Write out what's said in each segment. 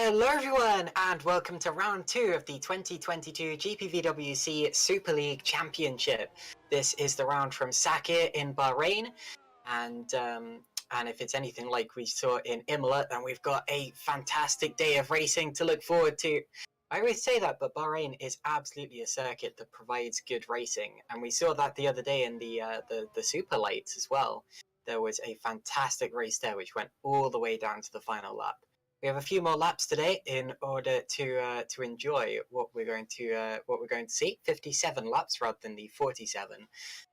Hello everyone and welcome to round 2 of the 2022 GPVWC Super League Championship. This is the round from Sakhir in Bahrain. and if it's anything like we saw in Imola, then we've got a fantastic day of racing to look forward to. I always say that, but Bahrain is absolutely a circuit that provides good racing, and we saw that the other day in the Super Lights as well. There was a fantastic race there, which went all the way down to the final lap. We have a few more laps today in order to enjoy what we're going to see. 57 laps rather than the 47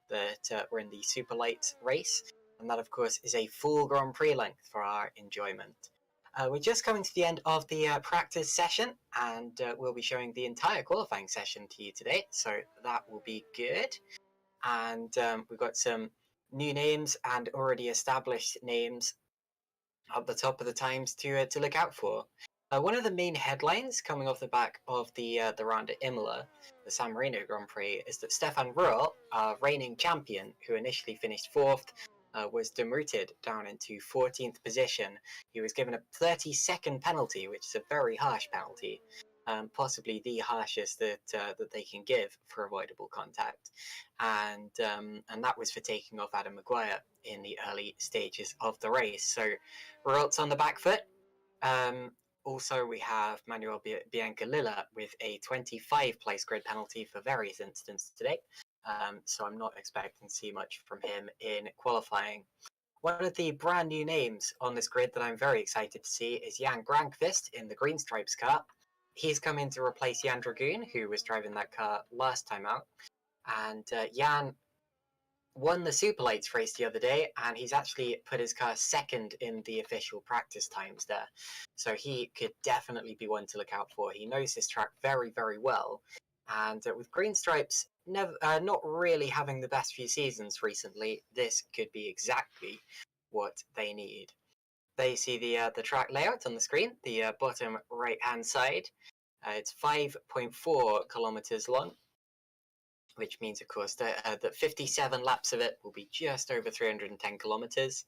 that were in the Super Light race, and that of course is a full Grand Prix length for our enjoyment. We're just coming to the end of the practice session, and we'll be showing the entire qualifying session to you today, so that will be good. And we've got some new names and already established names at the top of the times to look out for. One of the main headlines coming off the back of the round at Imola, the San Marino Grand Prix, is that Stefan Ruhl, our reigning champion, who initially finished 4th, was demoted down into 14th position. He was given a 30-second penalty, which is a very harsh penalty, possibly the harshest that they can give for avoidable contact, and that was for taking off Adam Maguire in the early stages of the race. So Ruhl's on the back foot. Also, we have Manuel Biancalilla with a 25-place grid penalty for various incidents today. So I'm not expecting to see much from him in qualifying. One of the brand new names on this grid that I'm very excited to see is Jan Grankvist in the Green Stripes car. He's come in to replace Jan Dragoon, who was driving that car last time out. And Jan won the Super Lights race the other day, and he's actually put his car second in the official practice times there. So he could definitely be one to look out for. He knows this track very, very well. And with Green Stripes not really having the best few seasons recently, this could be exactly what they need. There you see the track layout on the screen, the bottom right-hand side. It's 5.4 kilometers long, which means, of course, that 57 laps of it will be just over 310 kilometers.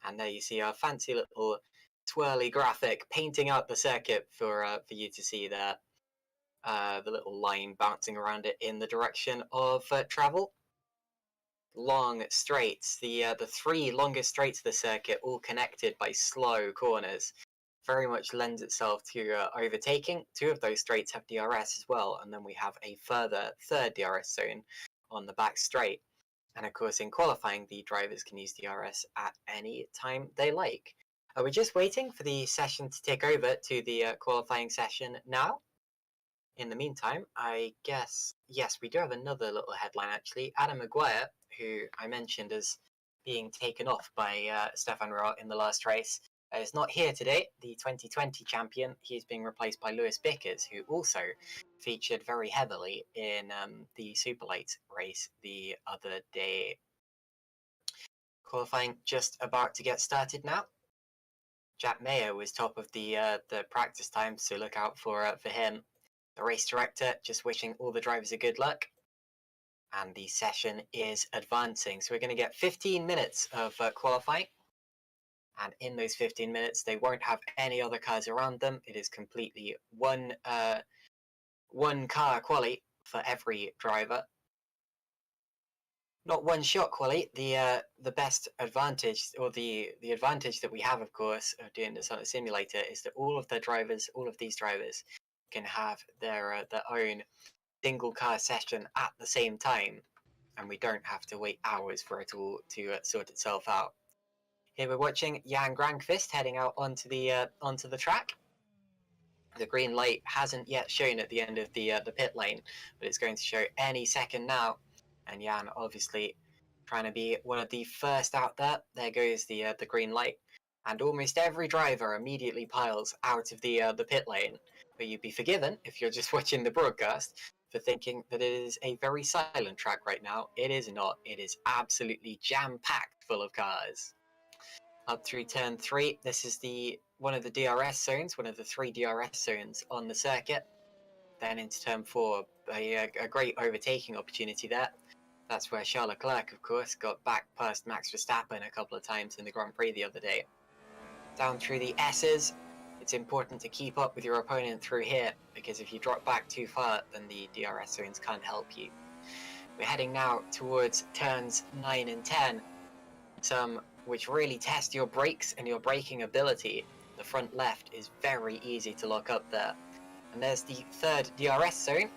And there you see our fancy little twirly graphic painting out the circuit for you to see there. The little line bouncing around it in the direction of travel. Long straights, the 3 longest straights of the circuit, all connected by slow corners, very much lends itself to overtaking. 2 of those straights have DRS as well, and then we have a further 3rd DRS zone on the back straight. And of course, in qualifying, the drivers can use DRS at any time they like. We're just waiting for the session to take over to the qualifying session now. In the meantime, I guess, yes, we do have another little headline actually. Adam Maguire, who I mentioned as being taken off by Stefan Ruhl in the last race, is not here today. The 2020 champion, he's being replaced by Lewis Bickers, who also featured very heavily in the Super Light race the other day. Qualifying just about to get started now. Jack Mayer was top of the practice time, so look out for him. The race director just wishing all the drivers a good luck. And the session is advancing. So we're going to get 15 minutes of qualifying. And in those 15 minutes, they won't have any other cars around them. It is completely one car quali for every driver. Not one shot quali. The best advantage, or the advantage that we have, of course, of doing this on a simulator, is that all of these drivers, can have their own single car session at the same time, and we don't have to wait hours for it all to sort itself out. Here we're watching Jan Grankvist heading out onto the track. The green light hasn't yet shown at the end of the pit lane, but it's going to show any second now. And Jan obviously trying to be one of the first out there. There goes the green light, and almost every driver immediately piles out of the pit lane. But you'd be forgiven if you're just watching the broadcast for thinking that it is a very silent track right now. It is not. It is absolutely jam-packed full of cars. Up through turn 3, this is one of the DRS zones, one of the 3 DRS zones on the circuit. Then into turn 4, a great overtaking opportunity there. That's where Charles Leclerc, of course, got back past Max Verstappen a couple of times in the Grand Prix the other day. Down through the S's, it's important to keep up with your opponent through here, because if you drop back too far, then the DRS zones can't help you. We're heading now towards turns 9 and 10. some which really test your brakes and your braking ability. The front left is very easy to lock up there. And there's the third DRS zone,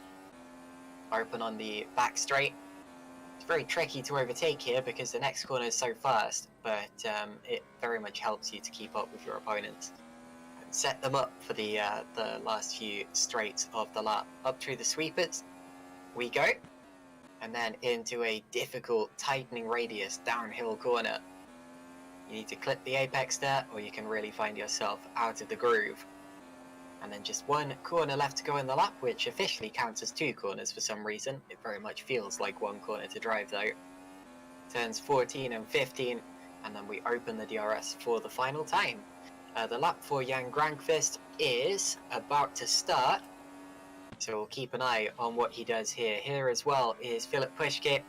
open on the back straight. It's very tricky to overtake here because the next corner is so fast, but it very much helps you to keep up with your opponents and set them up for the last few straights of the lap. Up through the sweepers we go, and then into a difficult tightening radius downhill corner. You need to clip the apex there, or you can really find yourself out of the groove. And then just one corner left to go in the lap, which officially counts as 2 corners for some reason. It very much feels like 1 corner to drive though. Turns 14 and 15, and then we open the DRS for the final time. The lap for Jan Grankvist is about to start, so we'll keep an eye on what he does here. Here as well is Philip Pushke,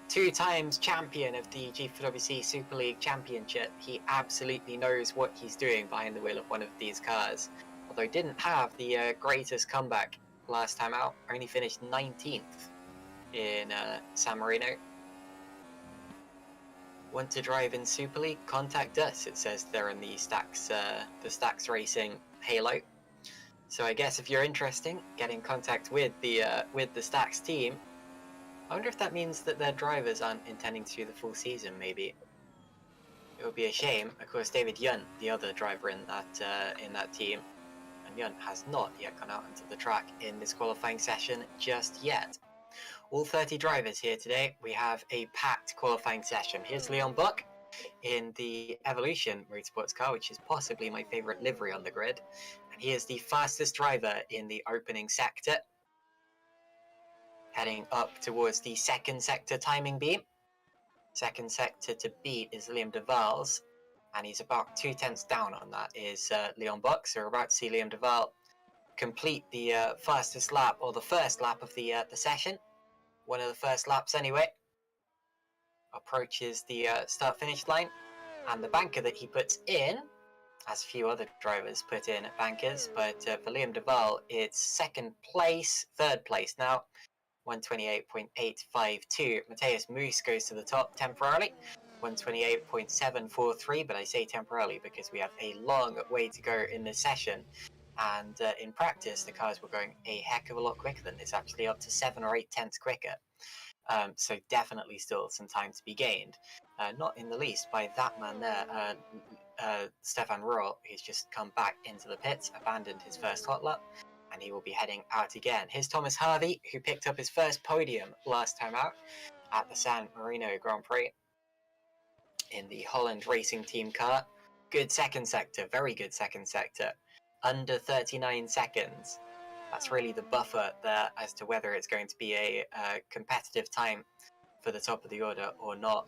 2 times champion of the GPVWC Super League Championship. He absolutely knows what he's doing behind the wheel of one of these cars. Although didn't have the greatest comeback last time out, only finished 19th in San Marino. Want to drive in Super League? Contact us, it says there in the Stacks Racing Halo. So I guess if you're interested, get in contact with the Stacks team. I wonder if that means that their drivers aren't intending to do the full season, maybe. It would be a shame. Of course, David Yunt, the other driver in that team, and Yunt has not yet gone out into the track in this qualifying session just yet. All 30 drivers here today. We have a packed qualifying session. Here's Leon Buck in the Evolution Motorsports car, which is possibly my favourite livery on the grid. And he is the fastest driver in the opening sector. Heading up towards the second sector timing beam. Second sector to beat is Liam Duval's, and he's about 2 tenths down on that is Leon Buck. So we're about to see Liam Duval complete the fastest lap, or the first lap of the session. One of the first laps anyway. Approaches the start-finish line, and the banker that he puts in, as a few other drivers put in bankers, but for Liam Duval it's 2nd place, 3rd place now, 128.852. Mateus Moose goes to the top temporarily, 128.743, but I say temporarily because we have a long way to go in this session, and in practice the cars were going a heck of a lot quicker than this, actually up to 7 or 8 tenths quicker. So definitely still some time to be gained, not in the least by that man there, Stefan Rohr, who's just come back into the pits, abandoned his first hot lap, and he will be heading out again. Here's Thomas Harvey, who picked up his first podium last time out at the San Marino Grand Prix in the Holland Racing Team car. Good second sector, very good second sector, under 39 seconds. That's really the buffer there as to whether it's going to be a competitive time for the top of the order or not.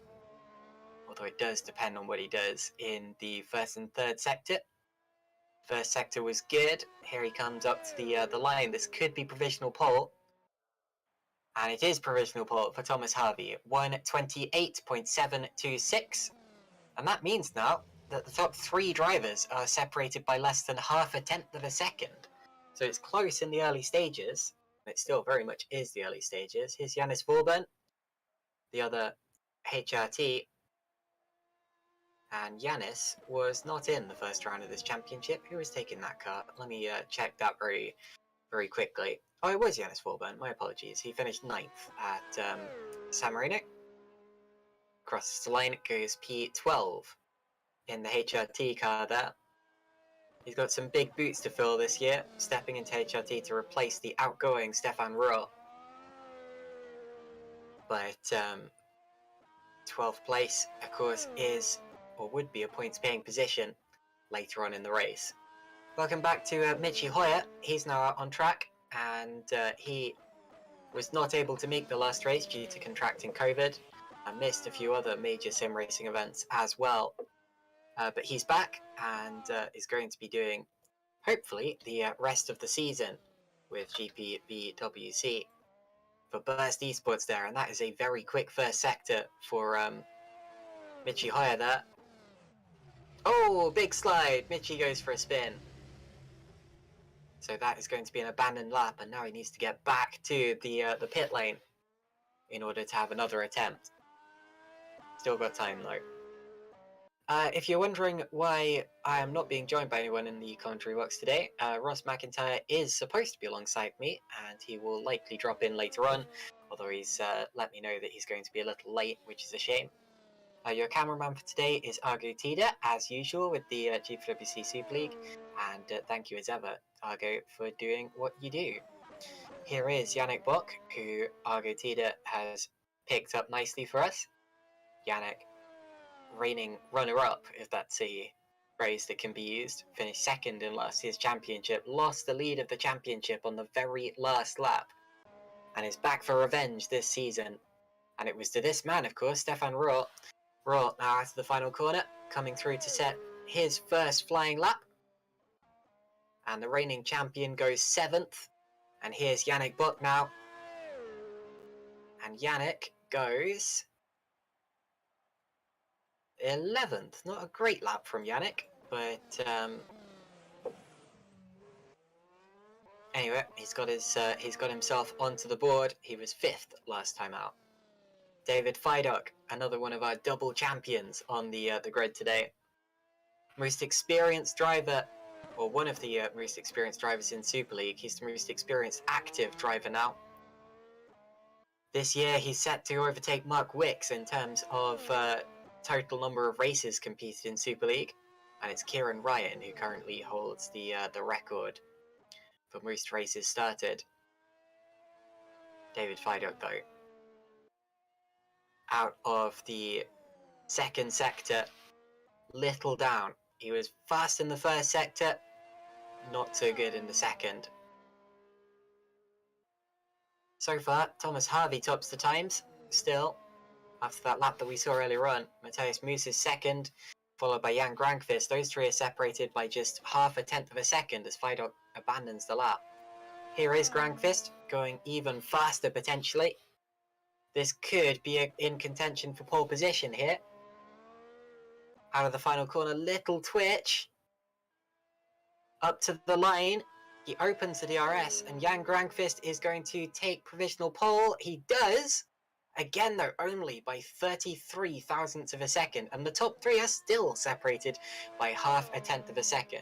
Although it does depend on what he does in the 1st and 3rd sector. First sector was good. Here he comes up to the line. This could be provisional pole. And it is provisional pole for Thomas Harvey. 128.726. And that means now that the top 3 drivers are separated by less than half a tenth of a second. So it's close in the early stages. It still very much is the early stages. Here's Jannis Vorben, the other HRT. And Jannis was not in the first round of this championship. Who was taking that car? Let me check that very, very quickly. Oh, it was Jannis Vorben. My apologies. He finished 9th at San Marino. Crosses the line, it goes P12 in the HRT car there. He's got some big boots to fill this year, stepping into HRT to replace the outgoing Stefan Rohr. But 12th place, of course, is or would be a points-paying position later on in the race. Welcome back to Michi Hoyer. He's now on track, and he was not able to make the last race due to contracting COVID and missed a few other major sim racing events as well. But he's back and is going to be doing, hopefully, the rest of the season with GPVWC for Burst Esports there. And that is a very quick first sector for Michi Hoyer there. Oh, big slide. Michi goes for a spin. So that is going to be an abandoned lap, and now he needs to get back to the pit lane in order to have another attempt. Still got time though. If you're wondering why I am not being joined by anyone in the commentary box today, Ross McIntyre is supposed to be alongside me, and he will likely drop in later on, although he's let me know that he's going to be a little late, which is a shame. Your cameraman for today is Argo, as usual, with the GPVWC Super League, and thank you as ever, Argo, for doing what you do. Here is Yannick Bock, who Argo has picked up nicely for us. Yannick, reigning runner-up, if that's a phrase that can be used, finished second in last year's championship, lost the lead of the championship on the very last lap, and is back for revenge this season. And it was to this man, of course, Stefan Rot. Rot now out of the final corner, coming through to set his first flying lap. And the reigning champion goes 7th. And here's Yannick Bock now. And Yannick goes 11th. Not a great lap from Yannick, but anyway, he's got himself onto the board. He was 5th last time out. David Fidok, another one of our double champions on the grid today. Most experienced driver, or one of the most experienced drivers in Super League. He's the most experienced active driver now. This year, he's set to overtake Mark Wicks in terms of total number of races competed in Super League, and it's Kieran Ryan who currently holds the record for most races started. David Fidok, though, out of the second sector, little down. He was fast in the first sector, not so good in the second. So far, Thomas Harvey tops the times, still. After that lap that we saw earlier on, Matthias Moos is second, followed by Jan Grankvist. Those three are separated by just 0.5 of a second as Fidok abandons the lap. Here is Grankvist, going even faster potentially. This could be in contention for pole position here. Out of the final corner, little twitch. Up to the line, he opens the DRS, and Jan Grankvist is going to take provisional pole. He does! Again, though, only by 33 thousandths of a second, and the top three are still separated by 0.5 of a second.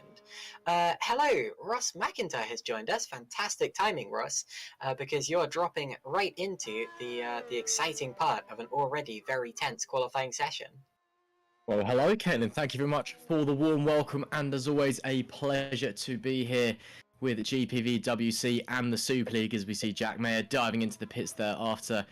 Hello, Ross McIntyre has joined us. Fantastic timing, Ross, because you're dropping right into the exciting part of an already very tense qualifying session. Well, hello, Caitlin. Thank you very much for the warm welcome, and as always, a pleasure to be here with GPVWC and the Super League as we see Jack Mayer diving into the pits there after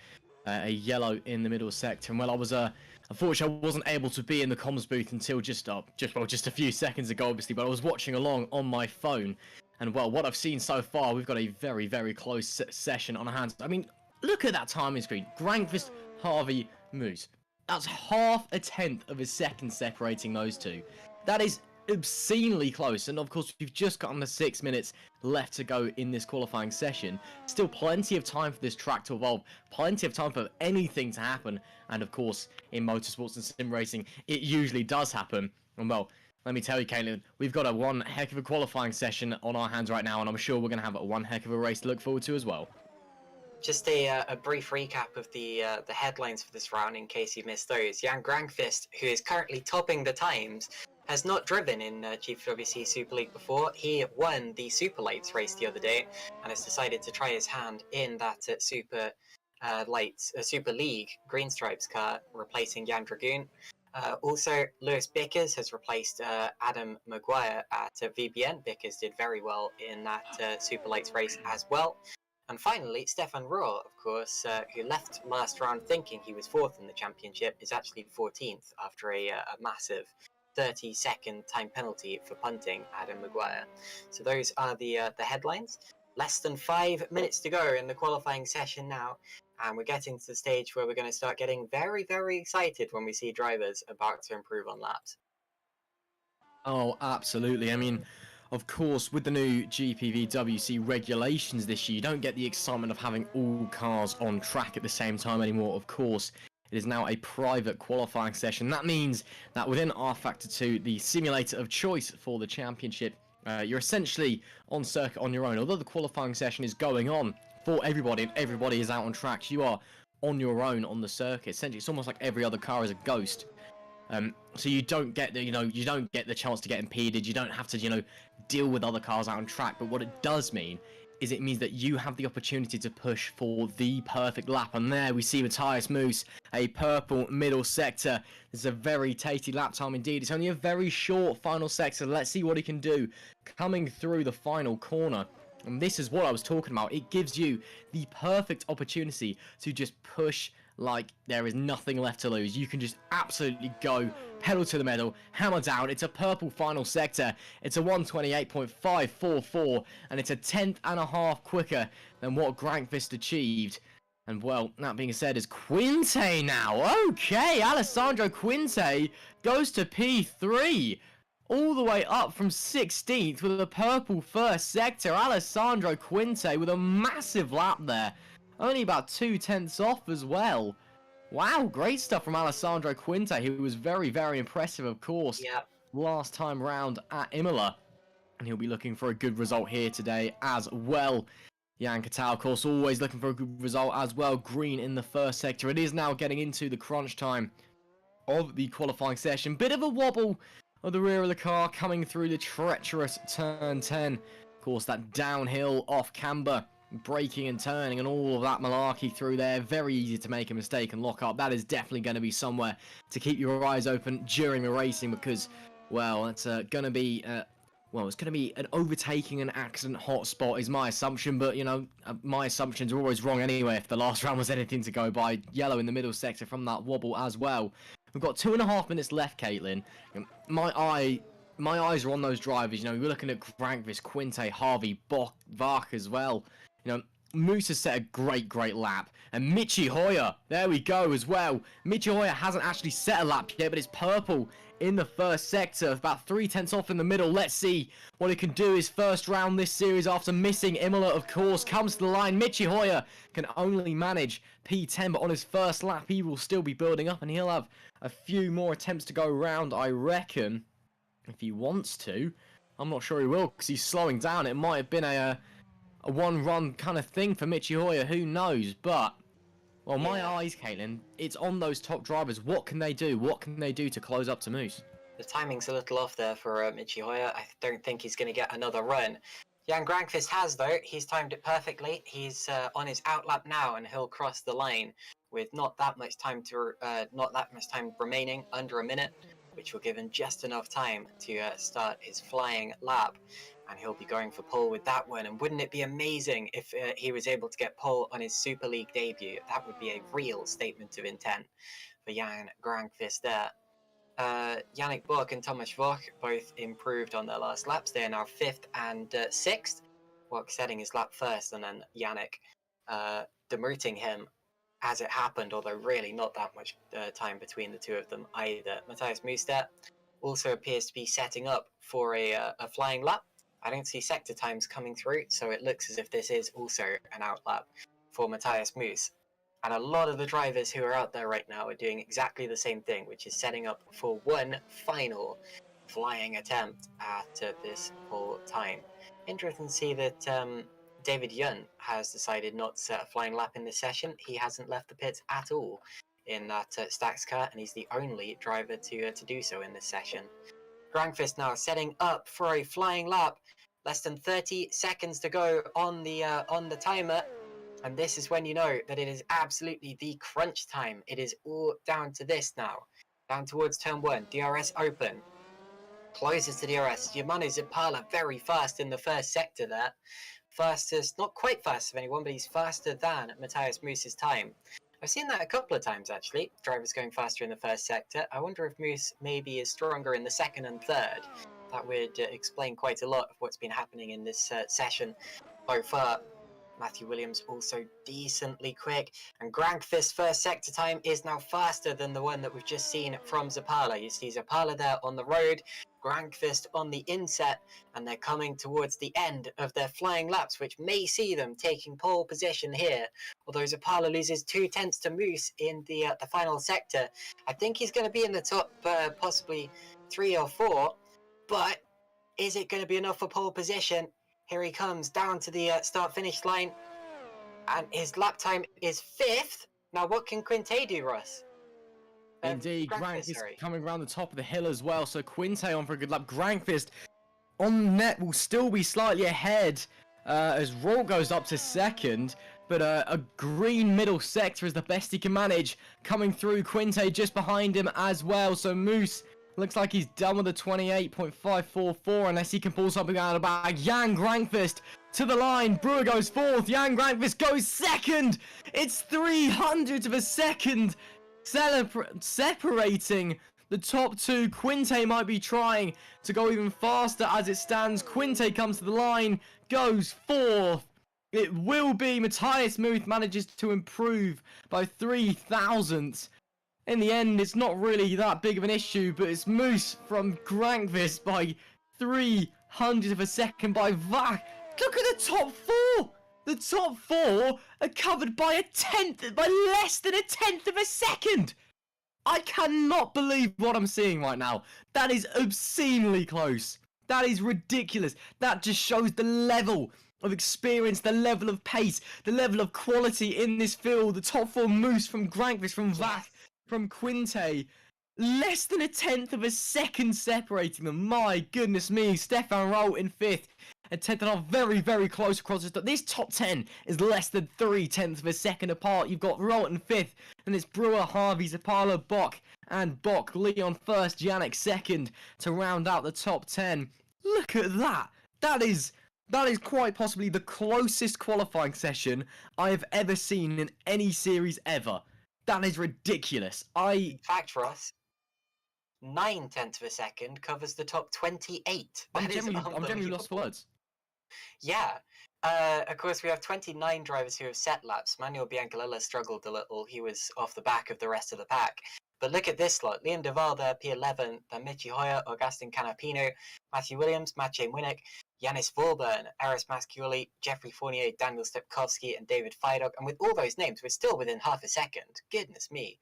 a yellow in the middle sector. And well, I was unfortunately I wasn't able to be in the comms booth until just a few seconds ago, obviously, but I was watching along on my phone. And well, what I've seen so far, we've got a very, very close session on our hands. I mean, look at that timing screen. Grankvist, Harvey, Moose. That's 0.5 of a second separating those two. That is obscenely close, and of course we've just got under 6 minutes left to go in this qualifying session. Still plenty of time for this track to evolve, plenty of time for anything to happen, and of course in motorsports and sim racing it usually does happen. And well, let me tell you, Caitlin, we've got one heck of a qualifying session on our hands right now, and I'm sure we're going to have one heck of a race to look forward to as well. Just a brief recap of the headlines for this round in case you missed those. Jan Grankvist, who is currently topping the times, has not driven in GPVWC Super League before. He won the Super Lights race the other day and has decided to try his hand in that Super League Green Stripes car, replacing Jan Dragoon. Also, Lewis Bickers has replaced Adam Maguire at VBN. Bickers did very well in that Super Lights race as well. And finally, Stefan Rohr, of course, who left last round thinking he was 4th in the championship, is actually 14th after a massive 30-second time penalty for punting Adam Maguire. So those are the headlines. Less than 5 minutes to go in the qualifying session now, and we're getting to the stage where we're going to start getting very, very excited when we see drivers about to improve on laps. Oh, absolutely. I mean, of course, with the new GPVWC regulations this year, you don't get the excitement of having all cars on track at the same time anymore. Of course, it is now a private qualifying session. That means that within R-Factor 2, the simulator of choice for the championship, you're essentially on circuit on your own. Although the qualifying session is going on for everybody and everybody is out on tracks, you are on your own on the circuit. Essentially, it's almost like every other car is a ghost. So you don't get the, you don't get the chance to get impeded. You don't have to, deal with other cars out on track. But what it does mean is it means that you have the opportunity to push for the perfect lap. And there we see Matthias Moose, a purple middle sector. This is a very tasty lap time indeed. It's only a very short final sector. Let's see what he can do coming through the final corner. And this is what I was talking about. It gives you the perfect opportunity to just push like there is nothing left to lose. You can just absolutely go pedal to the metal, hammer down. It's a purple final sector. It's a 128.544, and it's a 10th and a half quicker than what Grankvist achieved. And well, that being said, is Quinte now. Okay, Alessandro Quinte goes to P3. All the way up from 16th with a purple first sector. Alessandro Quinte with a massive lap there. Only about 2/10 off as well. Wow, great stuff from Alessandro Quinte, who was very, very impressive, of course, last time round at Imola. And he'll be looking for a good result here today as well. Jan Katal, of course, always looking for a good result as well. Green in the first sector. It is now getting into the crunch time of the qualifying session. Bit of a wobble of the rear of the car coming through the treacherous turn 10. Of course, that downhill off camber, braking and turning and all of that malarkey through there. Very easy to make a mistake and lock up. That is definitely going to be somewhere to keep your eyes open during the racing because, well, it's going to be... it's going to be an overtaking and accident hotspot is my assumption, but, my assumptions are always wrong anyway if the last round was anything to go by. Yellow in the middle sector from that wobble as well. We've got 2.5 minutes left, Caitlin. My eyes are on those drivers. We're looking at Grankvist, Quinte, Harvey, Vark as well. Moose has set a great lap. And Michi Hoyer, there we go as well. Michi Hoyer hasn't actually set a lap yet, but it's purple in the first sector, about 3/10 off in the middle. Let's see what he can do. His first round this series after missing Imola, of course, comes to the line. Michi Hoyer can only manage P10, but on his first lap, he will still be building up, and he'll have a few more attempts to go around, I reckon, if he wants to. I'm not sure he will, because he's slowing down. It might have been a one-run kind of thing for Michi Hoyer, who knows, but... Well, my eyes, Caitlin, it's on those top drivers. What can they do? What can they do to close up to Moose? The timing's a little off there for Michi Hoyer. I don't think he's going to get another run. Jan Grankvist has, though. He's timed it perfectly. He's on his outlap now, and he'll cross the line with not that much time remaining, under a minute, which will give him just enough time to start his flying lap. And he'll be going for pole with that one. And wouldn't it be amazing if he was able to get pole on his Super League debut? That would be a real statement of intent for Jan Grankvist there. Yannick Bork and Thomas Voch both improved on their last laps. They are now 5th and 6th. Bork setting his lap first, and then Yannick demoting him as it happened, although really not that much time between the two of them either. Matthias Muster also appears to be setting up for a flying lap. I don't see sector times coming through, so it looks as if this is also an outlap for Matthias Moose. And a lot of the drivers who are out there right now are doing exactly the same thing, which is setting up for one final flying attempt at this pole time. Interesting to see that David Yun has decided not to set a flying lap in this session. He hasn't left the pits at all in that Stax car, and he's the only driver to do so in this session. Grankvist now setting up for a flying lap. Less than 30 seconds to go on the timer, and this is when you know that it is absolutely the crunch time. It is all down to this now. Down towards turn 1, DRS open. Closes to DRS. Yamane Zipala very fast in the first sector there. Fastest, not quite fast of anyone, but he's faster than Matthias Moose's time. I've seen that a couple of times, actually. Drivers going faster in the first sector. I wonder if Moose maybe is stronger in the second and third. That would explain quite a lot of what's been happening in this session so far. Matthew Williams also decently quick. And Grankvist's first sector time is now faster than the one that we've just seen from Zapala. You see Zapala there on the road, Grankvist on the inset, and they're coming towards the end of their flying laps, which may see them taking pole position here. Although Zapala loses 2/10 to Moose in the final sector. I think he's going to be in the top possibly 3 or 4, but is it going to be enough for pole position? Here he comes down to the start-finish line, and his lap time is 5th. Now, what can Quinte do, Russ? Indeed, Grankvist, Grankvist sorry. coming around the top of the hill as well. So Quinte on for a good lap. Grankvist on net will still be slightly ahead as Raw goes up to second. But a green middle sector is the best he can manage. Coming through, Quinte just behind him as well. So Moose looks like he's done with a 28.544 unless he can pull something out of the bag. Jan Grankvist to the line. Brewer goes fourth. Jan Grankvist goes second. It's 300th of a second separating the top two. Quinte might be trying to go even faster as it stands. Quinte comes to the line, goes fourth. It will be Matthias Muth manages to improve by 3 thousandths. In the end, it's not really that big of an issue, but it's Moose from Grankvist by 300th of a second by Vach. Look at the top four! The top four are covered by less than a tenth of a second! I cannot believe what I'm seeing right now. That is obscenely close. That is ridiculous. That just shows the level of experience, the level of pace, the level of quality in this field. The top four Moose from Grankvist, from Vach, from Quinte. Less than a tenth of a second separating them. My goodness me. Stefan Roll in fifth. And 10th are very, very close across this. This top 10 is less than 3/10 of a second apart. You've got Rolt in fifth. And it's Brewer, Harvey, Zapala, Bock, and Bock. Leon first, Janik second to round out the top 10. Look at that. That is quite possibly the closest qualifying session I have ever seen in any series ever. That is ridiculous. Fact for us, 9/10 of a second covers the top 28. I'm generally lost for words. Yeah. Of course, we have 29 drivers who have set laps. Manuel Biancalilla struggled a little. He was off the back of the rest of the pack. But look at this lot. Liam Duval there, P11, then Michi Hoyer, Augustin Canapino, Matthew Williams, Maciej Winnick, Yanis Vorburn, Aris Masciuli, Jeffrey Fournier, Daniel Stepkowski, and David Fidog. And with all those names, we're still within half a second. Goodness me.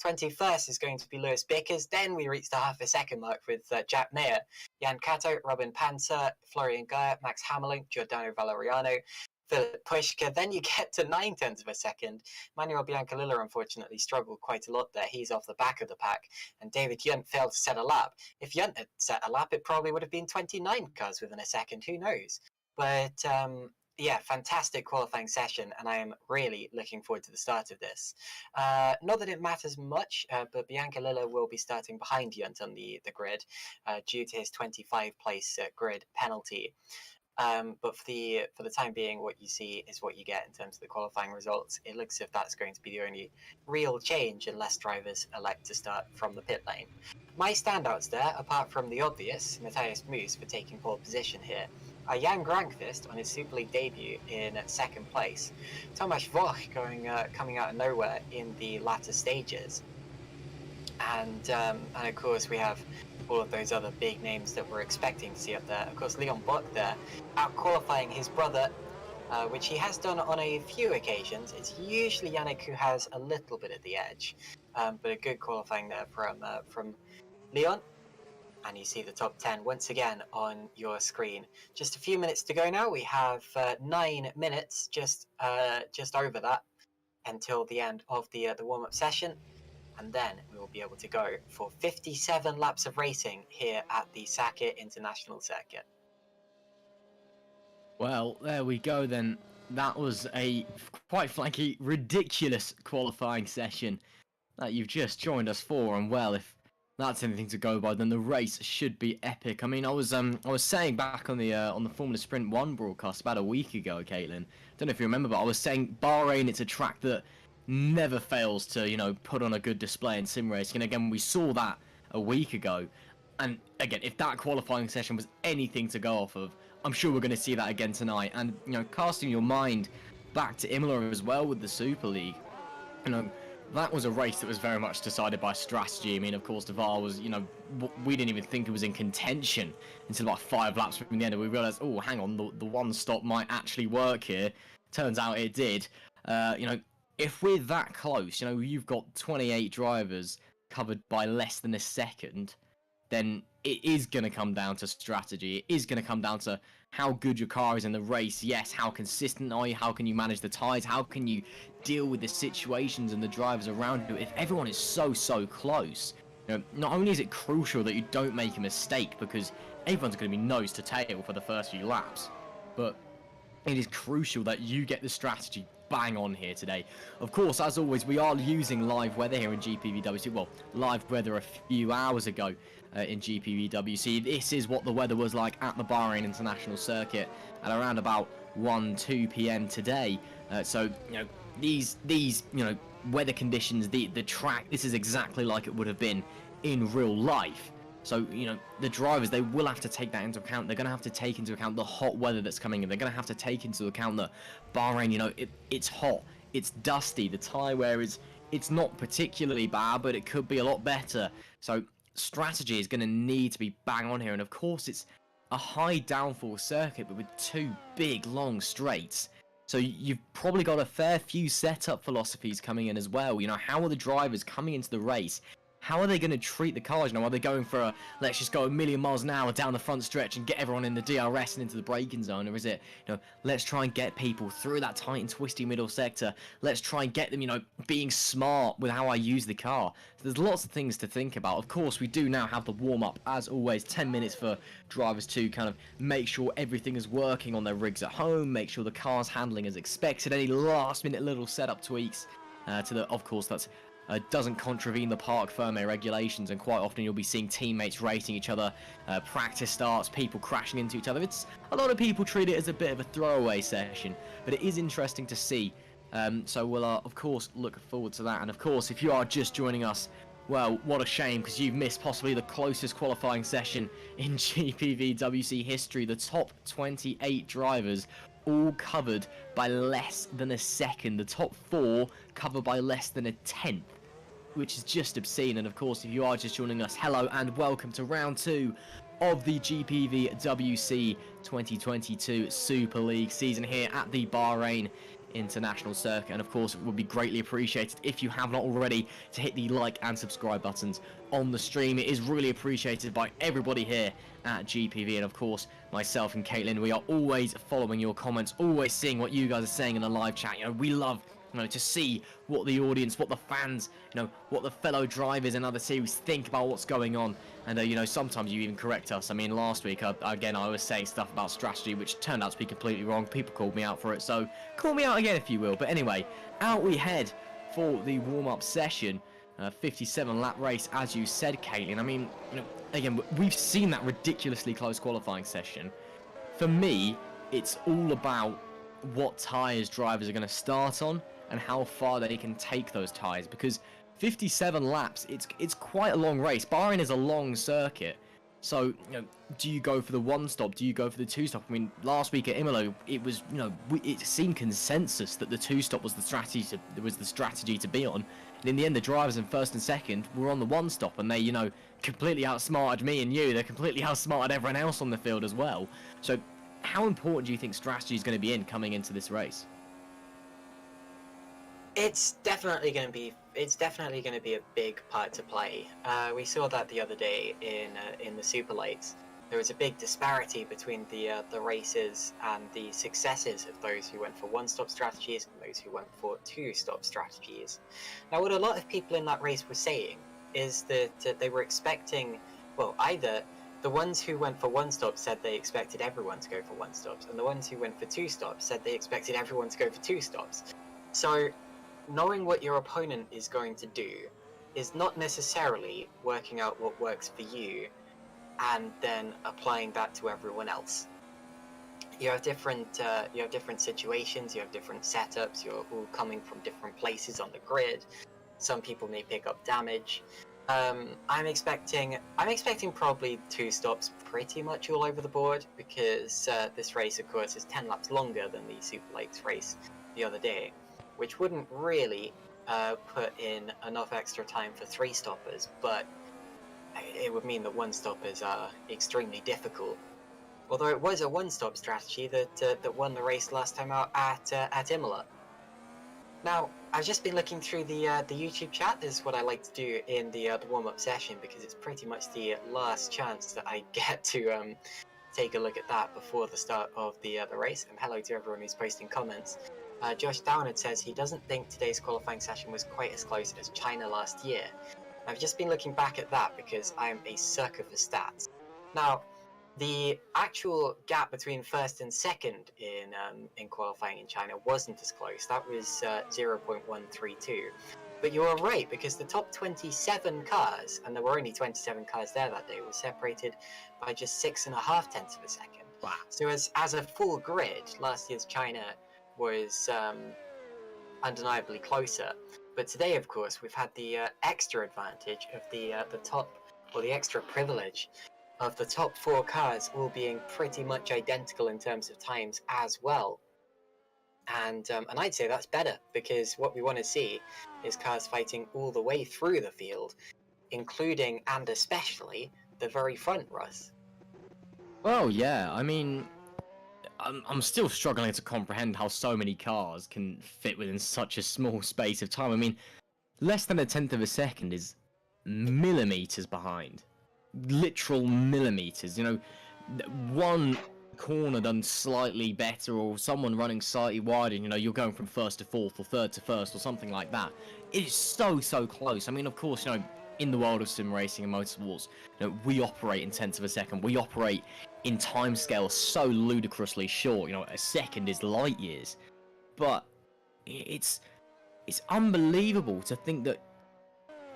21st is going to be Lewis Bickers. Then we reach the half a second mark with Jack Mayer, Jan Cato, Robin Panzer, Florian Gaia, Max Hammerling, Giordano Valeriano, Philip Pushka. Then you get to 9/10 of a second. Manuel Biancalilla unfortunately struggled quite a lot there. He's off the back of the pack. And David Yunt failed to set a lap. If Yunt had set a lap, it probably would have been 29 cars within a second. Who knows? But yeah, fantastic qualifying session, and I am really looking forward to the start of this. Not that it matters much, but Biancalilla will be starting behind Yunt on the grid due to his 25 place grid penalty. But for the time being, what you see is what you get in terms of the qualifying results. It looks as if that's going to be the only real change unless drivers elect to start from the pit lane. My standouts there, apart from the obvious, Matthias Moose for taking pole position here, are Jan Grankvist on his Super League debut in second place, Tomasz Voch coming out of nowhere in the latter stages, and of course we have all of those other big names that we're expecting to see up there. Of course, Leon Bock there, out-qualifying his brother, which he has done on a few occasions. It's usually Yannick who has a little bit of the edge, but a good qualifying there from Leon. And you see the top 10 once again on your screen. Just a few minutes to go now. We have 9 minutes, just over that, until the end of the warm-up session. And then we will be able to go for 57 laps of racing here at the Sakhir International Circuit. Well, there we go then. That was a, quite frankly, ridiculous qualifying session that you've just joined us for. And well, if that's anything to go by, then the race should be epic. I mean, I was saying back on the Formula Sprint 1 broadcast about a week ago, Caitlin. Don't know if you remember, but I was saying Bahrain, it's a track that never fails to, you know, put on a good display in sim racing. And again, we saw that a week ago. And again, if that qualifying session was anything to go off of, I'm sure we're going to see that again tonight. And, you know, casting your mind back to Imola as well with the Super League, you know, that was a race that was very much decided by strategy. I mean, of course, Duval was, you know, we didn't even think it was in contention until about 5 laps from the end. And we realised, oh, hang on, the one stop might actually work here. Turns out it did. You know, if we're that close, you know, you've got 28 drivers covered by less than a second, then it is going to come down to strategy. It is going to come down to how good your car is in the race. Yes, how consistent are you? How can you manage the tyres? How can you deal with the situations and the drivers around you if everyone is so close? You know, not only is it crucial that you don't make a mistake because everyone's going to be nose to tail for the first few laps, but it is crucial that you get the strategy bang on here today. Of course, as always, we are using live weather here in GPVWC. Well, live weather a few hours ago in GPVWC. This is what the weather was like at the Bahrain International Circuit at around about 1-2 p.m. today. So, you know, these you know, weather conditions, the track, this is exactly like it would have been in real life. So, you know, the drivers, they will have to take that into account. They're going to have to take into account the hot weather that's coming in. They're going to have to take into account that Bahrain, you know, it's hot, it's dusty. The tyre wear it's not particularly bad, but it could be a lot better. So strategy is going to need to be bang on here. And of course, it's a high downforce circuit, but with two big, long straights. So you've probably got a fair few setup philosophies coming in as well. You know, how are the drivers coming into the race? How are they going to treat the cars? You know, are they going for a, let's just go a million miles an hour down the front stretch and get everyone in the DRS and into the braking zone? Or is it, you know, let's try and get people through that tight and twisty middle sector. Let's try and get them, you know, being smart with how I use the car. So there's lots of things to think about. Of course, we do now have the warm-up, as always, 10 minutes for drivers to kind of make sure everything is working on their rigs at home, make sure the car's handling as expected, any last-minute little setup tweaks to the, of course, that's doesn't contravene the park firmware regulations, and quite often you'll be seeing teammates racing each other, practice starts, people crashing into each other. It's a lot of people treat it as a bit of a throwaway session, but it is interesting to see. So we'll of course look forward to that. And of course, if you are just joining us, well, what a shame, because you've missed possibly the closest qualifying session in GPVWC history. The top 28 drivers all covered by less than a second. The top 4 covered by less than a tenth, which is just obscene. And of course, if you are just joining us, hello and welcome to round 2 of the GPVWC 2022 Super League season here at the Bahrain International Circuit. And of course, it would be greatly appreciated if you have not already to hit the like and subscribe buttons on the stream. It is really appreciated by everybody here at GPV, and of course myself and Caitlin. We are always following your comments, always seeing what you guys are saying in the live chat. You know, we love, you know, to see what the audience, what the fans, you know, what the fellow drivers in other series think about what's going on. And you know, sometimes you even correct us. I mean, last week again I was saying stuff about strategy which turned out to be completely wrong. People called me out for it, so call me out again if you will. But anyway, out we head for the warm-up session. 57 lap race, as you said, Caitlin. I mean, you know, again, we've seen that ridiculously close qualifying session. For me, it's all about what tyres drivers are going to start on and how far they can take those tyres, because 57 laps, it's quite a long race. Bahrain is a long circuit, so, you know, do you go for the 1-stop? Do you go for the 2-stop? I mean, last week at Imola, it was, you know, it seemed consensus that the 2-stop was the strategy to be on. And in the end, the drivers in first and second were on the 1-stop, and they, you know, completely outsmarted me and you. They completely outsmarted everyone else on the field as well. So, how important do you think strategy is going to be in coming into this race? It's definitely going to be a big part to play. We saw that the other day in the Superleagues. There was a big disparity between the races and the successes of those who went for 1-stop strategies and those who went for 2-stop strategies. Now, what a lot of people in that race were saying is that they were expecting, well, either the ones who went for 1-stop said they expected everyone to go for 1-stops, and the ones who went for 2-stops said they expected everyone to go for 2-stops. So, knowing what your opponent is going to do is not necessarily working out what works for you and then applying that to everyone else. You have different situations, you have different setups, you're all coming from different places on the grid. Some people may pick up damage. I'm expecting probably 2-stops pretty much all over the board, because this race, of course, is 10 laps longer than the Superleagues race the other day, which wouldn't really put in enough extra time for 3-stoppers, but it would mean that 1-stoppers are extremely difficult. Although it was a 1-stop strategy that won the race last time out at Imola. Now, I've just been looking through the YouTube chat. This is what I like to do in the warm-up session, because it's pretty much the last chance that I get to take a look at that before the start of the race. And hello to everyone who's posting comments. Josh Downard says he doesn't think today's qualifying session was quite as close as China last year. I've just been looking back at that because I am a sucker for stats. Now, the actual gap between first and second in qualifying in China wasn't as close. That was 0.132. But you are right, because the top 27 cars, and there were only 27 cars there that day, were separated by just 6.5 tenths of a second. Wow. So as a full grid, last year's China was undeniably closer. But today, of course, we've had the extra advantage of the top, or the extra privilege of the top 4 cars all being pretty much identical in terms of times as well. And I'd say that's better, because what we want to see is cars fighting all the way through the field, including and especially the very front, Russ. Well, yeah, I mean, I'm still struggling to comprehend how so many cars can fit within such a small space of time. I mean, less than a tenth of a second is millimeters behind. Literal millimeters. You know, one corner done slightly better, or someone running slightly wider, you know, you're going from first to fourth or third to first or something like that. It is so close. I mean, of course, you know, in the world of sim racing and motorsports, you know, we operate in tenths of a second. We operate in timescales so ludicrously short. You know, a second is light years. But it's unbelievable to think that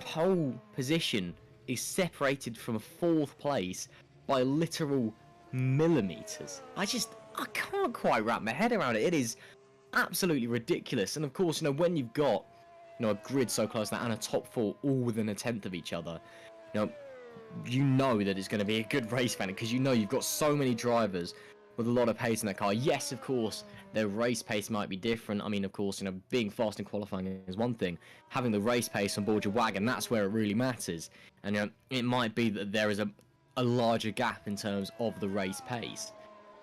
pole position is separated from 4th place by literal millimeters. I can't quite wrap my head around it. It is absolutely ridiculous. And of course, you know, when you've got, you know, a grid so close to that and a top 4 all within a tenth of each other, you know that it's going to be a good race fan, because you know you've got so many drivers with a lot of pace in that car. Yes, of course, their race pace might be different. I mean, of course, you know, being fast in qualifying is one thing. Having the race pace on board your wagon, that's where it really matters. And you know, it might be that there is a larger gap in terms of the race pace.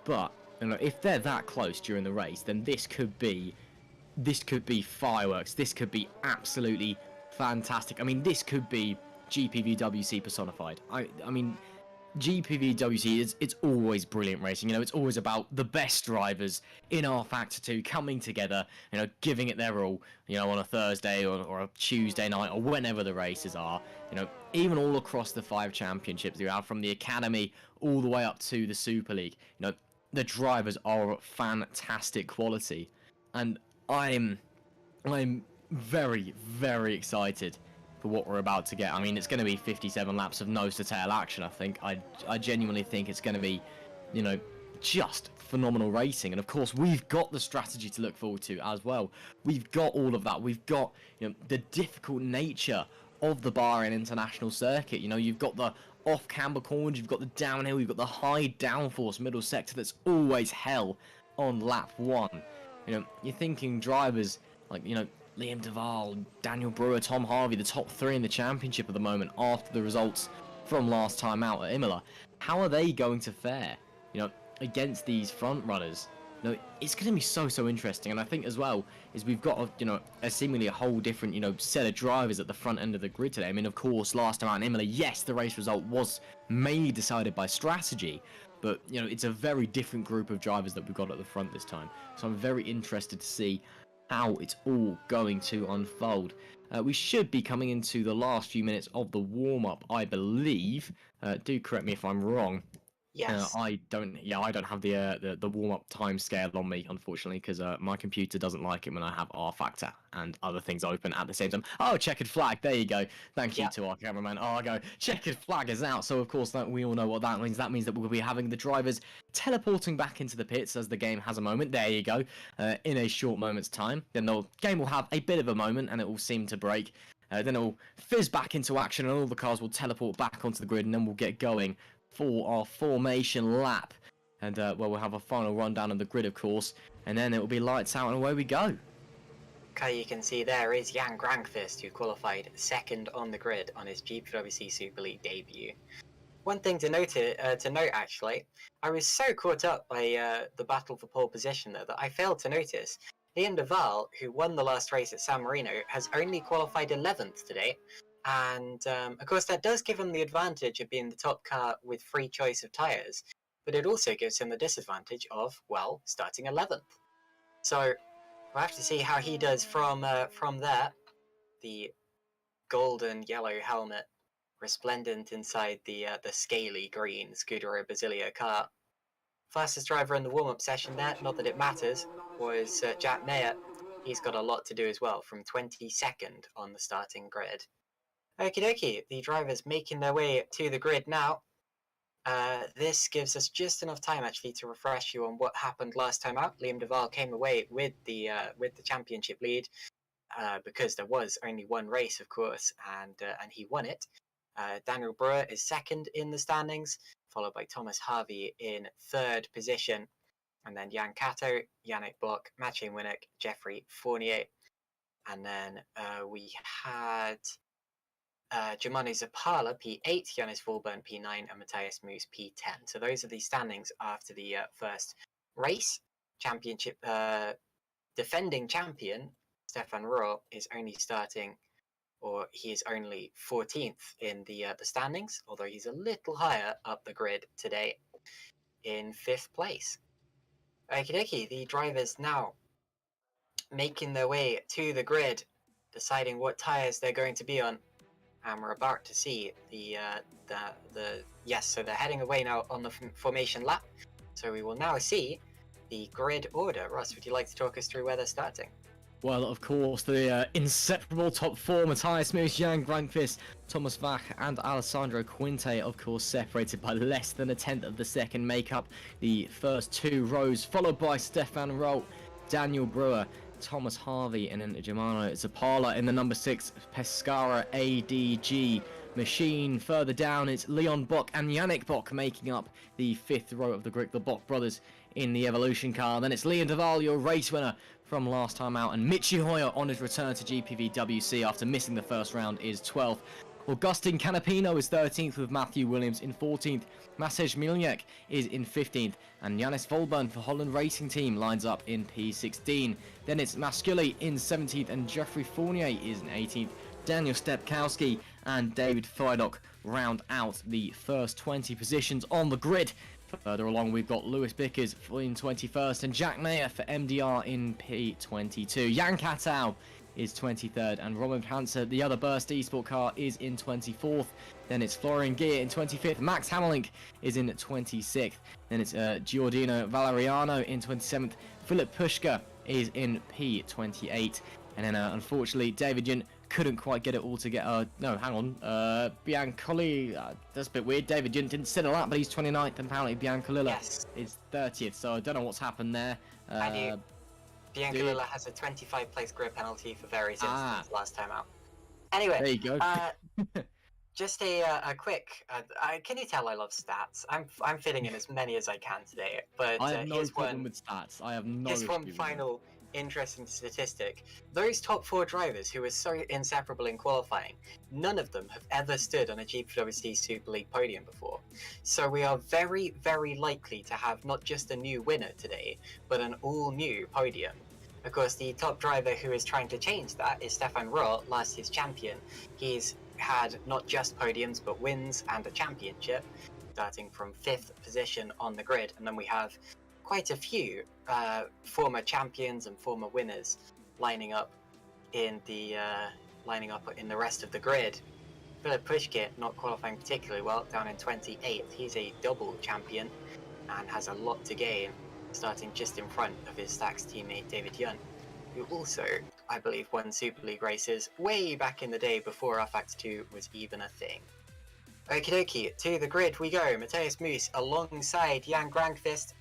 But you know, if they're that close during the race, then this could be fireworks. This could be absolutely fantastic. I mean, this could be GPVWC personified. I mean, GPVWC it's always brilliant racing. You know, it's always about the best drivers in our Factor 2 coming together, you know, giving it their all, you know, on a Thursday or a Tuesday night or whenever the races are. You know, even all across the 5 championships you have, from the Academy all the way up to the Super League. You know, the drivers are of fantastic quality, and I'm very excited for what we're about to get. I mean, it's going to be 57 laps of nose-to-tail action, I think. I genuinely think it's going to be, you know, just phenomenal racing. And of course, we've got the strategy to look forward to as well. We've got all of that. We've got, you know, the difficult nature of the Bahrain International Circuit. You know, you've got the off-camber corners, you've got the downhill, you've got the high downforce middle sector that's always hell on lap 1. You know, you're thinking drivers like, you know, Liam Duval, Daniel Brewer, Tom Harvey, the top 3 in the championship at the moment after the results from last time out at Imola. How are they going to fare, you know, against these front runners? You know, it's going to be so interesting. And I think as well is we've got a seemingly a whole different, you know, set of drivers at the front end of the grid today. I mean, of course, last time out in Imola, yes, the race result was mainly decided by strategy, but you know, it's a very different group of drivers that we've got at the front this time. So I'm very interested to see how it's all going to unfold. We should be coming into the last few minutes of the warm-up, I believe. Do correct me if I'm wrong. Yes. I don't have the warm-up time scale on me, unfortunately, because my computer doesn't like it when I have R Factor and other things open at the same time. Oh, checkered flag, there you go. Thank you to our cameraman, Argo. Checkered flag is out, so of course we all know what that means. That means that we'll be having the drivers teleporting back into the pits as the game has a moment. There you go, in a short moment's time. Then the game will have a bit of a moment and it will seem to break. Then it will fizz back into action and all the cars will teleport back onto the grid, and then we'll get going for our formation lap. And well, we'll have a final rundown of the grid, of course, and then it will be lights out and away we go. Okay, you can see there is Jan Grankvist, who qualified second on the grid on his GPVWC Super League debut. One thing to note, actually, I was so caught up by the battle for pole position there that I failed to notice Liam Duval, who won the last race at San Marino, has only qualified 11th today. And of course, that does give him the advantage of being the top car with free choice of tyres. but it also gives him the disadvantage of, well, starting 11th. So we'll have to see how he does from there. The golden yellow helmet, resplendent inside the scaly green Scudero Basilio car. Fastest driver in the warm-up session there, not that it matters, was Jack Mayer. He's got a lot to do as well, from 22nd on the starting grid. Okie dokie, the drivers making their way to the grid now. This gives us just enough time actually to refresh you on what happened last time out. Liam Duval came away with the championship lead because there was only one race, of course, and he won it. Daniel Brewer is second in the standings, followed by Thomas Harvey in third position, and then Jan Cato, Yannick Bock, Maciej Winnick, Jeffrey Fournier, and then we had Germano Zapala P8, Jonas Volburn P9, and Matthias Moos P10. So those are the standings after the first race. Championship defending champion Stefan Rohr is only starting, or he is only 14th in the standings, although he's a little higher up the grid today in 5th place. Okie dokie, the drivers now making their way to the grid, deciding what tyres they're going to be on, and we're about to see so they're heading away now on the formation lap, so we will now see the grid order. Ross, would you like to talk us through where they're starting? Well, of course, the inseparable top four, Matthias Moos, Jan Grankvist, Thomas Vach and Alessandro Quinte, of course, separated by less than a tenth of the second, make up the first two rows, followed by Stefan Rohl, Daniel Brewer, Thomas Harvey, and then Germano Zapala in the number 6 Pescara ADG machine. Further down, it's Leon Bock and Yannick Bock making up the 5th row of the grid, the Bock brothers in the Evolution car. Then it's Liam Duval, your race winner from last time out, and Michi Hoyer on his return to GPVWC after missing the first round is 12th. Augustin Canapino is 13th with Matthew Williams in 14th. Matej Milniak is in 15th. And Janis Volburn for Holland Racing Team lines up in P16. Then it's Masculi in 17th and Jeffrey Fournier is in 18th. Daniel Stepkowski and David Fridock round out the first 20 positions on the grid. Further along, we've got Lewis Bickers in 21st and Jack Mayer for MDR in P22. Jan Katau is 23rd and Robin Hanser, the other Burst Esport car, is in 24th. Then it's Florian Gear in 25th. Max Hammerlink is in 26th. Then it's Giordino Valeriano in 27th. Philip Pushka is in P28. And then unfortunately, David Yunt couldn't quite get it all together. No, hang on. Biancoli, that's a bit weird. David Yunt didn't settle out, but he's 29th, and apparently Biancolilla is 30th. So I don't know what's happened there. Biancolilla has a 25 place grid penalty for various incidents last time out. Anyway, there you go. Just a quick. Can you tell I love stats? I'm fitting in as many as I can today. But I have no problem with stats. I have no. Here's one final interesting statistic. Those top 4 drivers who were so inseparable in qualifying, none of them have ever stood on a GPWC Super League podium before. So we are very, very likely to have not just a new winner today, but an all-new podium. Of course, the top driver who is trying to change that is Stefan Rohr, last year's champion. He's had not just podiums, but wins and a championship, starting from 5th position on the grid. And then we have quite a few former champions and former winners lining up in the rest of the grid. Philip Pushka not qualifying particularly well, down in 28th. He's a double champion and has a lot to gain, starting just in front of his Stax teammate David Yunt, who also, I believe, won Super League races way back in the day before RFX 2 was even a thing. Okie dokie, to the grid we go. Matthias Moos alongside Jan Grankvist.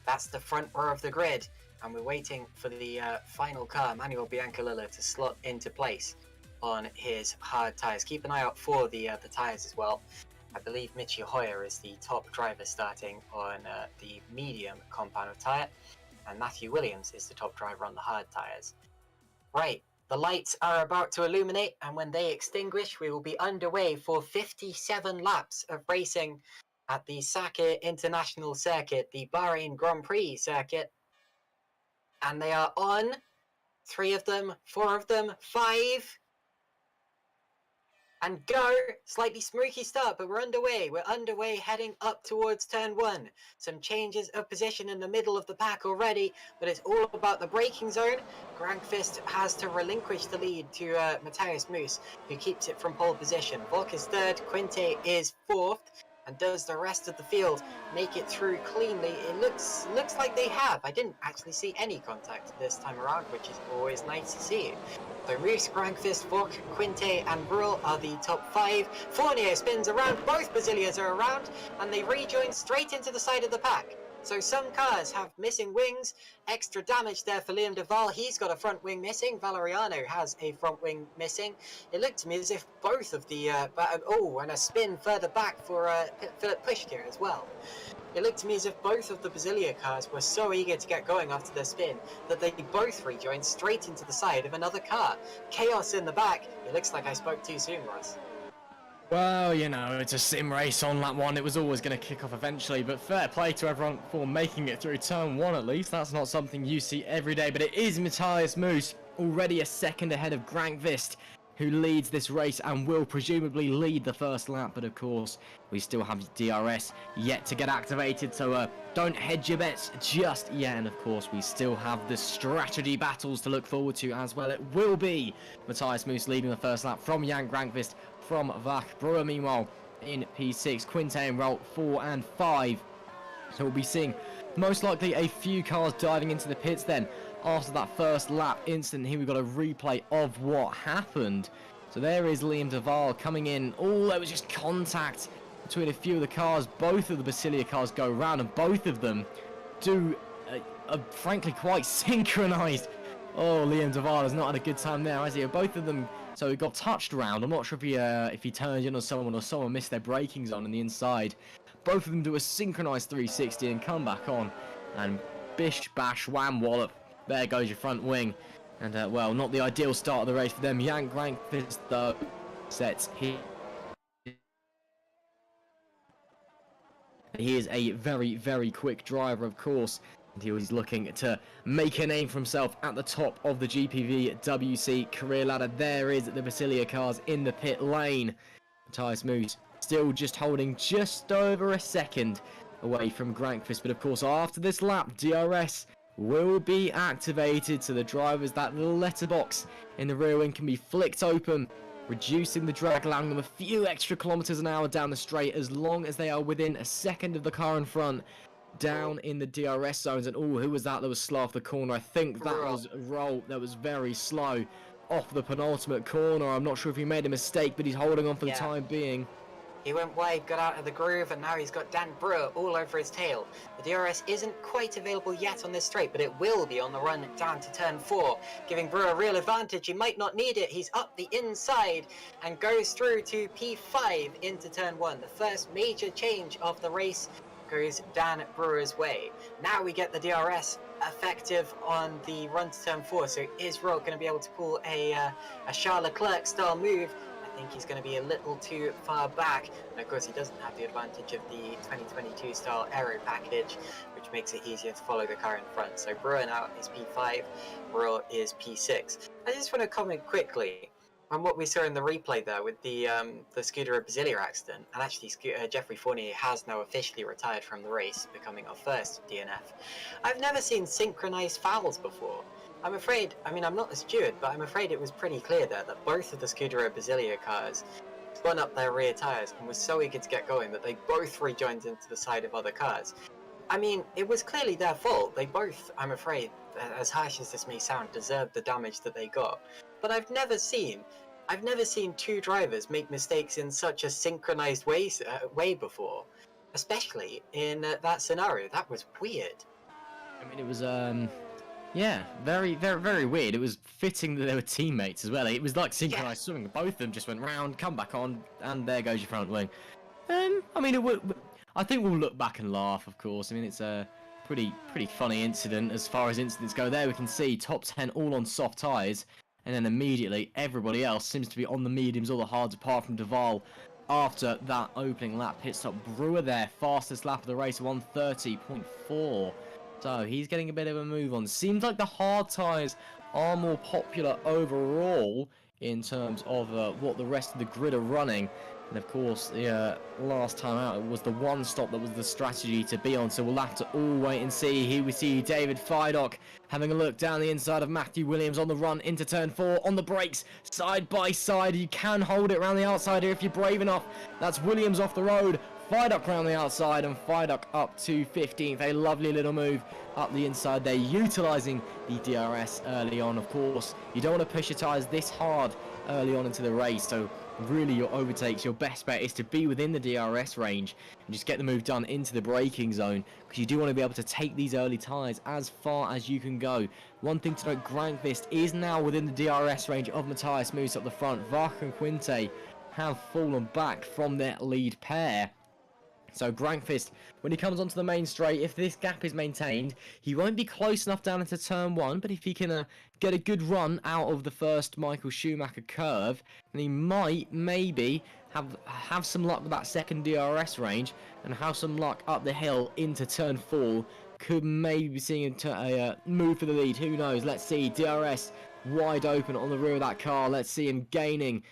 That's the front row of the grid, and we're waiting for the final car, Manuel Biancolilla, to slot into place on his hard tyres. Keep an eye out for the tyres as well. I believe Michi Hoyer is the top driver starting on the medium compound of tyre, and Matthew Williams is the top driver on the hard tyres. Right, the lights are about to illuminate, and when they extinguish, we will be underway for 57 laps of racing at the Sakhir International Circuit, the Bahrain Grand Prix circuit. And they are on 3 of them, 4 of them, 5. and go. Slightly smoky start, but we're underway. We're underway, heading up towards turn 1. Some changes of position in the middle of the pack already, but it's all about the braking zone. Grankvist has to relinquish the lead to Matthias Moose, who keeps it from pole position. Volk is 3rd, Quinte is 4th, and does the rest of the field make it through cleanly? It looks like they have. I didn't actually see any contact this time around, which is always nice to see. So Moose, Grankvist, Volk, Quinte and Brule are the top 5. Fournier spins around, both Basilias are around, and they rejoin straight into the side of the pack. So some cars have missing wings, extra damage there for Liam Duval. He's got a front wing missing. Valeriano has a front wing missing. It looked to me as if both of the, and a spin further back for Philip Pushkir as well. It looked to me as if both of the Basilia cars were so eager to get going after their spin that they both rejoined straight into the side of another car. Chaos in the back. It looks like I spoke too soon, Ross. Well, you know, it's a sim race on that one. It was always going to kick off eventually, but fair play to everyone for making it through turn 1 at least. That's not something you see every day, but it is Matthias Moose, already a second ahead of Grankvist, who leads this race and will presumably lead the first lap. But of course, we still have DRS yet to get activated, so don't hedge your bets just yet. And of course, we still have the strategy battles to look forward to as well. It will be Matthias Moose leading the first lap from Jan Grankvist from Vach. Brewer, meanwhile, in P6. Quinte and Rolt 4 and 5. So we'll be seeing most likely a few cars diving into the pits then. After that first lap incident here, we've got a replay of what happened. So there is Liam Duval coming in. Oh, there was just contact between a few of the cars. Both of the Basilia cars go round, and both of them do frankly quite synchronized. Oh, Liam Duval has not had a good time there, has he? Both of them, so he got touched around. I'm not sure if he turned in on someone or someone missed their braking zone on the inside. Both of them do a synchronized 360 and come back on. And bish, bash, wham, wallop. There goes your front wing. And, well, not the ideal start of the race for them. Jan Grankvist, though, sets he is a very, very quick driver, of course. And he was looking to make a name for himself at the top of the GPVWC career ladder. There is the Basilia cars in the pit lane. Matthias Moose still just holding just over a second away from Grankvist. But, of course, after this lap, DRS will be activated, so the drivers, that little letterbox in the rear wing can be flicked open, reducing the drag, allowing them a few extra kilometers an hour down the straight as long as they are within a second of the car in front down in the DRS zones. And oh, who was that was slow off the corner? I think that was Rolt. That was very slow off the penultimate corner. I'm not sure if he made a mistake, but he's holding on for the time being. He went wide, got out of the groove, and now he's got Dan Brewer all over his tail. The DRS isn't quite available yet on this straight, but it will be on the run down to turn 4, giving Brewer a real advantage. He might not need it. He's up the inside and goes through to P5 into turn 1. The first major change of the race goes Dan Brewer's way. Now we get the DRS effective on the run to turn 4, so is Rolt going to be able to pull a Charles Leclerc style move? I think he's going to be a little too far back, and of course he doesn't have the advantage of the 2022 style aero package, which makes it easier to follow the car in front. So Brewer now is P5, Roll is P6. I just want to comment quickly on what we saw in the replay there with the Scuderia Basilia accident, and actually Jeffrey Fournier has now officially retired from the race, becoming our first DNF. I've never seen synchronized fouls before. I'm afraid, I mean, I'm not a steward, but I'm afraid it was pretty clear there that both of the Scuderia Basilia cars spun up their rear tyres and were so eager to get going that they both rejoined into the side of other cars. I mean, it was clearly their fault. They both, I'm afraid, as harsh as this may sound, deserved the damage that they got. But I've never seen two drivers make mistakes in such a synchronized way before, especially in that scenario. That was weird. I mean, it was, yeah, very, very, very weird. It was fitting that they were teammates as well. It was like synchronized swimming. Both of them just went round, come back on, and there goes your front wing. I mean, I think we'll look back and laugh, of course. I mean, it's a pretty funny incident as far as incidents go. There we can see top 10 all on soft tyres, and then immediately everybody else seems to be on the mediums or the hards, apart from Duval. After that opening lap pit stop, Brewer there, fastest lap of the race, 1:30.4. So he's getting a bit of a move on. Seems like the hard tyres are more popular overall in terms of what the rest of the grid are running. And of course, the last time out, it was the one stop that was the strategy to be on. So we'll have to all wait and see. Here we see David Feidock having a look down the inside of Matthew Williams on the run into turn 4 on the brakes, side by side. You can hold it around the outside here if you're brave enough. That's Williams off the road. Feidock around the outside, and Feidock up to 15th. A lovely little move up the inside there, utilising the DRS early on. Of course, you don't want to push your tyres this hard early on into the race, so really your overtakes, your best bet is to be within the DRS range and just get the move done into the braking zone, because you do want to be able to take these early tyres as far as you can go. One thing to note, Grankvist is now within the DRS range of Matthias Moos up the front. Vark and Quinte have fallen back from their lead pair. So Grankvist, when he comes onto the main straight, if this gap is maintained, he won't be close enough down into turn 1, but if he can get a good run out of the first Michael Schumacher curve, then he might maybe have some luck with that second DRS range and have some luck up the hill into turn 4. Could maybe be seeing a move for the lead, who knows. Let's see, DRS wide open on the rear of that car. Let's see him gaining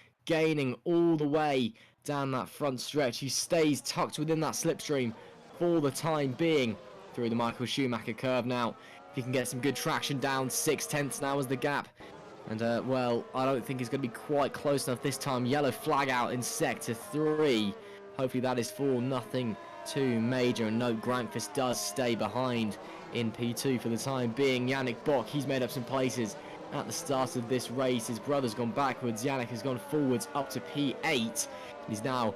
all the way down that front stretch. He stays tucked within that slipstream for the time being through the Michael Schumacher curve. Now, if he can get some good traction down, 6/10 now is the gap. And, well, I don't think he's going to be quite close enough this time. Yellow flag out in sector 3. Hopefully that is for nothing too major. And note, Grankvist does stay behind in P2 for the time being. Yannick Bock, he's made up some places at the start of this race. His brother's gone backwards. Yannick has gone forwards up to P8. He's now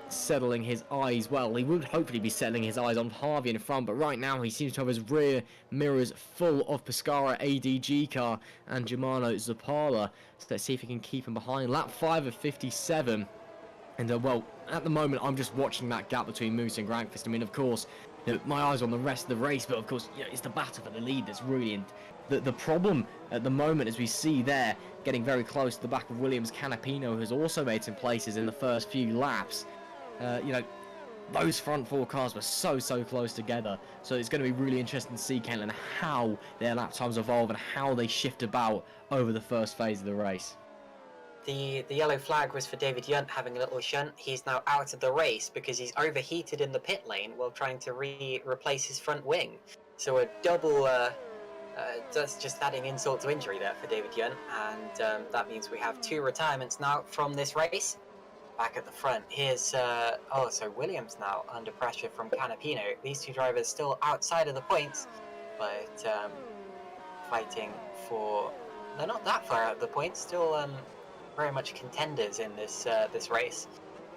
settling his eyes. Well, he would hopefully be settling his eyes on Harvey in front, but right now he seems to have his rear mirrors full of Pescara ADG car and Germano Zapala. So let's see if he can keep him behind. Lap 5 of 57. And, well, at the moment, I'm just watching that gap between Moose and Grankvist. I mean, of course, you know, my eyes on the rest of the race, but of course, you know, it's the battle for the lead that's really the problem at the moment, as we see there, getting very close to the back of Williams. Canapino has also made some places in the first few laps. You know, those front 4 cars were so close together. So it's going to be really interesting to see, Caitlin, how their lap times evolve and how they shift about over the first phase of the race. The yellow flag was for David Yunt having a little shunt. He's now out of the race because he's overheated in the pit lane while trying to replace his front wing. So a double... that's just adding insult to injury there for David Yunt, and that means we have 2 retirements now from this race. Back at the front, here's so Williams now under pressure from Canapino. These 2 drivers still outside of the points, but fighting for... They're not that far out of the points, still very much contenders in this race.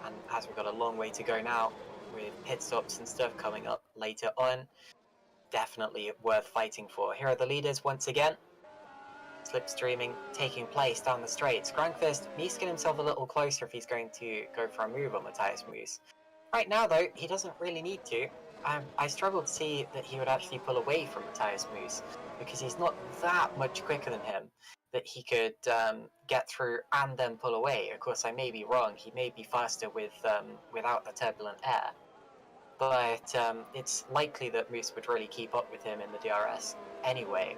And as we've got a long way to go now, with pit stops and stuff coming up later on, definitely worth fighting for. Here are the leaders once again. Slipstreaming taking place down the straights. Grankvist needs to get himself a little closer if he's going to go for a move on Matthias Moos. Right now, though, he doesn't really need to. I struggle to see that he would actually pull away from Matthias Moos, because he's not that much quicker than him that he could get through and then pull away. Of course, I may be wrong. He may be faster without the turbulent air. But it's likely that Moose would really keep up with him in the DRS anyway,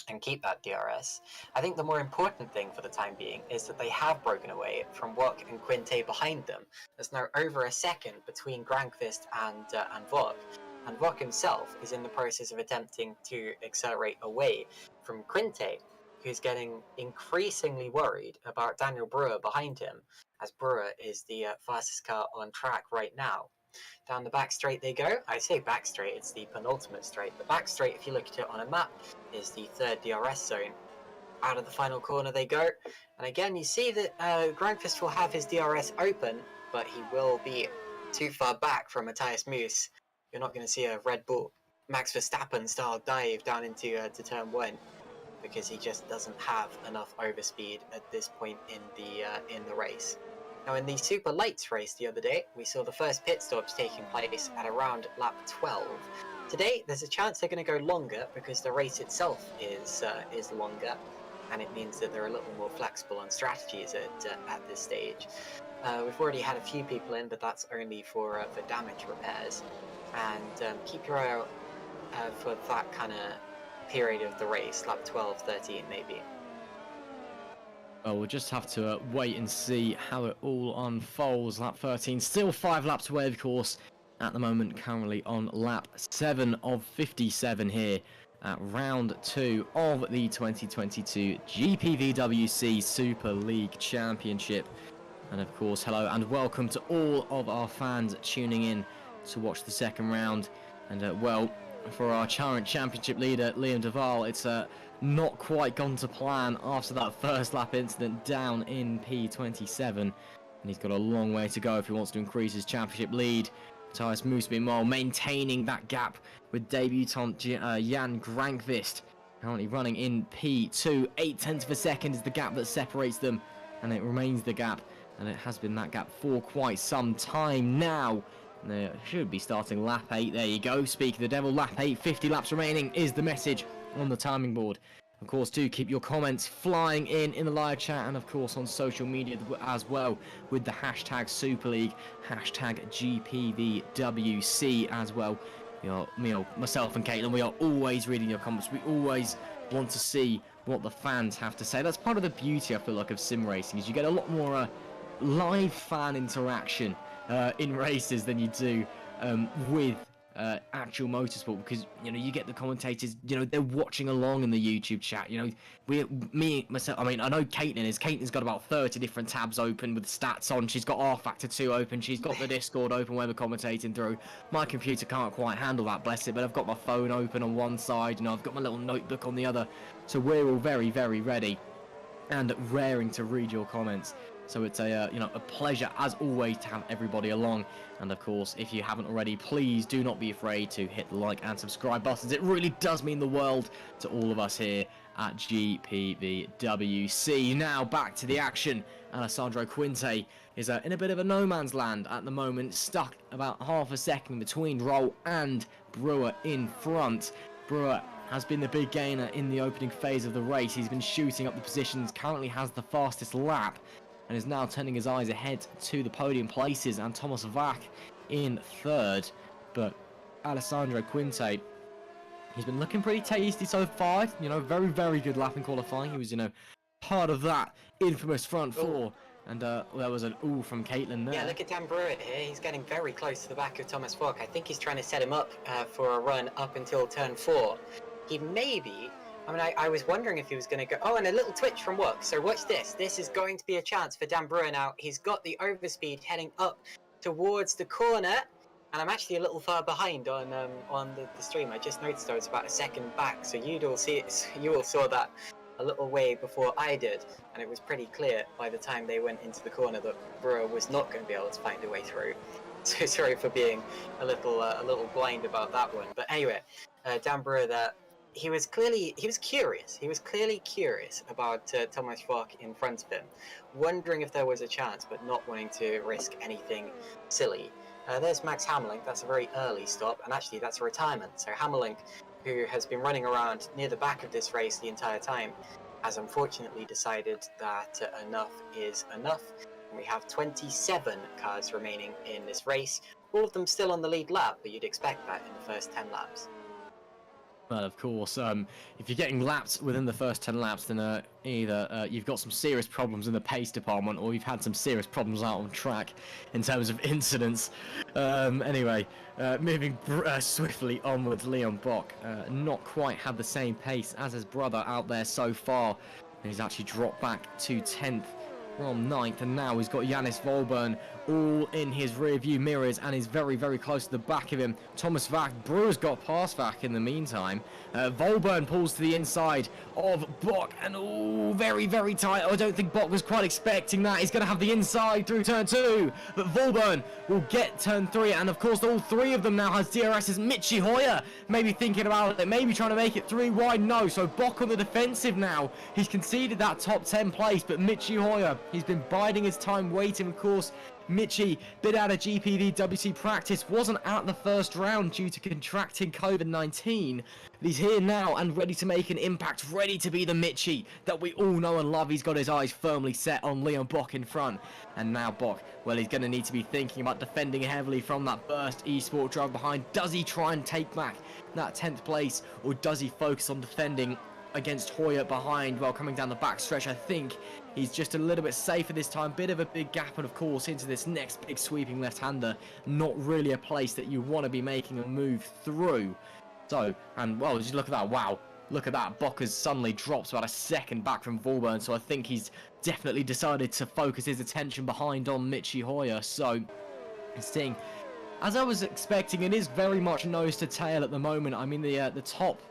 and keep that DRS. I think the more important thing for the time being is that they have broken away from Wok and Quinte behind them. There's now over a second between Grankvist and Vok. And Vok himself is in the process of attempting to accelerate away from Quinte, who's getting increasingly worried about Daniel Brewer behind him, as Brewer is the fastest car on track right now. Down the back straight they go. I say back straight, it's the penultimate straight. The back straight, if you look at it on a map, is the 3rd DRS zone. Out of the final corner they go. And again, you see that Grankvist will have his DRS open, but he will be too far back from Matthias Moos. You're not going to see a Red Bull Max Verstappen style dive down into to turn 1, because he just doesn't have enough overspeed at this point in the race. Now, in the Super Lights race the other day, we saw the first pit stops taking place at around lap 12. Today, there's a chance they're going to go longer because the race itself is longer, and it means that they're a little more flexible on strategies at this stage. We've already had a few people in, but that's only for damage repairs. And keep your eye out for that kind of period of the race, lap 12, 13 maybe. Well, we'll just have to wait and see how it all unfolds. Lap 13, still 5 laps away, of course. At the moment, currently on lap 7 of 57 here at round 2 of the 2022 GPVWC Super League Championship. And of course, hello and welcome to all of our fans tuning in to watch the second round. And well, for our current championship leader, Liam Duval, it's not quite gone to plan after that first lap incident down in P27. And he's got a long way to go if he wants to increase his championship lead. Matthias Moose, meanwhile, maintaining that gap with debutant Jan Grankvist. Currently running in P2. 0.8 of a second is the gap that separates them. And it remains the gap. And it has been that gap for quite some time now. And they should be starting lap 8. There you go. Speak of the devil, lap 8, 50 laps remaining is the message on the timing board. Of course, do keep your comments flying in the live chat and of course on social media as well with the hashtag Superleague, hashtag GPVWC as well. Myself and Caitlin, we are always reading your comments. We always want to see what the fans have to say. That's part of the beauty, I feel like, of sim racing, is you get a lot more live fan interaction in races than you do with actual motorsport, because you get the commentators, they're watching along in the YouTube chat. I mean, I know Caitlin's got about 30 different tabs open with stats on. She's got R Factor 2 open, she's got the Discord open where we're commentating through. My computer can't quite handle that, bless it, but I've got my phone open on one side, I've got my little notebook on the other, so we're all very, very ready and raring to read your comments. So it's a pleasure as always to have everybody along. And of course, if you haven't already, please do not be afraid to hit the like and subscribe buttons. It really does mean the world to all of us here at GPVWC. Now back to the action. Alessandro Quinte is in a bit of a no man's land at the moment, stuck about half a second between Roll and Brewer in front. Brewer has been the big gainer in the opening phase of the race. He's been shooting up the positions, currently has the fastest lap, and is now turning his eyes ahead to the podium places, and Thomas Vac in third. But Alessandro Quinte, he's been looking pretty tasty so far. Very, very good lap in qualifying. He was, part of that infamous front four. And there was an ooh from Caitlin there. Yeah, look at Dan Brewer here. He's getting very close to the back of Thomas Vac. I think he's trying to set him up for a run up until turn 4. He may be... I was wondering if he was going to go... Oh, and a little twitch from Work. So watch this. This is going to be a chance for Dan Brewer now. He's got the overspeed heading up towards the corner. And I'm actually a little far behind on the stream. I just noticed I was about a second back. So you all saw that a little way before I did. And it was pretty clear by the time they went into the corner that Brewer was not going to be able to find a way through. So sorry for being a little blind about that one. But anyway, Dan Brewer there. He was clearly curious. He was clearly curious about Thomas Vac in front of him, wondering if there was a chance, but not wanting to risk anything silly. There's Max Hammerlink. That's a very early stop, and actually that's a retirement. So Hammerlink, who has been running around near the back of this race the entire time, has unfortunately decided that enough is enough. And we have 27 cars remaining in this race, all of them still on the lead lap, but you'd expect that in the first 10 laps. Well, of course, if you're getting lapped within the first 10 laps, then either you've got some serious problems in the pace department, or you've had some serious problems out on track in terms of incidents. Anyway, moving swiftly onwards, Leon Bock not quite had the same pace as his brother out there so far. He's actually dropped back to 10th from 9th, and now he's got Yannis Volburn all in his rear view mirrors and is very, very close to the back of him. Thomas Vac, Brewer's got past Vac in the meantime. Volburn pulls to the inside of Bock, and oh, very, very tight. I don't think Bock was quite expecting that. He's going to have the inside through turn 2, but Volburn will get turn 3, and of course all 3 of them now has DRS's. Michi Hoyer maybe thinking about it, maybe trying to make it 3 wide. No, so Bock on the defensive now. He's conceded that top 10 place, but Michi Hoyer, he's been biding his time, waiting. Of course, Michi, bit out of GPVWC practice, wasn't at the first round due to contracting COVID-19. But he's here now and ready to make an impact, ready to be the Michi that we all know and love. He's got his eyes firmly set on Leon Bock in front. And now Bock, well, he's going to need to be thinking about defending heavily from that burst eSport drive behind. Does he try and take back that 10th place, or does he focus on defending against Hoyer behind, well, coming down the back stretch. I think he's just a little bit safer this time. Bit of a big gap, and of course into this next big sweeping left-hander. Not really a place that you want to be making a move through. So, and well, just look at that. Wow, look at that. Bocker's suddenly drops about a second back from Vorburn, so I think he's definitely decided to focus his attention behind on Michi Hoyer. So, seeing, as I was expecting, it is very much nose to tail at the moment. I mean, the top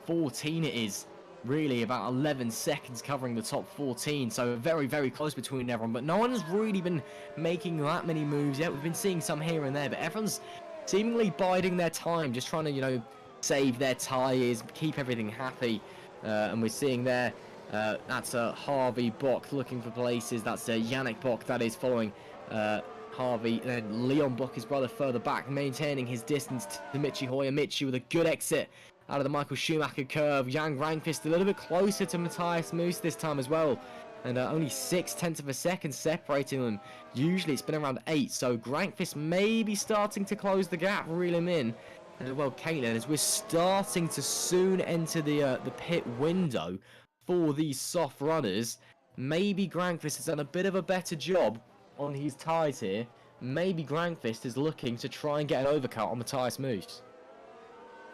14 it is. Really about 11 seconds covering the top 14, so very, very close between everyone, but no one has really been making that many moves yet. We've been seeing some here and there, but everyone's seemingly biding their time, just trying to, you know, save their tyres, keep everything happy. And we're seeing there, that's Harvey Bock looking for places. That's Yannick Bock that is following Harvey, and then Leon Bock, his brother, further back, maintaining his distance to Michi Hoyer. Michi with a good exit out of the Michael Schumacher curve. Jan Granqvist a little bit closer to Matthias Moose this time as well, and only 0.6 of a second separating them. Usually it's been around 8, so Granqvist may be starting to close the gap, reel him in. And well, Caitlin, as we're starting to soon enter the pit window for these soft runners, maybe Granqvist has done a bit of a better job on his tyres here. Maybe Granqvist is looking to try and get an overcut on Matthias Moose.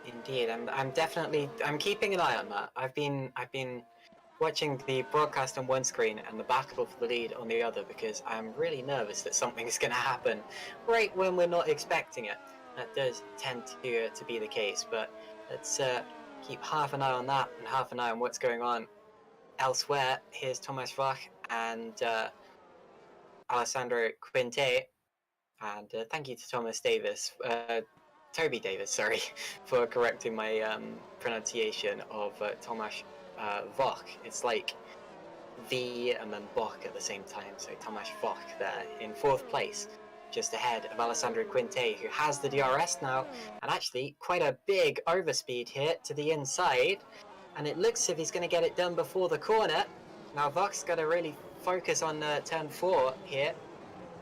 Indeed, I'm keeping an eye on that. I've been watching the broadcast on one screen and the battle for the lead on the other, because I'm really nervous that something's going to happen right when we're not expecting it. That does tend to be the case, but let's keep half an eye on that and half an eye on what's going on elsewhere. Here's Thomas Vach and Alessandro Quinte, and thank you to Toby Davis, sorry, for correcting my pronunciation of Tomasz Vach. It's like V and then Bach at the same time, so Tomasz Vach there in 4th place, just ahead of Alessandro Quinte, who has the DRS now, and actually quite a big overspeed here to the inside, and it looks as if he's going to get it done before the corner. Now Vach's got to really focus on turn 4 here.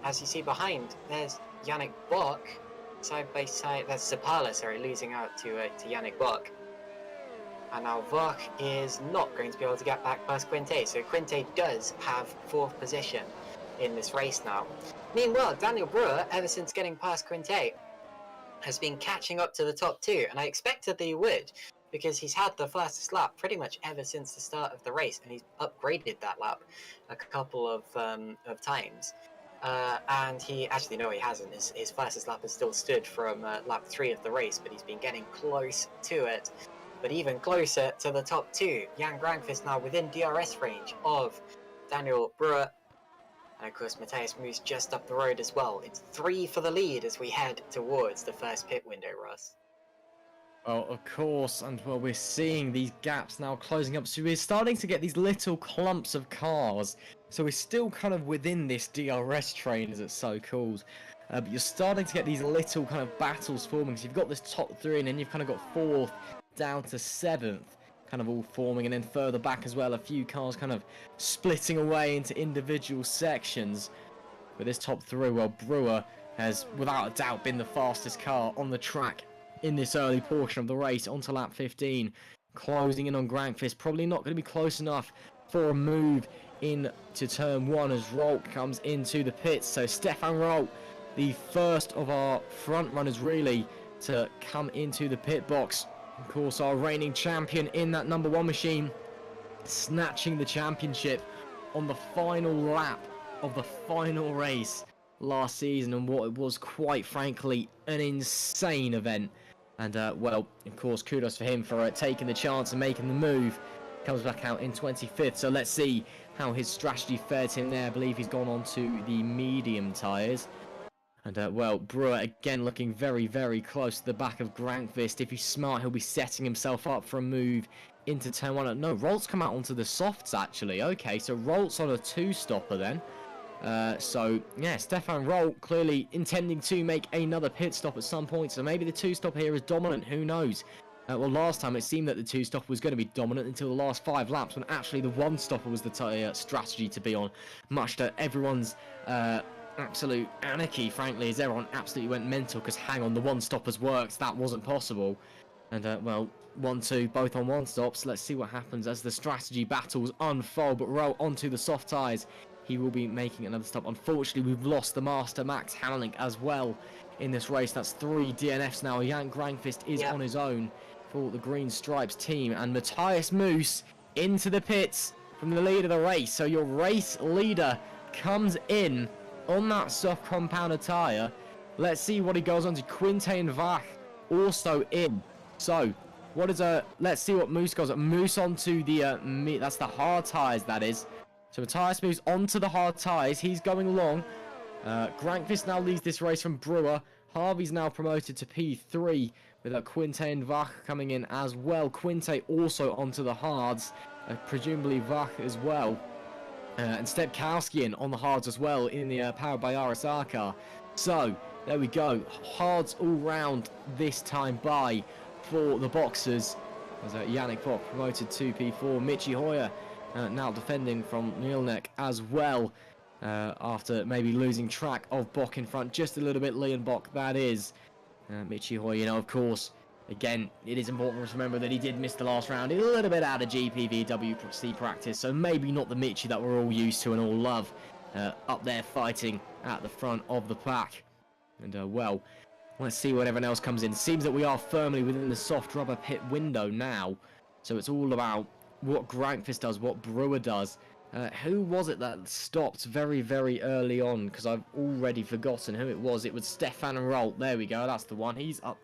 As you see behind, there's Yannick Bock, side by side. That's Zapala, sorry, losing out to Yannick Bock. And now Vach is not going to be able to get back past Quinte, so Quinte does have 4th position in this race now. Meanwhile, Daniel Brewer, ever since getting past Quinte, has been catching up to the top 2, and I expected that he would, because he's had the fastest lap pretty much ever since the start of the race, and he's upgraded that lap a couple of times. And he actually, no, he hasn't. His fastest lap has still stood from lap 3 of the race, but he's been getting close to it. But even closer to the top 2. Jan Granqvist now within DRS range of Daniel Brewer. And of course, Matthias Moose just up the road as well. It's 3 for the lead as we head towards the first pit window, Ross. Well, of course, and well, we're seeing these gaps now closing up, so we're starting to get these little clumps of cars. So we're still kind of within this DRS train, as it's so called. But you're starting to get these little kind of battles forming. So you've got this top 3, and then you've kind of got 4th down to 7th, kind of all forming, and then further back as well, a few cars kind of splitting away into individual sections. But this top 3, well, Brewer has without a doubt been the fastest car on the track in this early portion of the race, onto lap 15, closing in on Granqvist. Probably not going to be close enough for a move into turn 1 as Rolt comes into the pits. So Stefan Rolt, the first of our front runners really to come into the pit box. Of course, our reigning champion in that number 1 machine, snatching the championship on the final lap of the final race last season, and what it was, quite frankly, an insane event. And well, of course, kudos for him for taking the chance and making the move. Comes back out in 25th, so let's see how his strategy fared him there. I believe he's gone on to the medium tyres. And well, Brewer again looking very, very close to the back of Granqvist. If he's smart, he'll be setting himself up for a move into turn 1. No, Rolt's come out onto the softs actually. Okay, so Rolt's on a 2-stopper then. So yeah, Stefan Rolt clearly intending to make another pit stop at some point, so maybe the 2-stop here is dominant, who knows. Well, last time it seemed that the 2-stopper was going to be dominant until the last 5 laps, when actually the 1-stopper was the strategy to be on, much to everyone's absolute anarchy, frankly, as everyone absolutely went mental, because hang on, the 1-stoppers worked, that wasn't possible. And, well, 1-2, both on one stops. Let's see what happens as the strategy battles unfold. But roll onto the soft tyres. He will be making another stop. Unfortunately, we've lost the master, Max Hammerlink, as well in this race. That's 3 DNFs now. Jan Grangfist is on his own for the Green Stripes team. And Matthias Moos into the pits from the lead of the race. So your race leader comes in on that soft compounded tyre. Let's see what he goes on to. Quintain Vach also in. So, what is let's see what Moose goes on. Moose onto the, that's the hard tyres, that is. So Matthias Moose onto the hard tyres. He's going long. Grankvist now leads this race from Brewer. Harvey's now promoted to P3 with Quintain Vach coming in as well. Quinte also onto the hards. Presumably Vach as well. And Stepkowski in on the hards as well in the powered by RSR car. So, there we go. Hards all round this time by for the boxers. As Yannick Bock promoted to P4. Michi Hoyer now defending from Nielnek as well. After maybe losing track of Bock in front just a little bit. Leon Bock, that is. Michi Hoyer, you know, of course. Again, it is important to remember that he did miss the last round. He's a little bit out of GPVWC practice, so maybe not the Michi that we're all used to and all love. Up there fighting at the front of the pack. And, well, let's see what everyone else comes in. Seems that we are firmly within the soft rubber pit window now. So it's all about what Grankfist does, what Brewer does. Who was it that stopped very, very early on? Because I've already forgotten who it was. It was Stefan Rolt. There we go. That's the one. He's up.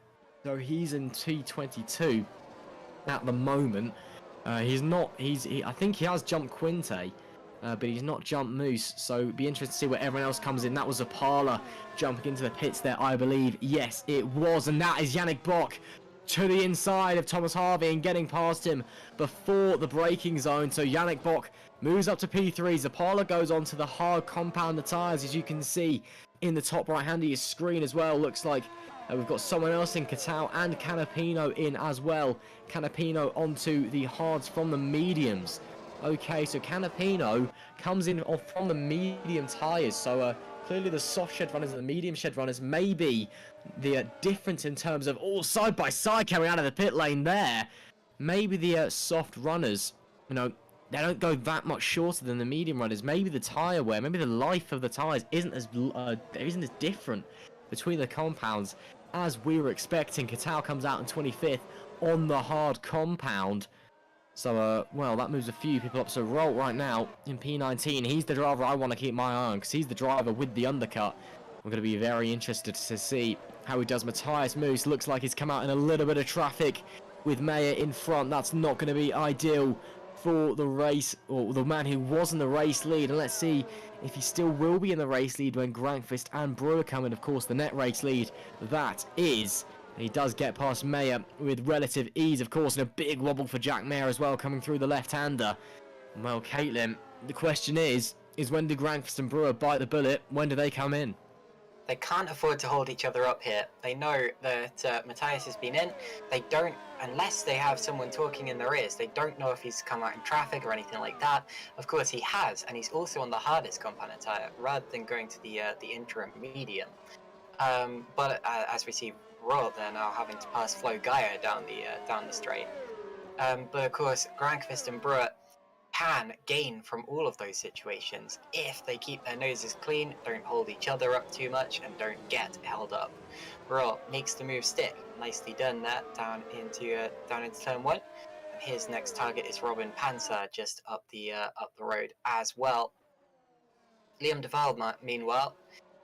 So he's in T22 at the moment. He's not. I think he has jumped Quinte. But he's not jumped Moose, so it'd be interesting to see where everyone else comes in. That was Zapala jumping into the pits there, I believe. Yes, it was, and that is Yannick Bock to the inside of Thomas Harvey and getting past him before the braking zone. So Yannick Bock moves up to P3. Zapala goes on to the hard compound tyres, as you can see in the top right-hand of your screen as well. Looks like we've got someone else in, Katao and Canapino in as well. Canapino onto the hards from the mediums. Okay, so Canapino comes in from the medium tyres, so clearly the soft shed runners and the medium shed runners may be the difference in terms of all side by side coming out of the pit lane there. Maybe the soft runners, you know, they don't go that much shorter than the medium runners. Maybe the tyre wear, maybe the life of the tyres isn't as different between the compounds as we were expecting. Katao comes out in 25th on the hard compound. So, well, that moves a few people up. So, Rolt right now in P19. He's the driver I want to keep my eye on because he's the driver with the undercut. I'm going to be very interested to see how he does. Matthias Moose looks like he's come out in a little bit of traffic with Mayer in front. That's not going to be ideal for the race, or the man who was in the race lead. And let's see if he still will be in the race lead when Grankfist and Brewer come in. Of course, the net race lead, that is... He does get past Mayer with relative ease, of course, and a big wobble for Jack Mayer as well, coming through the left-hander. Well, Caitlin, the question is when do Grankfist and Brewer bite the bullet? When do they come in? They can't afford to hold each other up here. They know that Matthias has been in. They don't, unless they have someone talking in their ears, they don't know if he's come out in traffic or anything like that. Of course, he has, and he's also on the hardest compound tyre, rather than going to the interim medium. But as we see, Royal, they're now having to pass Flo Gaia down the straight. But of course, Grankfist and Brewer can gain from all of those situations if they keep their noses clean, don't hold each other up too much, and don't get held up. Royal makes the move stick. Nicely done there, down into turn 1. And his next target is Robin Panzer, just up the road as well. Liam Duval, meanwhile,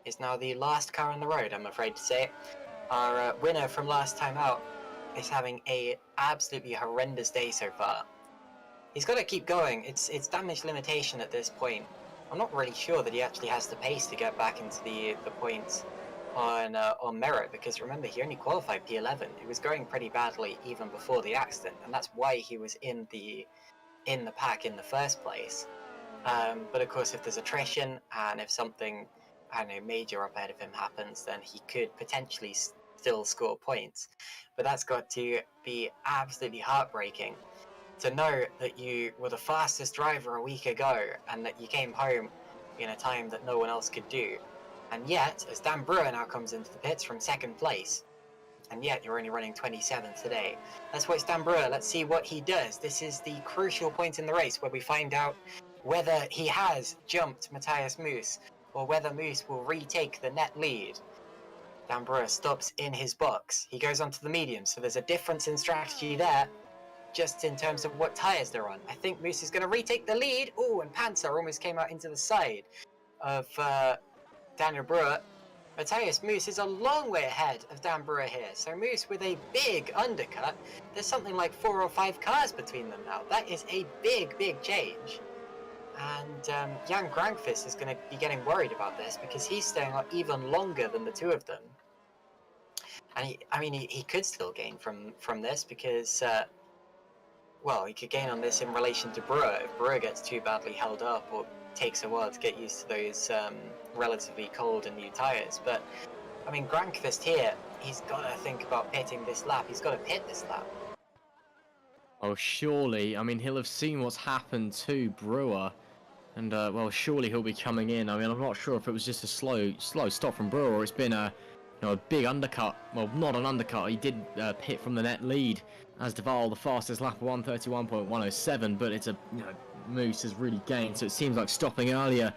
is now the last car on the road, I'm afraid to say. Our winner from last time out is having a absolutely horrendous day so far. He's got to keep going. It's damage limitation at this point. I'm not really sure that he actually has the pace to get back into the points on merit, because remember, he only qualified P11. It was going pretty badly even before the accident, and that's why he was in the pack in the first place. But of course, if there's attrition and if something, I don't know, major up ahead of him happens, then he could potentially still score points. But that's got to be absolutely heartbreaking to know that you were the fastest driver a week ago and that you came home in a time that no one else could do. And yet, as Dan Brewer now comes into the pits from second place, and yet you're only running 27th today. Let's watch Dan Brewer. Let's see what he does. This is the crucial point in the race where we find out whether he has jumped Matthias Moos or whether Moos will retake the net lead. Dan Brewer stops in his box. He goes onto the medium, so there's a difference in strategy there, just in terms of what tyres they're on. I think Moos is going to retake the lead. Oh, and Panzer almost came out into the side of Daniel Brewer. Matthias Moos is a long way ahead of Dan Brewer here. So Moos with a big undercut. There's something like 4 or 5 cars between them now. That is a big, big change. And Jan Grankvist is going to be getting worried about this because he's staying out even longer than the two of them. And he could still gain from this because, well, he could gain on this in relation to Brewer if Brewer gets too badly held up or takes a while to get used to those relatively cold and new tyres. But, I mean, Grankvist here, he's got to think about pitting this lap. He's got to pit this lap. Oh, surely. I mean, he'll have seen what's happened to Brewer. And, well, surely he'll be coming in. I mean, I'm not sure if it was just a slow stop from Brewer or it's been a big undercut. Well, not an undercut. He did pit from the net lead as Duval, the fastest lap of 1:31.107. But it's Moos has really gained. So it seems like stopping earlier,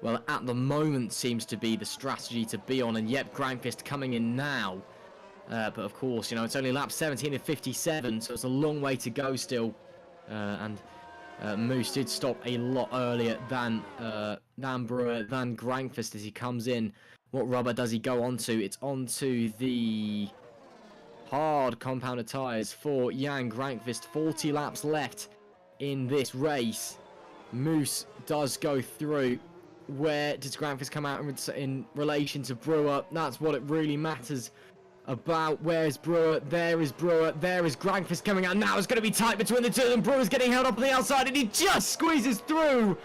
well, at the moment seems to be the strategy to be on. And yep, Grankvist coming in now. But of course, it's only lap 17 of 57, so it's a long way to go still. And Moos did stop a lot earlier than Brewer, than Grankvist as he comes in. What rubber does he go onto? It's onto the hard compounded tyres for Jan Grankvist. 40 laps left in this race. Moos does go through. Where does Grankvist come out in relation to Brewer? That's what it really matters about. Where is Brewer? There is Brewer. There is Grankvist coming out. Now it's going to be tight between the two of them. Brewer's getting held up on the outside and he just squeezes through.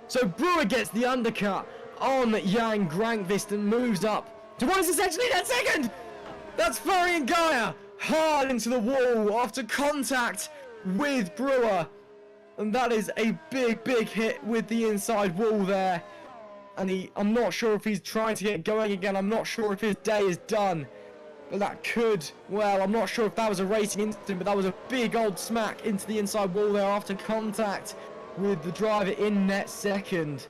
So Brewer gets the undercut on Jan Grankvist and moves up to what is essentially that second. That's Florian Gaia hard into the wall after contact with Brewer. And that is a big, big hit with the inside wall there. And I'm not sure if he's trying to get going again. I'm not sure if his day is done. But that could, well, I'm not sure if that was a racing incident, but that was a big old smack into the inside wall there after contact with the driver in net second.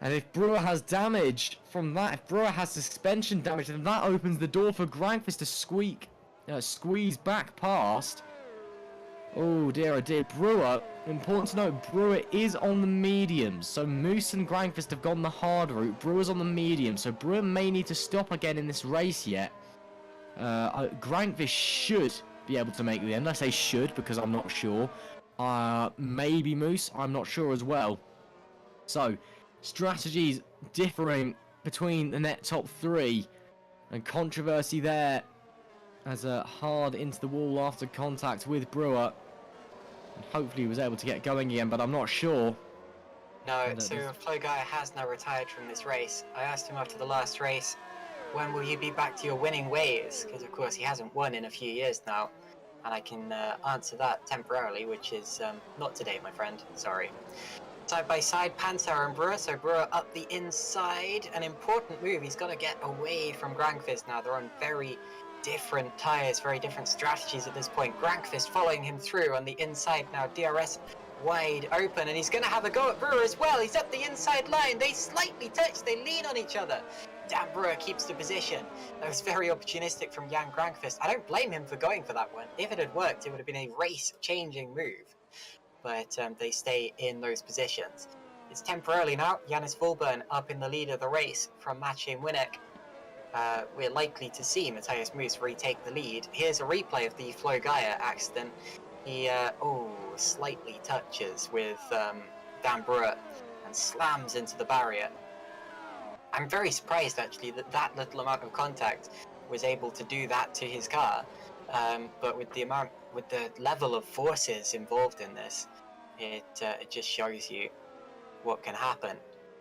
And if Brewer has damage from that, if Brewer has suspension damage, then that opens the door for Grankvist to squeeze back past. Oh dear, Brewer, important to note, Brewer is on the medium. So Moos and Grankvist have gone the hard route. Brewer's on the medium, so Brewer may need to stop again in this race yet. Grankvist should be able to make the end. I say should because I'm not sure. Maybe Moos, I'm not sure as well. So, strategies differing between the net top three. And controversy there as hard into the wall after contact with Brewer. And hopefully he was able to get going again, but I'm not sure. No, so Flo Guy has now retired from this race. I asked him after the last race, when will you be back to your winning ways? Because of course he hasn't won in a few years now. And I can answer that temporarily, which is not today, my friend. Sorry. Side by side, Panzer and Brewer. So Brewer up the inside. An important move. He's got to get away from Grankvist now. They're on very different tyres, very different strategies at this point. Grankvist following him through on the inside now. DRS wide open, and he's going to have a go at Brewer as well. He's up the inside line. They slightly touch. They lean on each other. Dan Brewer keeps the position. That was very opportunistic from Jan Grankvist. I don't blame him for going for that one. If it had worked, it would have been a race-changing move. But they stay in those positions. It's temporarily now. Jannis Volburn up in the lead of the race from Maciej Winnick. We're likely to see Matthias Moos retake the lead. Here's a replay of the Flo Gaia accident. He slightly touches with Dan Brewer and slams into the barrier. I'm very surprised actually that little amount of contact was able to do that to his car. But with the level of forces involved in this, it just shows you what can happen.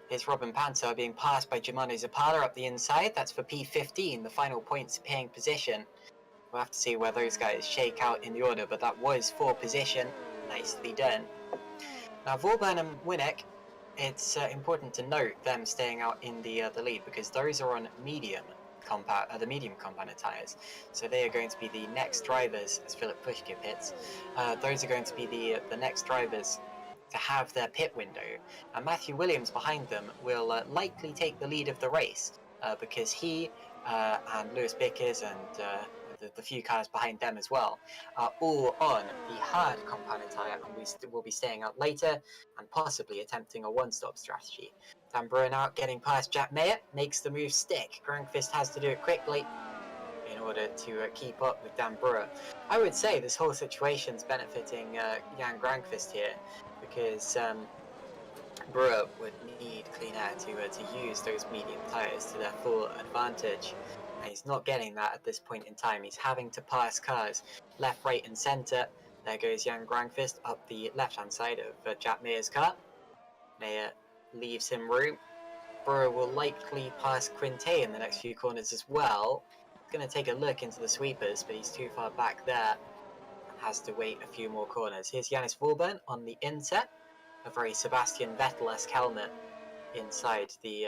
Here's Robin Panzer being passed by Germano Zapata up the inside. That's for P15, the final points paying position. We'll have to see where those guys shake out in the order, but that was for position. Nicely done. Now Volburn and Winnick, it's important to note them staying out in the lead because those are on medium. the medium compounded tyres. So they are going to be the next drivers as Philip Pushkin hits. Those are going to be the next drivers to have their pit window. And Matthew Williams behind them will likely take the lead of the race because he and Lewis Bickers and the few cars behind them as well are all on the hard compounded tyre, and we will be staying out later and possibly attempting a one-stop strategy. Dan Brewer now getting past Jack Mayer, makes the move stick. Grankvist has to do it quickly in order to keep up with Dan Brewer. I would say this whole situation's benefiting Jan Grankvist here, because Brewer would need clean air to use those medium tyres to their full advantage. And he's not getting that at this point in time. He's having to pass cars left, right and centre. There goes Jan Grankvist up the left-hand side of Jack Mayer's car. Mayer leaves him room. Brewer will likely pass Quinte in the next few corners as well. He's going to take a look into the sweepers, but he's too far back there. Has to wait a few more corners. Here's Janis Vorburn on the inset. A very Sebastian Vettel-esque helmet inside the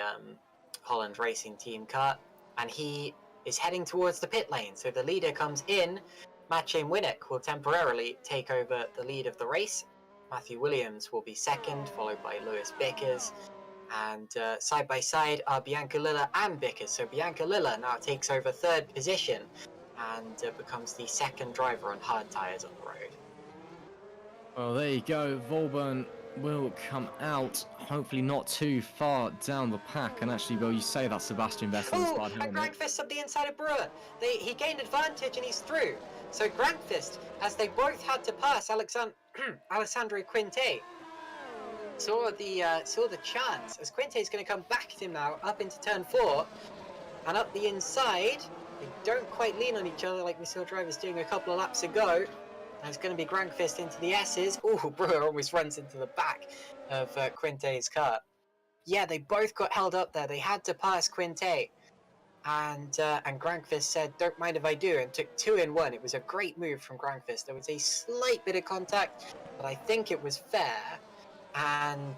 Holland Racing Team car. And he is heading towards the pit lane. So the leader comes in. Maciej Winnick will temporarily take over the lead of the race. Matthew Williams will be second, followed by Lewis Bickers. And side by side are Bianca Lilla and Bickers. So Bianca Lilla now takes over third position and becomes the second driver on hard tyres on the road. Well, there you go. Vorburn will come out, hopefully not too far down the pack. And actually, well, you say that Sebastian Vettel inspired helmet. And Grankvist up the inside of Brewer. He gained advantage and he's through. So Grankvist, as they both had to pass Alessandro Quinte, saw the chance as Quinte's going to come back at him now up into turn 4 and up the inside. They don't quite lean on each other like we saw drivers doing a couple of laps ago. And it's going to be Grankvist into the S's. Oh, Brewer almost runs into the back of Quinte's car. Yeah, they both got held up there. They had to pass Quinte. And Grankvist said, don't mind if I do, and took 2 in 1. It was a great move from Grankvist. There was a slight bit of contact, but I think it was fair. And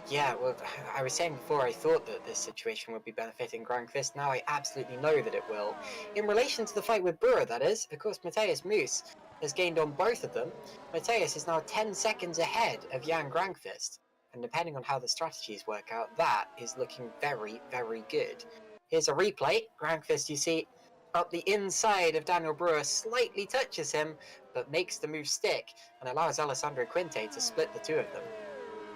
yeah, well, I was saying before I thought that this situation would be benefiting Grankvist. Now I absolutely know that it will. In relation to the fight with Brewer, that is, of course, Matthias Moos has gained on both of them. Matthias is now 10 seconds ahead of Jan Grankvist. And depending on how the strategies work out, that is looking very, very good. Here's a replay. Grankvist, you see, up the inside of Daniel Brewer, slightly touches him, but makes the move stick and allows Alessandro Quinte to split the two of them.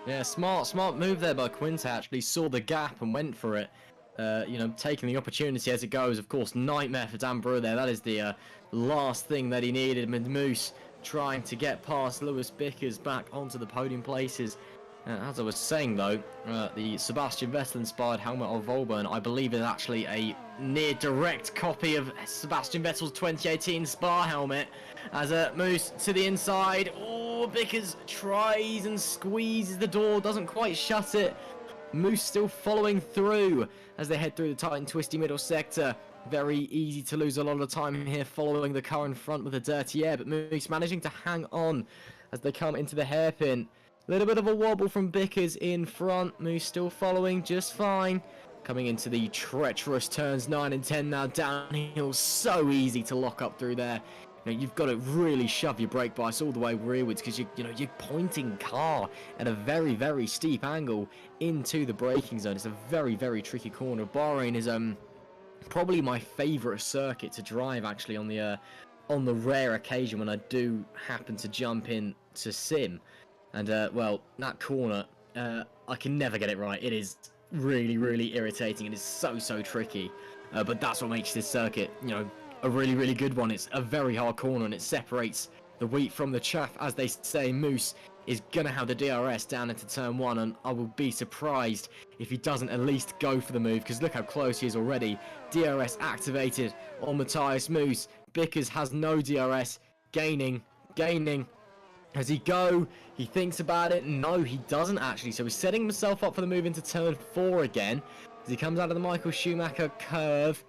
Yeah, smart move there by Quinte. Actually saw the gap and went for it. Taking the opportunity as it goes. Of course, nightmare for Dan Brewer there. That is the last thing that he needed. With Moose trying to get past Lewis Bickers back onto the podium places. As I was saying though, the Sebastian Vettel inspired helmet of Vorburn, I believe, is actually a near direct copy of Sebastian Vettel's 2018 Spa helmet. As Moose to the inside. Oh, Bickers tries and squeezes the door, doesn't quite shut it. Moose still following through as they head through the tight and twisty middle sector. Very easy to lose a lot of time here following the car in front with the dirty air, but Moose managing to hang on as they come into the hairpin. A little bit of a wobble from Bickers in front. Moose still following just fine. Coming into the treacherous turns 9 and 10 now. Downhill, so easy to lock up through there. You've got to really shove your brake bias all the way rearwards because you're pointing car at a very, very steep angle into the braking zone. It's a very, very tricky corner. Bahrain is probably my favourite circuit to drive actually on the rare occasion when I do happen to jump in to sim. And well, that corner, I can never get it right. It is really, really irritating. It is so tricky. But that's what makes this circuit, a really, really good one. It's a very hard corner and it separates the wheat from the chaff, as they say. Moose is going to have the DRS down into turn 1, and I will be surprised if he doesn't at least go for the move, because look how close he is already. DRS activated on Matthias Moose. Bickers has no DRS. Gaining. Does he go? He thinks about it. No, he doesn't actually. So he's setting himself up for the move into turn 4 again. As he comes out of the Michael Schumacher curve.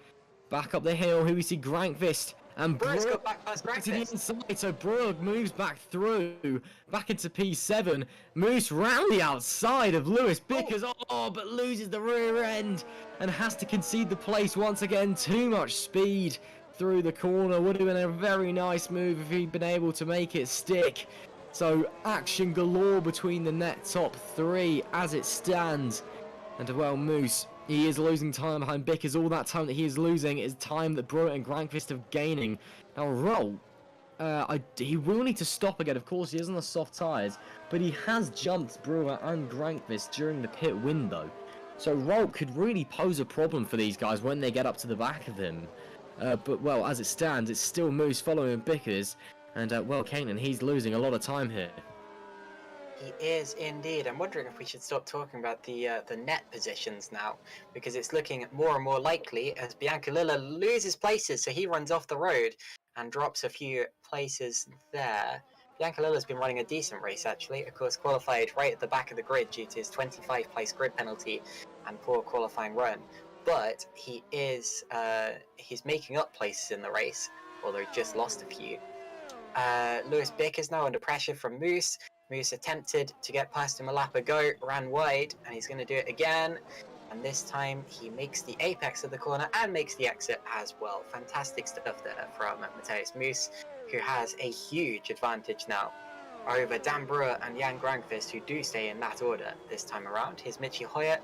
Back up the hill. Here we see Grankvist And Brewer's Brewer got back past back to the Breakfast. inside, so Brewer moves back through, back into P7, moves round the outside of Lewis Bickers, but loses the rear end and has to concede the place once again. Too much speed through the corner. Would have been a very nice move if he'd been able to make it stick. So action galore between the net top three as it stands. And well, Moose, he is losing time behind Bickers. All that time that he is losing is time that Brewer and Grankvist are gaining. Now, Roll, he will need to stop again. Of course, he is on the soft tyres, but he has jumped Brewer and Grankvist during the pit window. So Roll could really pose a problem for these guys when they get up to the back of him. But, well, as it stands, it's still Moose following Bickers. And, well, Kanan, he's losing a lot of time here. He is indeed. I'm wondering if we should stop talking about the net positions now, because it's looking more and more likely as Biancalilla loses places, so he runs off the road and drops a few places there. Biancalilla's been running a decent race, actually. Of course, qualified right at the back of the grid due to his 25-place grid penalty and poor qualifying run. But he is he's making up places in the race, although just lost a few. Lewis Bickers now under pressure from Moose. Moose attempted to get past him a lap ago, ran wide, and he's going to do it again. And this time he makes the apex of the corner and makes the exit as well. Fantastic stuff there from Matthias Moose, who has a huge advantage now over Dan Brewer and Jan Grankvist, who do stay in that order this time around. Here's Mitchie Hoyer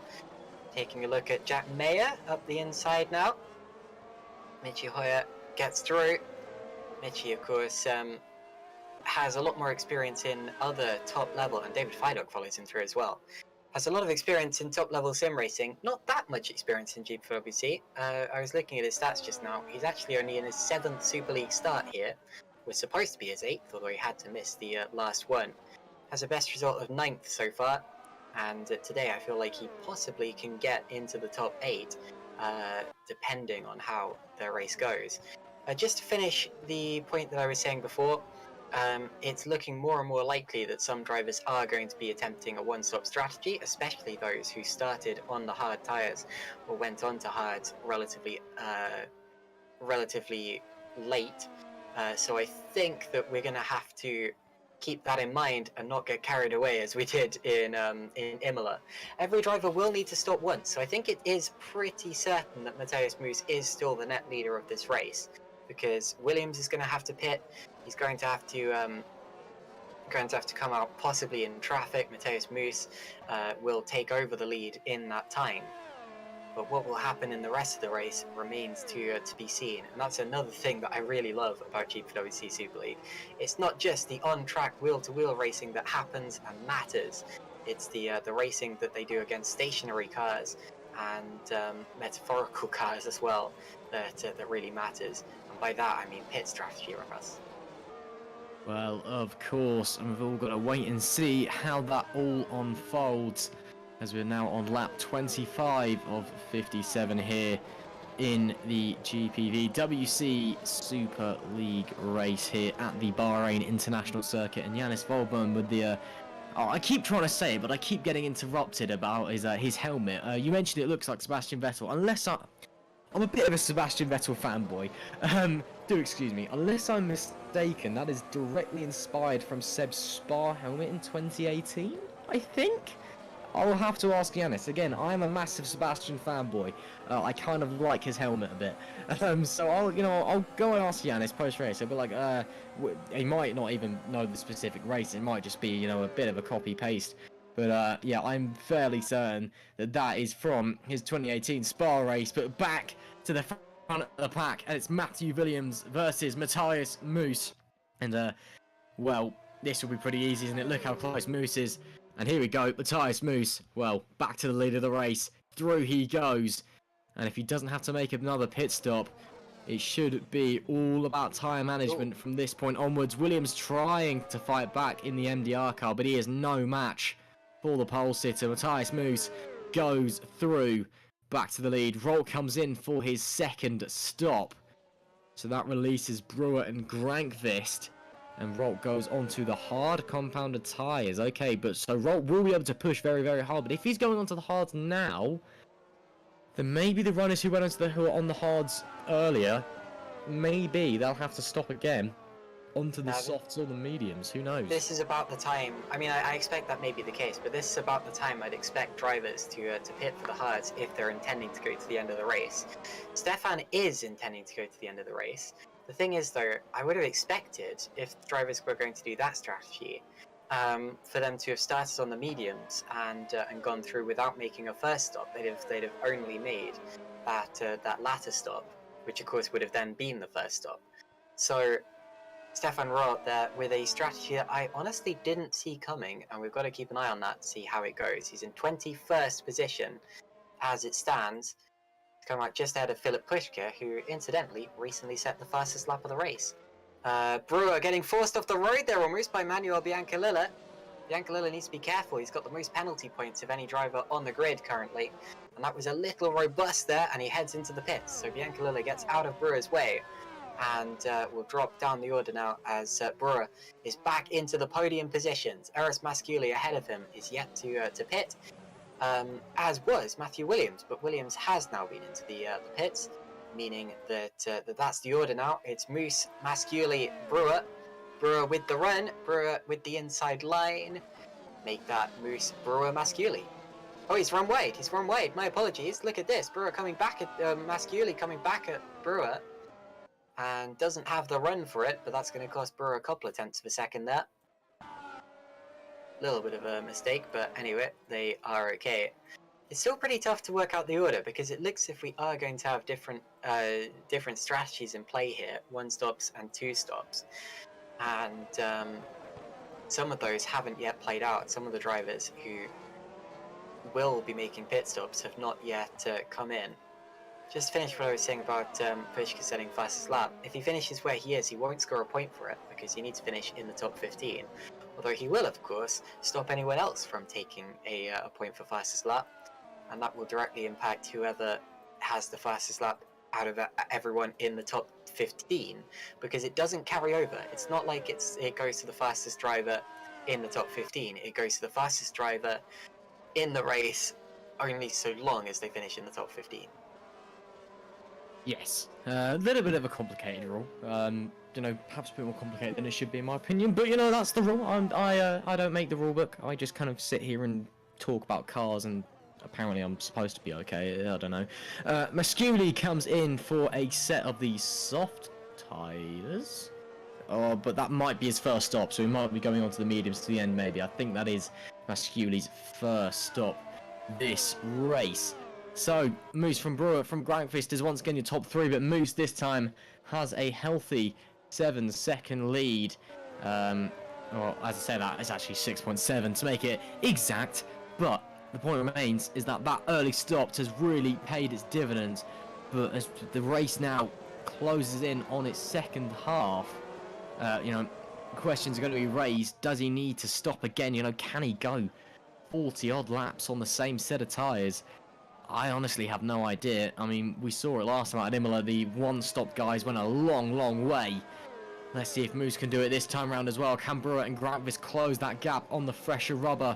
taking a look at Jack Mayer up the inside now. Mitchie Hoyer gets through. Mitchie, of course, has a lot more experience in other top level, and David Fidog follows him through as well. Has a lot of experience in top level sim racing, not that much experience in GPVWC. I was looking at his stats just now. He's actually only in his 7th Super League start here. Was supposed to be his 8th, although he had to miss the last one. Has a best result of 9th so far, and today I feel like he possibly can get into the top 8, depending on how the race goes. Just to finish the point that I was saying before, it's looking more and more likely that some drivers are going to be attempting a one-stop strategy, especially those who started on the hard tyres or went on to hard relatively late. So I think that we're going to have to keep that in mind and not get carried away as we did in Imola. Every driver will need to stop once, so I think it is pretty certain that Matthias Moose is still the net leader of this race, because Williams is going to have to pit. He's going to have to come out possibly in traffic. Matthias Moose will take over the lead in that time. But what will happen in the rest of the race remains to be seen. And that's another thing that I really love about GPWC Super League. It's not just the on-track wheel-to-wheel racing that happens and matters. It's the racing that they do against stationary cars and metaphorical cars as well that really matters. And by that I mean pit strategy, Russ. Well, of course, and we've all got to wait and see how that all unfolds, as we're now on lap 25 of 57 here in the GPVWC Super League race here at the Bahrain International Circuit. And Yannis Volburn with the I keep trying to say it, but I keep getting interrupted about his helmet. You mentioned it looks like Sebastian Vettel. Unless I'm a bit of a Sebastian Vettel fanboy. Do excuse me. Unless I'm mistaken, that is directly inspired from Seb's Spa helmet in 2018, I think? I'll have to ask Yannis. Again, I'm a massive Sebastian fanboy. I kind of like his helmet a bit. So I'll go and ask Yannis post-race. I'll be like, he might not even know the specific race. It might just be, a bit of a copy-paste. But yeah, I'm fairly certain that is from his 2018 Spa race. But back to the front of the pack, and it's Matthew Williams versus Matthias Moose. And well, this will be pretty easy, isn't it? Look how close Moose is. And here we go, Matthias Moose, well, back to the lead of the race. Through he goes. And if he doesn't have to make another pit stop, it should be all about tyre management from this point onwards. Williams trying to fight back in the MDR car, but he is no match for the pole sitter. Matthias Moose goes through, back to the lead. Roll comes in for his second stop. So that releases Brewer and Grankvist. And Rolt goes onto the hard compounded tyres. Okay, but so Rolt will be able to push very, very hard. But if he's going onto the hards now, then maybe the runners who went onto who are on the hards earlier maybe they'll have to stop again onto the Now, softs or the mediums. Who knows? this is about the time. I mean, I expect that may be the case, but this is about the time I'd expect drivers to pit for the hards if they're intending to go to the end of the race. Stefan is intending to go to the end of the race. The thing is, though, I would have expected if drivers were going to do that strategy, for them to have started on the mediums and gone through without making a first stop. They'd have only made that latter stop, which of course would have then been the first stop. So Stefan Rott there with a strategy that I honestly didn't see coming, and we've got to keep an eye on that to see how it goes. He's in 21st position as it stands, coming out just ahead of Philip Puschke, who incidentally recently set the fastest lap of the race. Brewer getting forced off the road there almost by Manuel Biancalilla. Biancalilla needs to be careful, he's got the most penalty points of any driver on the grid currently, and that was a little robust there, and he heads into the pits, so Biancalilla gets out of Brewer's way. And will drop down the order now as Brewer is back into the podium positions. Eris Masciuli ahead of him is yet to pit, as was Matthew Williams, but Williams has now been into the pits, meaning that that's the order now. It's Moose, Masciuli, Brewer. Brewer with the run, Brewer with the inside line. Make that Moose, Brewer, Masciuli. Oh, he's run wide, my apologies. Look at this, Brewer coming back at Masciuli coming back at Brewer. And doesn't have the run for it, but that's going to cost Brewer a couple of tenths of a second there. Little bit of a mistake, but anyway, they are okay. It's still pretty tough to work out the order because it looks if we are going to have different strategies in play here, 1 stops and 2 stops, and some of those haven't yet played out. Some of the drivers who will be making pit stops have not yet come in. Just to finish what I was saying about Puschke setting fastest lap. If he finishes where he is, he won't score a point for it because he needs to finish in the top 15. Although he will, of course, stop anyone else from taking a point for fastest lap, and that will directly impact whoever has the fastest lap out of everyone in the top 15, because it doesn't carry over. It's not like it goes to the fastest driver in the top 15. It goes to the fastest driver in the race only so long as they finish in the top 15. Yes, a little bit of a complicated rule. Perhaps a bit more complicated than it should be in my opinion. But that's the rule. I don't make the rule book. I just kind of sit here and talk about cars, and apparently I'm supposed to be okay. I don't know. Masciuli comes in for a set of the soft tires. Oh, but that might be his first stop, so he might be going on to the mediums to the end. Maybe. I think that is Masciuli's first stop this race. So, Moose from Brewer from Grankvist is once again your top 3, but Moose this time has a healthy 7-second lead. Well, as I say that, it's actually 6.7 to make it exact, but the point remains is that early stop has really paid its dividends, but as the race now closes in on its second half, questions are going to be raised. Does he need to stop again? Can he go 40-odd laps on the same set of tyres? I honestly have no idea. I mean, we saw it last time at Imola. The 1-stop guys went a long, long way. Let's see if Moose can do it this time round as well. Can Brewer and Grankvist close that gap on the fresher rubber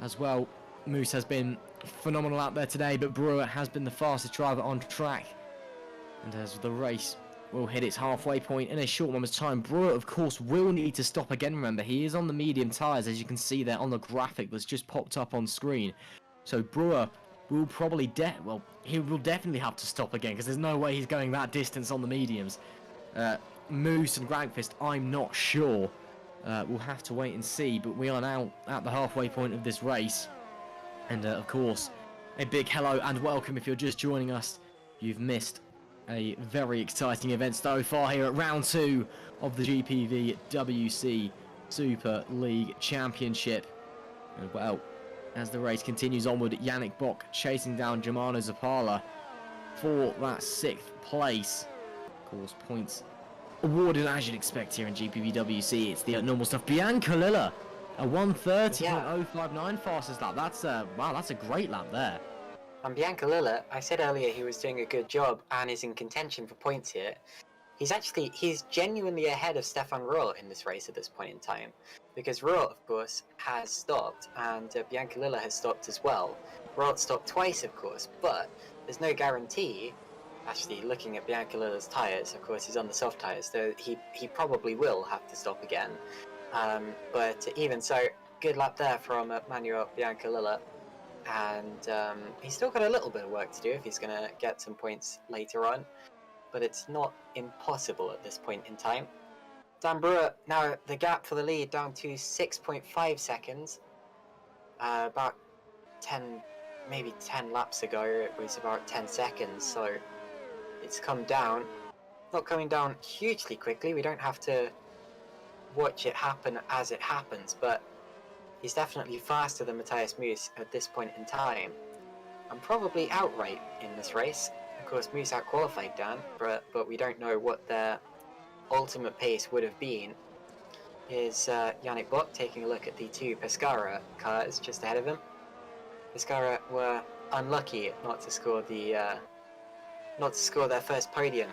as well? Moose has been phenomenal out there today, but Brewer has been the fastest driver on track. And as the race will hit its halfway point in a short moment's time, Brewer, of course, will need to stop again. Remember, he is on the medium tyres, as you can see there on the graphic that's just popped up on screen. So Brewer will probably he will definitely have to stop again, because there's no way he's going that distance on the mediums. Moose and Grankvist, I'm not sure. We'll have to wait and see, but we are now at the halfway point of this race. And of course, a big hello and welcome if you're just joining us. You've missed a very exciting event so far here at round 2 of the GPVWC Super League Championship. And well, as the race continues onward, Yannick Bock chasing down Germano Zappala for that 6th place. Of course, points awarded as you'd expect here in GPVWC. It's the normal stuff. Biancalilla, a 1:30.059 fastest lap. That's wow, that's a great lap there. And Biancalilla, I said earlier he was doing a good job and is in contention for points here. He's genuinely ahead of Stefan Rott in this race at this point in time, because Rott, of course, has stopped, and Biancalilla has stopped as well. Rott stopped twice, of course, but there's no guarantee Actually, looking at Biancalilla's tyres, of course he's on the soft tyres, so he probably will have to stop again. But even so, good lap there from Manuel Biancalilla. And he's still got a little bit of work to do if he's going to get some points later on. But it's not impossible at this point in time. Dan Brewer, now the gap for the lead down to 6.5 seconds. About 10, maybe 10 laps ago, it was about 10 seconds, so it's come down. Not coming down hugely quickly, we don't have to watch it happen as it happens, but he's definitely faster than Matthias Moos at this point in time. And probably outright in this race. Of course, Moos out-qualified Dan, but we don't know what their ultimate pace would have been. Here's Yannick Bock taking a look at the two Pescara cars just ahead of him. Pescara were unlucky not to score their first podium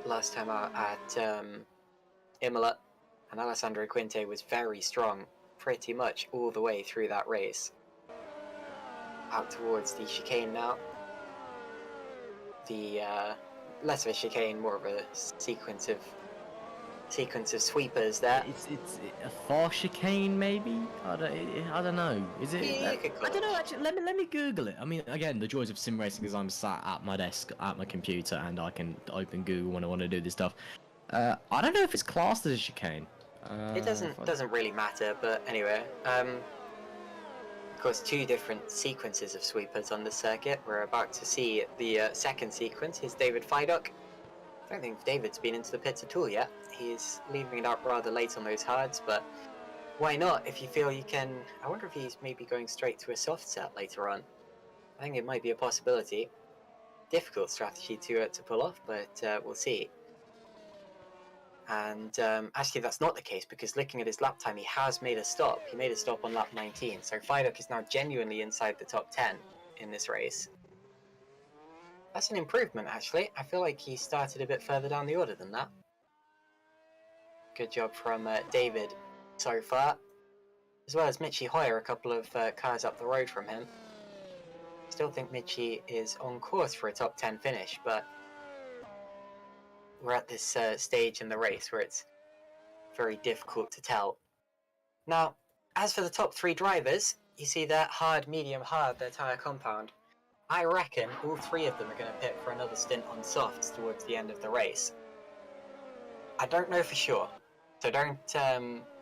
last time out at Imola, and Alessandro Quinte was very strong pretty much all the way through that race. Out towards the chicane now. The less of a chicane, more of a sequence of sweepers there. It's a far chicane, maybe. I don't know. Is it? Yeah, I don't know. Actually, let me Google it. I mean, again, the joys of sim racing is I'm sat at my desk at my computer and I can open Google when I want to do this stuff. I don't know if it's classed as a chicane. It doesn't really matter, but anyway. Of course, two different sequences of sweepers on the circuit. We're about to see the second sequence. Here's David Feiduck. I don't think David's been into the pits at all yet. He's leaving it out rather late on those hards, but why not if you feel you can... I wonder if he's maybe going straight to a soft set later on. I think it might be a possibility. Difficult strategy to pull off, but we'll see. And actually that's not the case, because looking at his lap time, he has made a stop. He made a stop on lap 19, so Feiduck is now genuinely inside the top 10 in this race. That's an improvement, actually. I feel like he started a bit further down the order than that. Good job from David so far. As well as Mitchie Hoyer, a couple of cars up the road from him. Still think Mitchie is on course for a top 10 finish, but we're at this stage in the race where it's very difficult to tell. Now, as for the top three drivers, you see that hard, medium, hard, their tyre compound. I reckon all three of them are going to pit for another stint on softs towards the end of the race. I don't know for sure, so don't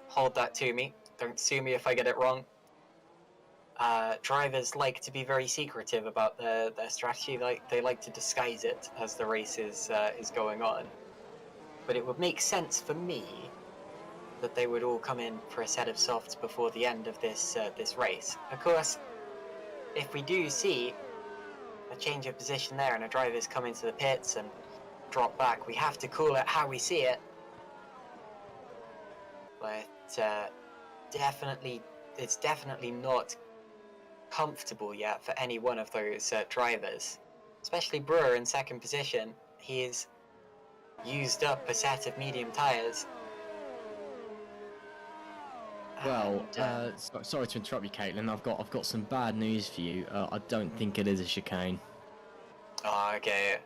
hold that to me. Don't sue me if I get it wrong. Drivers like to be very secretive about their strategy. They like to disguise it as the race is going on. But it would make sense for me that they would all come in for a set of softs before the end of this race. Of course, if we do see a change of position there and a driver's come into the pits and drop back, we have to call it how we see it. But it's definitely not comfortable yet for any one of those drivers, especially Brewer in second position. He's used up a set of medium tyres. Well, sorry to interrupt you, Caitlin. I've got some bad news for you. I don't think it is a chicane. Oh, okay.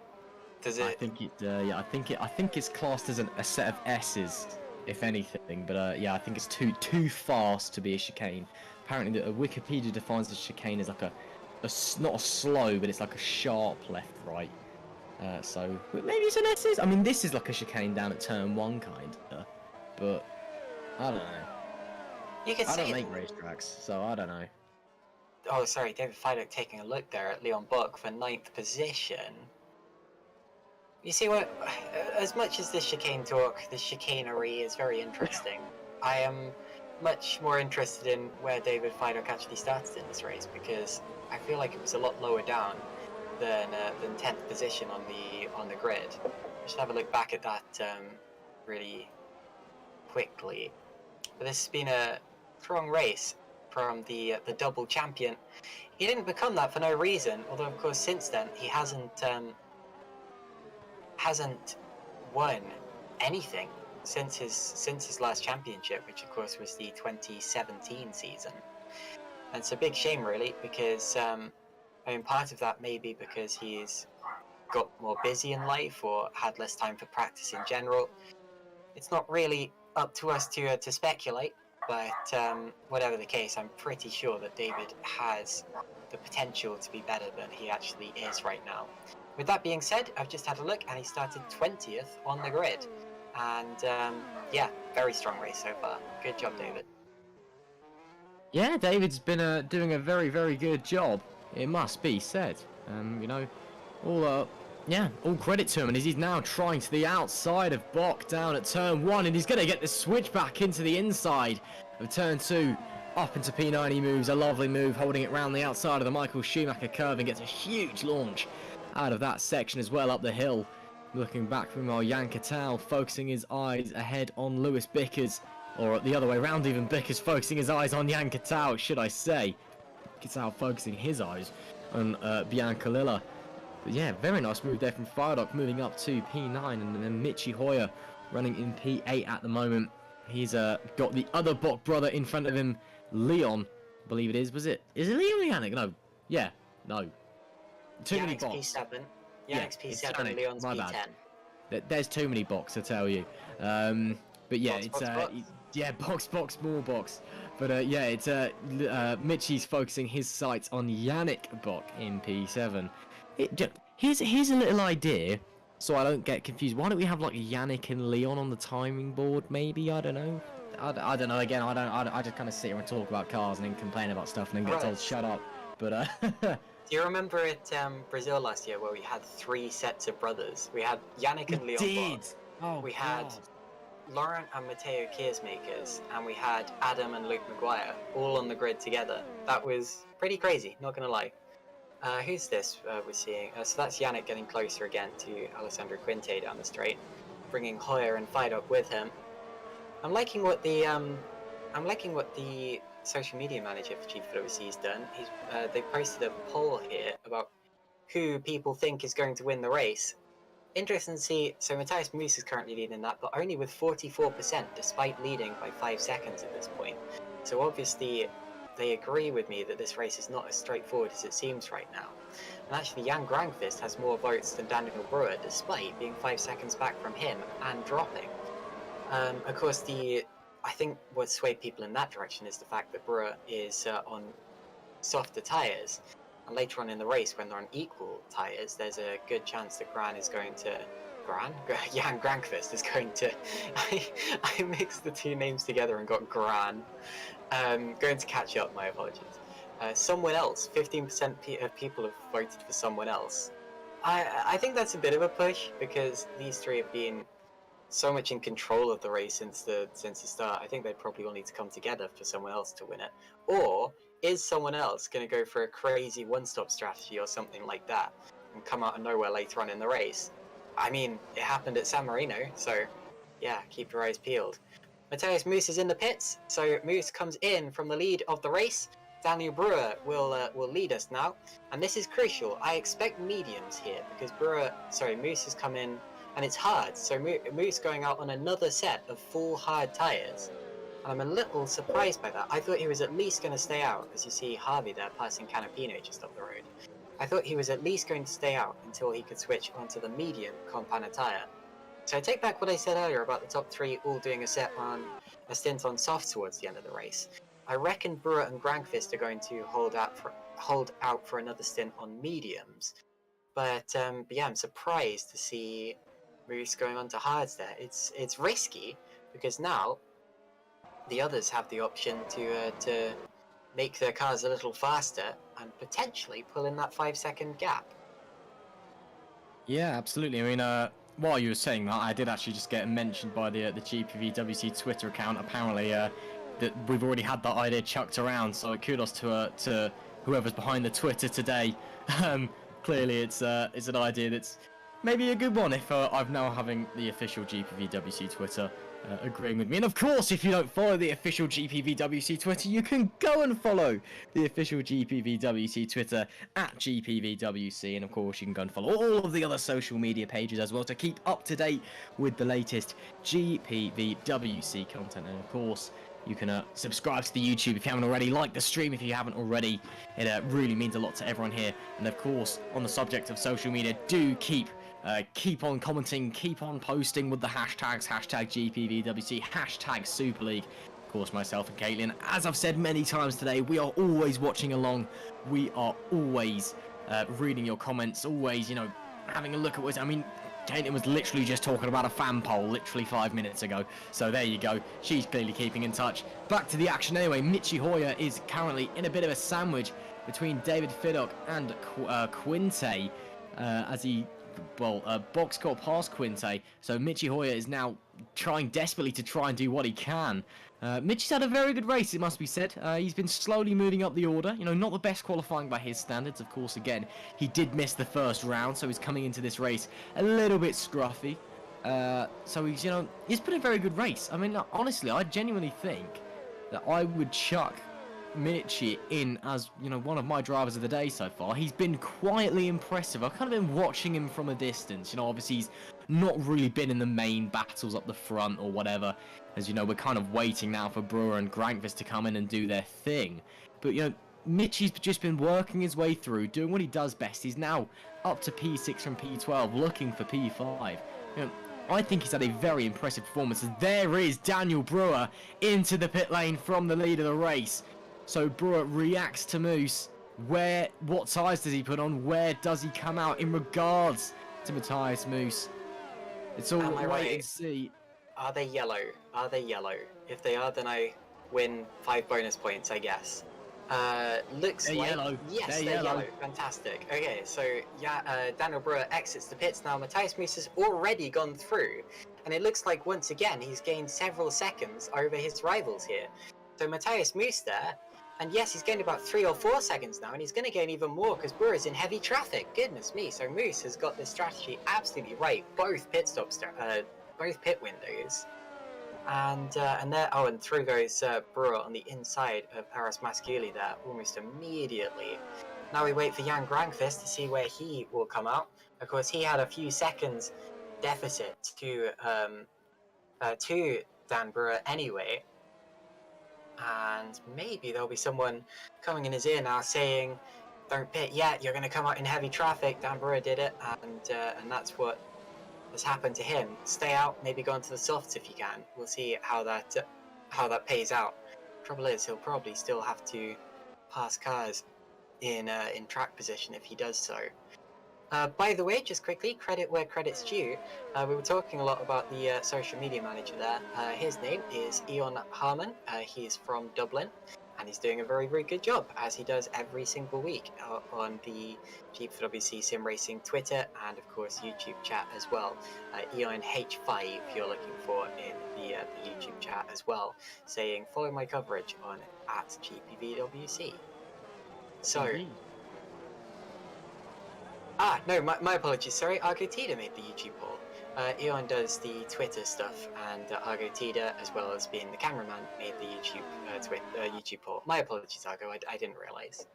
Does it? I think it. Yeah, I think it's classed as a set of S's, if anything. But yeah, I think it's too fast to be a chicane. Apparently, Wikipedia defines the chicane as like not a slow, but it's like a sharp left-right. So maybe it's an S's. I mean, this is like a chicane down at turn 1, kinda. But I don't know. You can I see don't make racetracks, so I don't know. Oh, sorry, David Feiduck taking a look there at Leon Buck for 9th position. You see what? As much as this chicane talk, this chicanery is very interesting. I am much more interested in where David Feiduck actually started in this race, because I feel like it was a lot lower down than 10th position on the grid. I should have a look back at that really quickly. But this has been a strong race from the double champion. He didn't become that for no reason, although of course since then he hasn't won anything since his last championship, which of course was the 2017 season. And it's a big shame really, because I mean, part of that may be because he's got more busy in life or had less time for practice in general. It's not really up to us to speculate, but whatever the case, I'm pretty sure that David has the potential to be better than he actually is right now. With that being said, I've just had a look and he started 20th on the grid. And yeah, very strong race so far. Good job, David. Yeah, David's been doing a very, very good job. It must be said. You know, all credit to him. And he's now trying to the outside of Bok down at turn 1, and he's going to get the switch back into the inside of turn 2. Up into P9 he moves, a lovely move, holding it round the outside of the Michael Schumacher curve and gets a huge launch out of that section as well up the hill. Looking back from our Jan Katal, focusing his eyes ahead on Lewis Bickers, or the other way around even, Bickers focusing his eyes on Jan Katal, should I say. Katal focusing his eyes on Bianca Lilla. But yeah, very nice move there from Firedock, moving up to P9, and then Mitchie Hoyer running in P8 at the moment. He's got the other Bok brother in front of him, Leon, I believe it is. Is it Leon or Yannick? No. Yeah, no. Too many Boks. P7. Yannick's P7, Leon's my P10. Bad. There's too many Boks, I tell you. But yeah, Box. Yeah, box, more Boks. But yeah, it's Mitchie's focusing his sights on Yannick Bok in P7. Here's a little idea, so I don't get confused. Why don't we have like Yannick and Leon on the timing board? Maybe, I don't know. I don't know. Again, I just kind of sit here and talk about cars and then complain about stuff and then get told shut up. But do you remember at Brazil last year where we had 3 sets of brothers? We had Yannick and Leon. We had Laurent and Matteo Keersmakers, and we had Adam and Luke Maguire all on the grid together. That was pretty crazy, not gonna lie. Who's this we're seeing? So that's Yannick getting closer again to Alessandro Quinte down the straight, bringing Hoyer and Fidock with him. I'm liking what the social media manager for GPVWC has done. They posted a poll here about who people think is going to win the race. Interesting to see. So Matthias Moose is currently leading that, but only with 44%, despite leading by 5 seconds at this point. So obviously, they agree with me that this race is not as straightforward as it seems right now. And actually, Jan Grangfist has more votes than Daniel Brewer, despite being 5 seconds back from him and dropping. Of course, I think what swayed people in that direction is the fact that Brewer is on softer tyres. And later on in the race, when they're on equal tyres, there's a good chance that Jan Grangfist is going to... I mixed the 2 names together and got Gran. Going to catch up, my apologies. Someone else, 15% of people have voted for someone else. I think that's a bit of a push, because these 3 have been so much in control of the race since the start. I think they probably all need to come together for someone else to win it. Or is someone else going to go for a crazy one-stop strategy or something like that and come out of nowhere later on in the race? I mean, it happened at San Marino, so yeah, keep your eyes peeled. Matthias Moose is in the pits, so Moose comes in from the lead of the race. Daniel Brewer will lead us now, and this is crucial. I expect mediums here because Moose has come in, and it's hard. So Moose going out on another set of full hard tyres, and I'm a little surprised by that. I thought he was at least going to stay out, as you see Harvey there passing Canapino just up the road. I thought he was at least going to stay out until he could switch onto the medium Compana tyre. So I take back what I said earlier about the top 3 all doing a stint on soft towards the end of the race. I reckon Brewer and Grangfist are going to hold out for another stint on mediums. But yeah, I'm surprised to see Moose going on to hards there. It's risky because now the others have the option to make their cars a little faster and potentially pull in that 5-second gap. Yeah, absolutely. I mean, while you were saying that, I did actually just get mentioned by the GPVWC Twitter account. Apparently, that we've already had that idea chucked around. So kudos to whoever's behind the Twitter today. Clearly, it's an idea that's maybe a good one. If I'm now having the official GPVWC Twitter agreeing with me, and of course, if you don't follow the official GPVWC Twitter, you can go and follow the official GPVWC Twitter at GPVWC, and of course, you can go and follow all of the other social media pages as well to keep up to date with the latest GPVWC content. And of course, You can subscribe to the YouTube if you haven't already. Like the stream if you haven't already. It really means a lot to everyone here. And of course, on the subject of social media, do keep on commenting, keep on posting with the hashtags, hashtag GPVWC, hashtag Superleague. Of course, myself and Caitlin, as I've said many times today, we are always watching along. We are always reading your comments, always, you know, having a look at what, I mean, Caitlin was literally just talking about a fan poll literally 5 minutes ago. So there you go. She's clearly keeping in touch. Back to the action anyway. Michi Hoyer is currently in a bit of a sandwich between David Fiddock and Quinte as he, box got past Quinte. So Michi Hoyer is now trying desperately to try and do what he can. Michi's had a very good race, it must be said. He's been slowly moving up the order. You know, not the best qualifying by his standards, of course. Again, he did miss the first round, so he's coming into this race a little bit scruffy. So he's, you know, he's put a very good race. I mean, honestly, I genuinely think that I would chuck Michi in as, you know, one of my drivers of the day so far. He's been quietly impressive. I've kind of been watching him from a distance. You know, obviously he's not really been in the main battles up the front or whatever. As you know, we're kind of waiting now for Brewer and Grankvist to come in and do their thing. But, you know, Michi's just been working his way through, doing what he does best. He's now up to P6 from P12, looking for P5. You know, I think he's had a very impressive performance. And there is Daniel Brewer into the pit lane from the lead of the race. So Brewer reacts to Moose. What tyres does he put on? Where does he come out in regards to Matthias Moose? It's all wait and see. Are they yellow? Are they yellow? If they are, then I win 5 bonus points, I guess. Looks they're like yellow. Yes, they're yellow. Fantastic. Okay, so yeah, Daniel Brewer exits the pits now. Matthias Moose has already gone through, and it looks like once again he's gained several seconds over his rivals here. So Matthias Moose there. And yes, he's gained about 3 or 4 seconds now, and he's going to gain even more because Brewer is in heavy traffic. Goodness me! So Moose has got this strategy absolutely right. Both pit stops, both pit windows, and there. Oh, and through goes Brewer on the inside of Aras Masculi there, almost immediately. Now we wait for Jan Grankvist to see where he will come out. Of course, he had a few seconds deficit to Dan Brewer anyway. And maybe there'll be someone coming in his ear now saying, "Don't pit yet. You're going to come out in heavy traffic." Dan Brewer did it, and that's what has happened to him. Stay out. Maybe go into the softs if you can. We'll see how that pays out. Trouble is, he'll probably still have to pass cars in track position if he does so. By the way, just quickly, credit where credit's due. We were talking a lot about the social media manager there. His name is Eon Harmon. He's from Dublin, and he's doing a very, very good job, as he does every single week on the GPVWC Simracing Twitter and, of course, YouTube chat as well. Eon H5, if you're looking for in the YouTube chat as well, saying, follow my coverage on @GPVWC. So... no, my apologies, sorry, Argo Tida made the YouTube poll. Eon does the Twitter stuff, and Argo Tida, as well as being the cameraman, made the YouTube poll. My apologies, Argo, I didn't realise.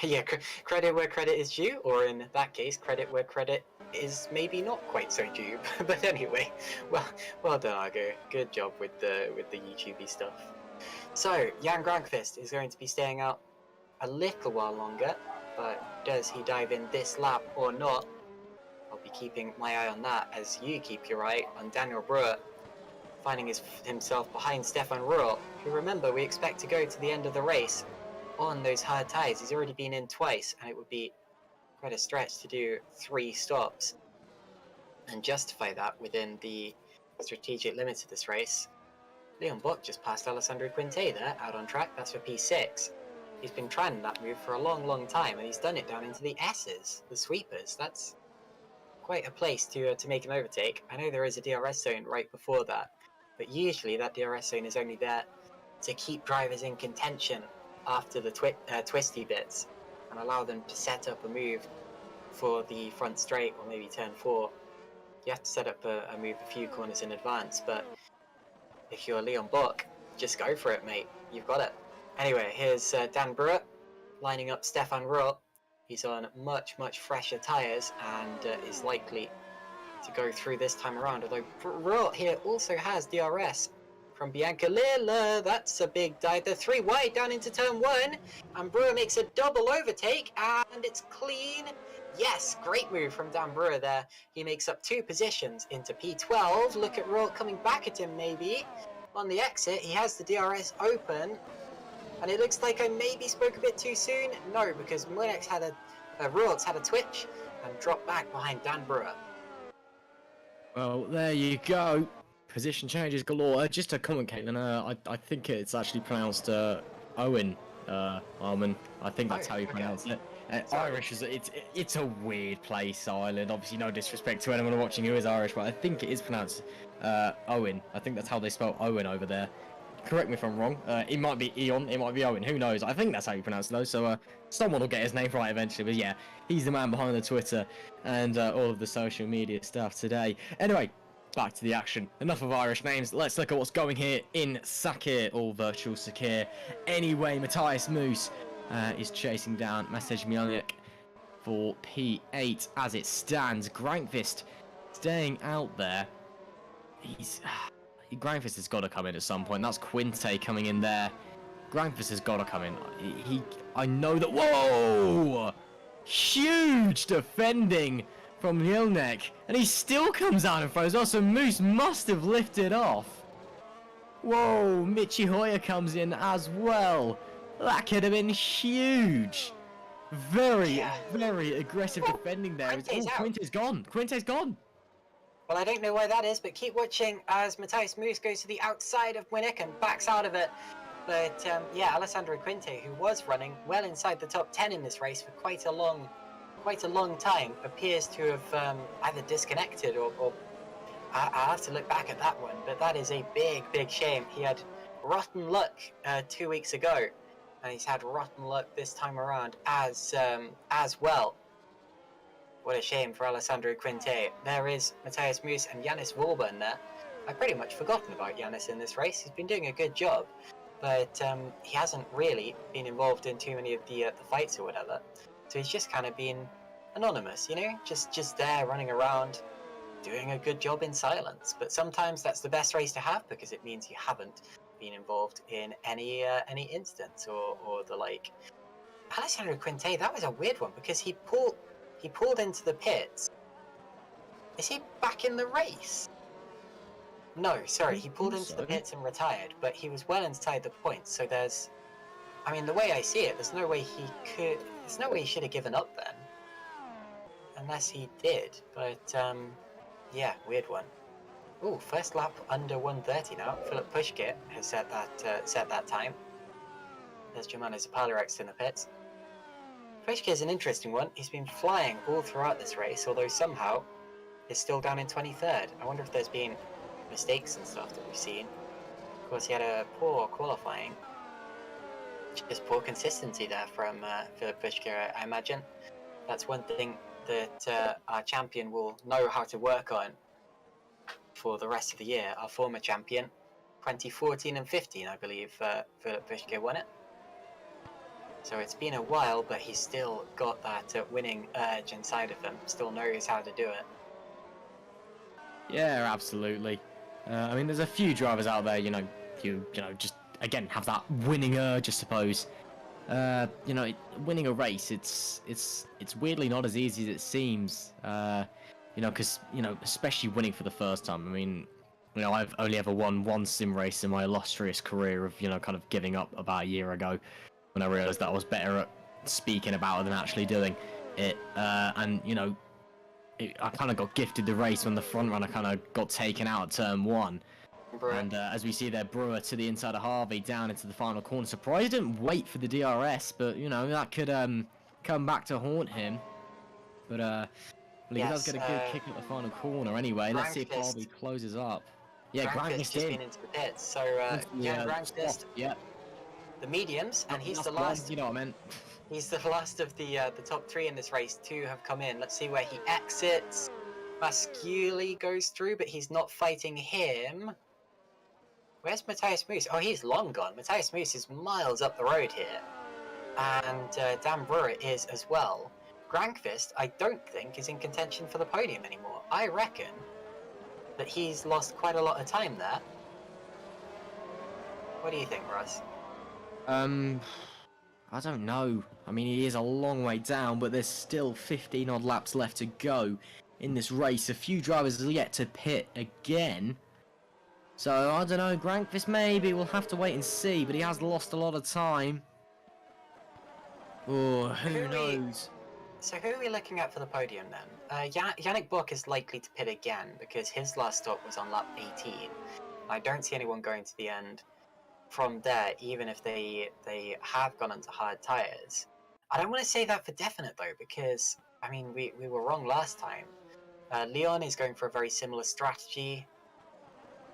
Yeah, credit where credit is due, or in that case, credit where credit is maybe not quite so due. But anyway, well done, Argo. Good job with the YouTubey stuff. So, Jan Grankvist is going to be staying out a little while longer. But does he dive in this lap or not? I'll be keeping my eye on that as you keep your eye on Daniel Brewer, finding himself behind Stefan Ruhl, who, remember, we expect to go to the end of the race on those hard tyres. He's already been in twice, and it would be quite a stretch to do 3 stops and justify that within the strategic limits of this race. Leon Bock just passed Alessandro Quinte there, out on track. That's for P6. He's been trying that move for a long, long time, and he's done it down into the S's, the sweepers. That's quite a place to make an overtake. I know there is a DRS zone right before that, but usually that DRS zone is only there to keep drivers in contention after the twisty bits and allow them to set up a move for the front straight or maybe turn 4. You have to set up a move a few corners in advance, but if you're Leon Bock, just go for it, mate. You've got it. Anyway, here's Dan Brewer lining up Stefan Ruhl. He's on much, much fresher tyres and is likely to go through this time around. Although Ruhl here also has DRS from Bianca Lilla. That's a big dive. They're 3 wide down into turn 1. And Brewer makes a double overtake, and it's clean. Yes, great move from Dan Brewer there. He makes up 2 positions into P12. Look at Rourke coming back at him maybe. On the exit, he has the DRS open. And it looks like I maybe spoke a bit too soon. No, because Rourke's had a twitch and dropped back behind Dan Brewer. Well, there you go. Position changes galore. Just a comment, Caitlin. I think it's actually pronounced Owen Armin. I think that's how you pronounce it. Irish is it's a weird place, Ireland. Obviously, no disrespect to anyone watching who is Irish, but I think it is pronounced Owen. I think that's how they spell Owen over there. Correct me if I'm wrong. It might be Eon, it might be Owen. Who knows? I think that's how you pronounce it though. So someone will get his name right eventually. But yeah, he's the man behind the Twitter and all of the social media stuff today. Anyway, back to the action. Enough of Irish names. Let's look at what's going here in Sakhir, all virtual Sakhir. Anyway, Matthias Moose is chasing down Masej Mionic for P8 as it stands. Grankvist staying out there. Grankvist has got to come in at some point. That's Quinte coming in there. Grankvist has got to come in. I know that. Whoa! Huge defending from Mielnik, and he still comes out in front as well. So Moose must have lifted off. Whoa! Michi Hoyer comes in as well. That could have been huge. Very aggressive defending there. Quinte's gone. Quinte's gone. Well, I don't know why that is, but keep watching as Matthias Moose goes to the outside of Winnick and backs out of it. But yeah, Alessandro Quinte, who was running well inside the top 10 in this race for quite a long time, appears to have either disconnected or I'll have to look back at that one. But that is a big shame. He had rotten luck 2 weeks ago, and he's had rotten luck this time around as well. What a shame for Alessandro Quinte. There is Matthias Moose and Yannis Vorburn there. I've pretty much forgotten about Yannis in this race. He's been doing a good job, but he hasn't really been involved in too many of the fights or whatever. So he's just kind of been anonymous, you know, just there running around, doing a good job in silence. But sometimes that's the best race to have because it means you haven't been involved in any instance or the like. Alessandro Quinte, that was a weird one because he pulled into the pits. Is he back in the race? No, sorry, he pulled into the pits and retired, but he was well inside the points, so there's... I mean, the way I see it, there's no way he should have given up then. Unless he did, but, yeah, weird one. Ooh, first lap under 1:30 now. Philip Pushkit has set that time. There's Germano Zapalarex in the pits. Pushkit is an interesting one. He's been flying all throughout this race, although somehow is still down in 23rd. I wonder if there's been mistakes and stuff that we've seen. Of course, he had a poor qualifying. Just poor consistency there from Philip Pushkit, I imagine. That's one thing that our champion will know how to work on for the rest of the year. Our former champion, 2014 and 15, I believe, Philip Pushkit won it. So it's been a while, but he's still got that winning urge inside of him. Still knows how to do it. Yeah, absolutely. I mean, there's a few drivers out there, you know, just again have that winning urge, I suppose. You know, winning a race, it's weirdly not as easy as it seems. You know, because especially winning for the first time. I mean, you know, I've only ever won one sim race in my illustrious career of kind of giving up about a year ago, when I realised that I was better at speaking about it than actually doing it. And I kind of got gifted the race when the front runner kind of got taken out at turn 1. And as we see there, Brewer to the inside of Harvey, down into the final corner. Surprised he didn't wait for the DRS, but, that could come back to haunt him. But, well, he does get a good kick at the final corner anyway. Let's see if Harvey closes up. Yeah, Grankvist just been into the pits. So, Grankvist, the mediums, and he's the last. You know what I meant. He's the last of the top 3 in this race. 2 have come in. Let's see where he exits. Masculi goes through, but he's not fighting him. Where's Matthias Moose? Oh, he's long gone. Matthias Moose is miles up the road here. And Dan Brewer is as well. Grankvist, I don't think, is in contention for the podium anymore. I reckon that he's lost quite a lot of time there. What do you think, Russ? I don't know. I mean, he is a long way down, but there's still 15 odd laps left to go in this race. A few drivers are yet to pit again. So, I don't know, Grankvist maybe, we'll have to wait and see, but he has lost a lot of time. Oh, who knows? So who are we looking at for the podium then? Yannick Buck is likely to pit again because his last stop was on lap 18. I don't see anyone going to the end from there, even if they have gone onto hard tyres. I don't want to say that for definite though, because I mean we were wrong last time. Leon is going for a very similar strategy.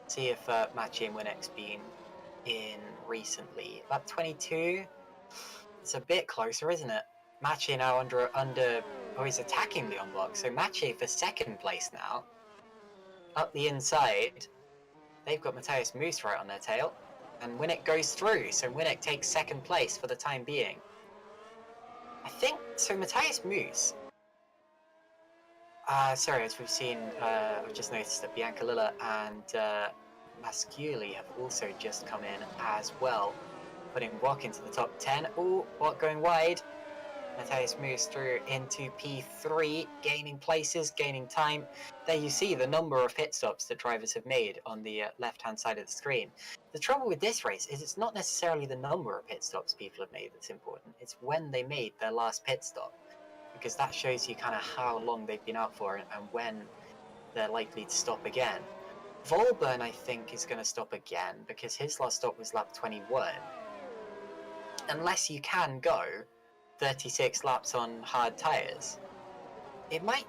See if Mathieu and Winnick's been in recently. Lap 22. It's a bit closer, isn't it? Mathieu now under. Oh, he's attacking Leon Block. So Mathieu for second place now. Up the inside, they've got Matthias Moose right on their tail, and Winnick goes through. So Winnick takes second place for the time being. I think so. Matthias Moose. Sorry, as we've seen, I've just noticed that Bianca Lilla and Masculi have also just come in as well, putting Walk into the top 10. Oh, Walk going wide. Matthias moves through into P3, gaining places, gaining time. There you see the number of pit stops that drivers have made on the left-hand side of the screen. The trouble with this race is it's not necessarily the number of pit stops people have made that's important. It's when they made their last pit stop, because that shows you kind of how long they've been out for and when they're likely to stop again. Volburn, I think, is going to stop again because his last stop was lap 21. Unless you can go 36 laps on hard tyres, it might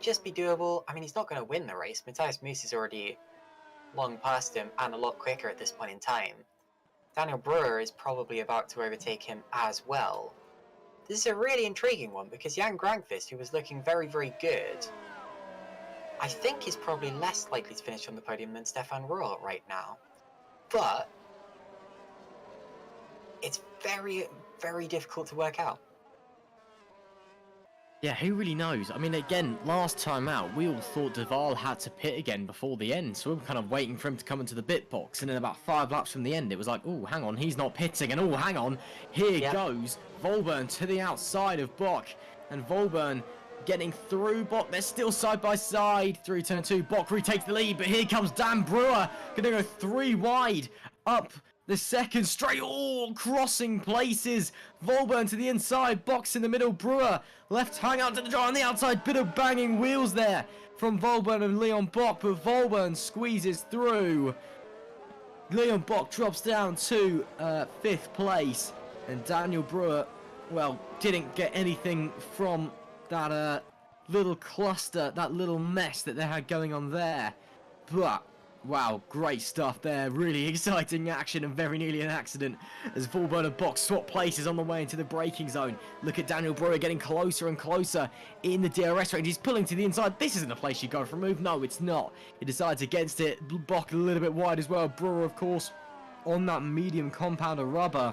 just be doable. I mean, he's not going to win the race. Matthias Moose is already long past him and a lot quicker at this point in time. Daniel Brewer is probably about to overtake him as well. This is a really intriguing one because Jan Grankvist, who was looking very, very good, I think is probably less likely to finish on the podium than Stefan Rohr right now. But it's very, very difficult to work out. Yeah, who really knows? I mean, again, last time out, we all thought Duval had to pit again before the end, so we were kind of waiting for him to come into the pit box, and then about 5 laps from the end, it was like, oh, hang on, he's not pitting, and oh, hang on, here goes Volburn to the outside of Bock, and Volburn getting through Bock. They're still side by side through turn 2. Bock retakes the lead, but here comes Dan Brewer, gonna go 3 wide up the second straight, all crossing places. Volburn to the inside, Box in the middle, Brewer left hang out to the draw on the outside. Bit of banging wheels there from Volburn and Leon Bock, but Volburn squeezes through. Leon Bock drops down to 5th place, and Daniel Brewer, well, didn't get anything from that little cluster, that little mess that they had going on there. But wow, great stuff there. Really exciting action and very nearly an accident as Volburn and Box swap places on the way into the braking zone. Look at Daniel Brewer getting closer and closer in the DRS range. He's pulling to the inside. This isn't a place you go for a move. No, it's not. He decides against it. Bock a little bit wide as well. Brewer, of course, on that medium compounder rubber.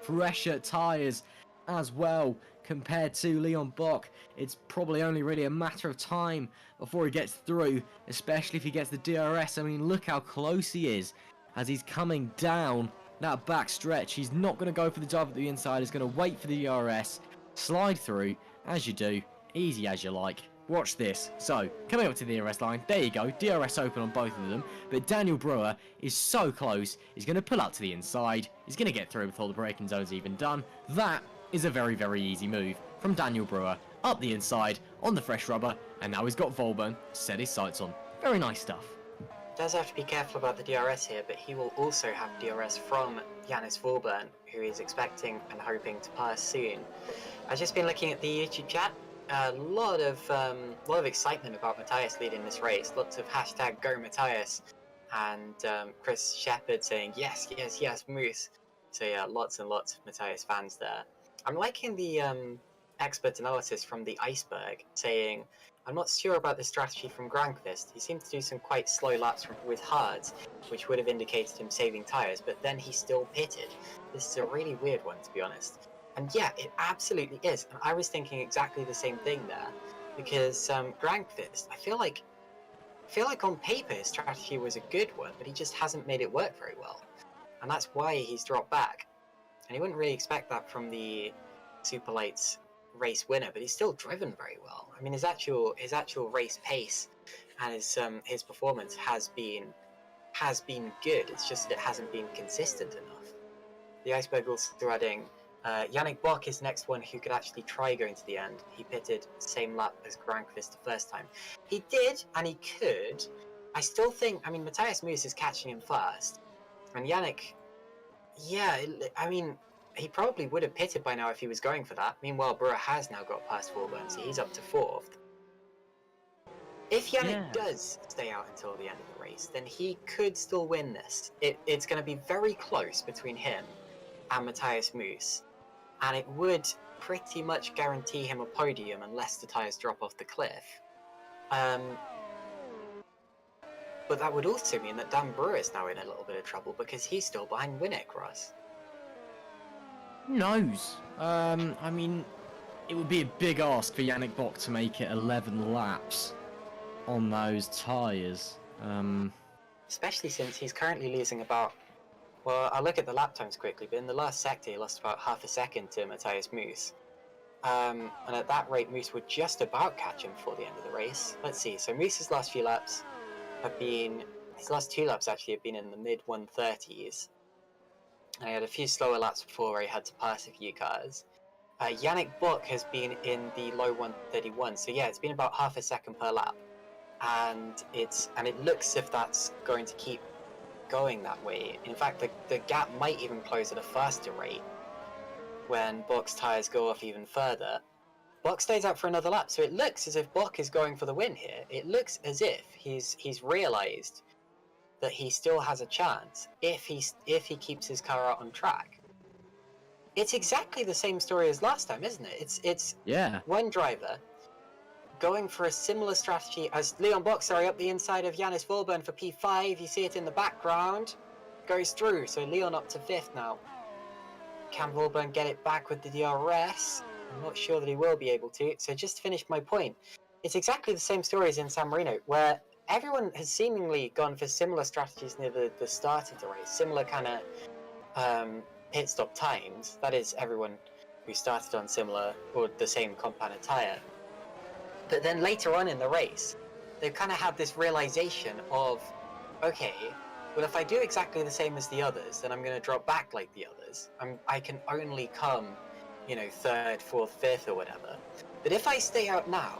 Fresher tyres as well compared to Leon Bock. It's probably only really a matter of time before he gets through, especially if he gets the DRS. I mean, look how close he is as he's coming down that back stretch. He's not going to go for the dive at the inside. He's going to wait for the DRS, slide through, as you do, easy as you like. Watch this. So, coming up to the DRS line, there you go, DRS open on both of them, but Daniel Brewer is so close, he's going to pull up to the inside, he's going to get through before the braking zone's even done. That is a very, very easy move from Daniel Brewer, up the inside, on the fresh rubber, and now he's got Volburn set his sights on. Very nice stuff. Does have to be careful about the DRS here, but he will also have DRS from Yannis Volburn, who is expecting and hoping to pass soon. I've just been looking at the YouTube chat. A lot of excitement about Matthias leading this race. Lots of hashtag Go Matthias, and Chris Shepard saying yes, yes, yes, Moose. So yeah, lots and lots of Matthias fans there. I'm liking the expert analysis from the Iceberg, saying, I'm not sure about the strategy from Grankvist. He seemed to do some quite slow laps with hards, which would have indicated him saving tyres, but then he still pitted. This is a really weird one, to be honest. And yeah, it absolutely is. And I was thinking exactly the same thing there, because Grankvist, I feel like on paper his strategy was a good one, but he just hasn't made it work very well. and that's why he's dropped back. And you wouldn't really expect that from the Super Lights race winner, but he's still driven very well. I mean, his actual race pace and his performance has been good. It's just that it hasn't been consistent enough. The Iceberg also adding Yannick Bock is the next one who could actually try going to the end. He pitted same lap as Grankvist the first time. He did, and he could. I still think, I mean, Matthias Moos is catching him first, and Yannick, yeah, I mean, he probably would have pitted by now if he was going for that. Meanwhile, Brewer has now got past Forburn, so he's up to 4th. If Yannick does stay out until the end of the race, then he could still win this. It's going to be very close between him and Matthias Moos, and it would pretty much guarantee him a podium unless the tyres drop off the cliff. But that would also mean that Dan Brewer is now in a little bit of trouble because he's still behind Winnick, Ross. Who knows? I mean, it would be a big ask for Yannick Bock to make it 11 laps on those tyres. Especially since he's currently losing about... Well, I'll look at the lap times quickly, but in the last sector he lost about half a second to Matthias Moos. And at that rate, Moos would just about catch him before the end of the race. Let's see, so Moos's last few laps have been... His last 2 laps actually have been in the mid-130s. And he had a few slower laps before where he had to pass a few cars. Yannick Bock has been in the low 131, so yeah, it's been about half a second per lap. And it looks as if that's going to keep going that way. In fact, the gap might even close at a faster rate when Bock's tyres go off even further. Bock stays out for another lap, so it looks as if Bock is going for the win here. It looks as if he's realised that he still has a chance if he keeps his car out on track. It's exactly the same story as last time, isn't it? It's one driver going for a similar strategy as Leon Bock, up the inside of Yannis Volburn for P5. You see it in the background. Goes through, so Leon up to 5th now. Can Volburn get it back with the DRS? I'm not sure that he will be able to. So just to finish my point, it's exactly the same story as in San Marino, where everyone has seemingly gone for similar strategies near the start of the race, similar kind of pit stop times. That is, everyone who started on similar or the same compounded tyre. But then later on in the race, they've kind of had this realization of, okay, well, if I do exactly the same as the others, then I'm going to drop back like the others. I can only come, 3rd, 4th, 5th or whatever. But if I stay out now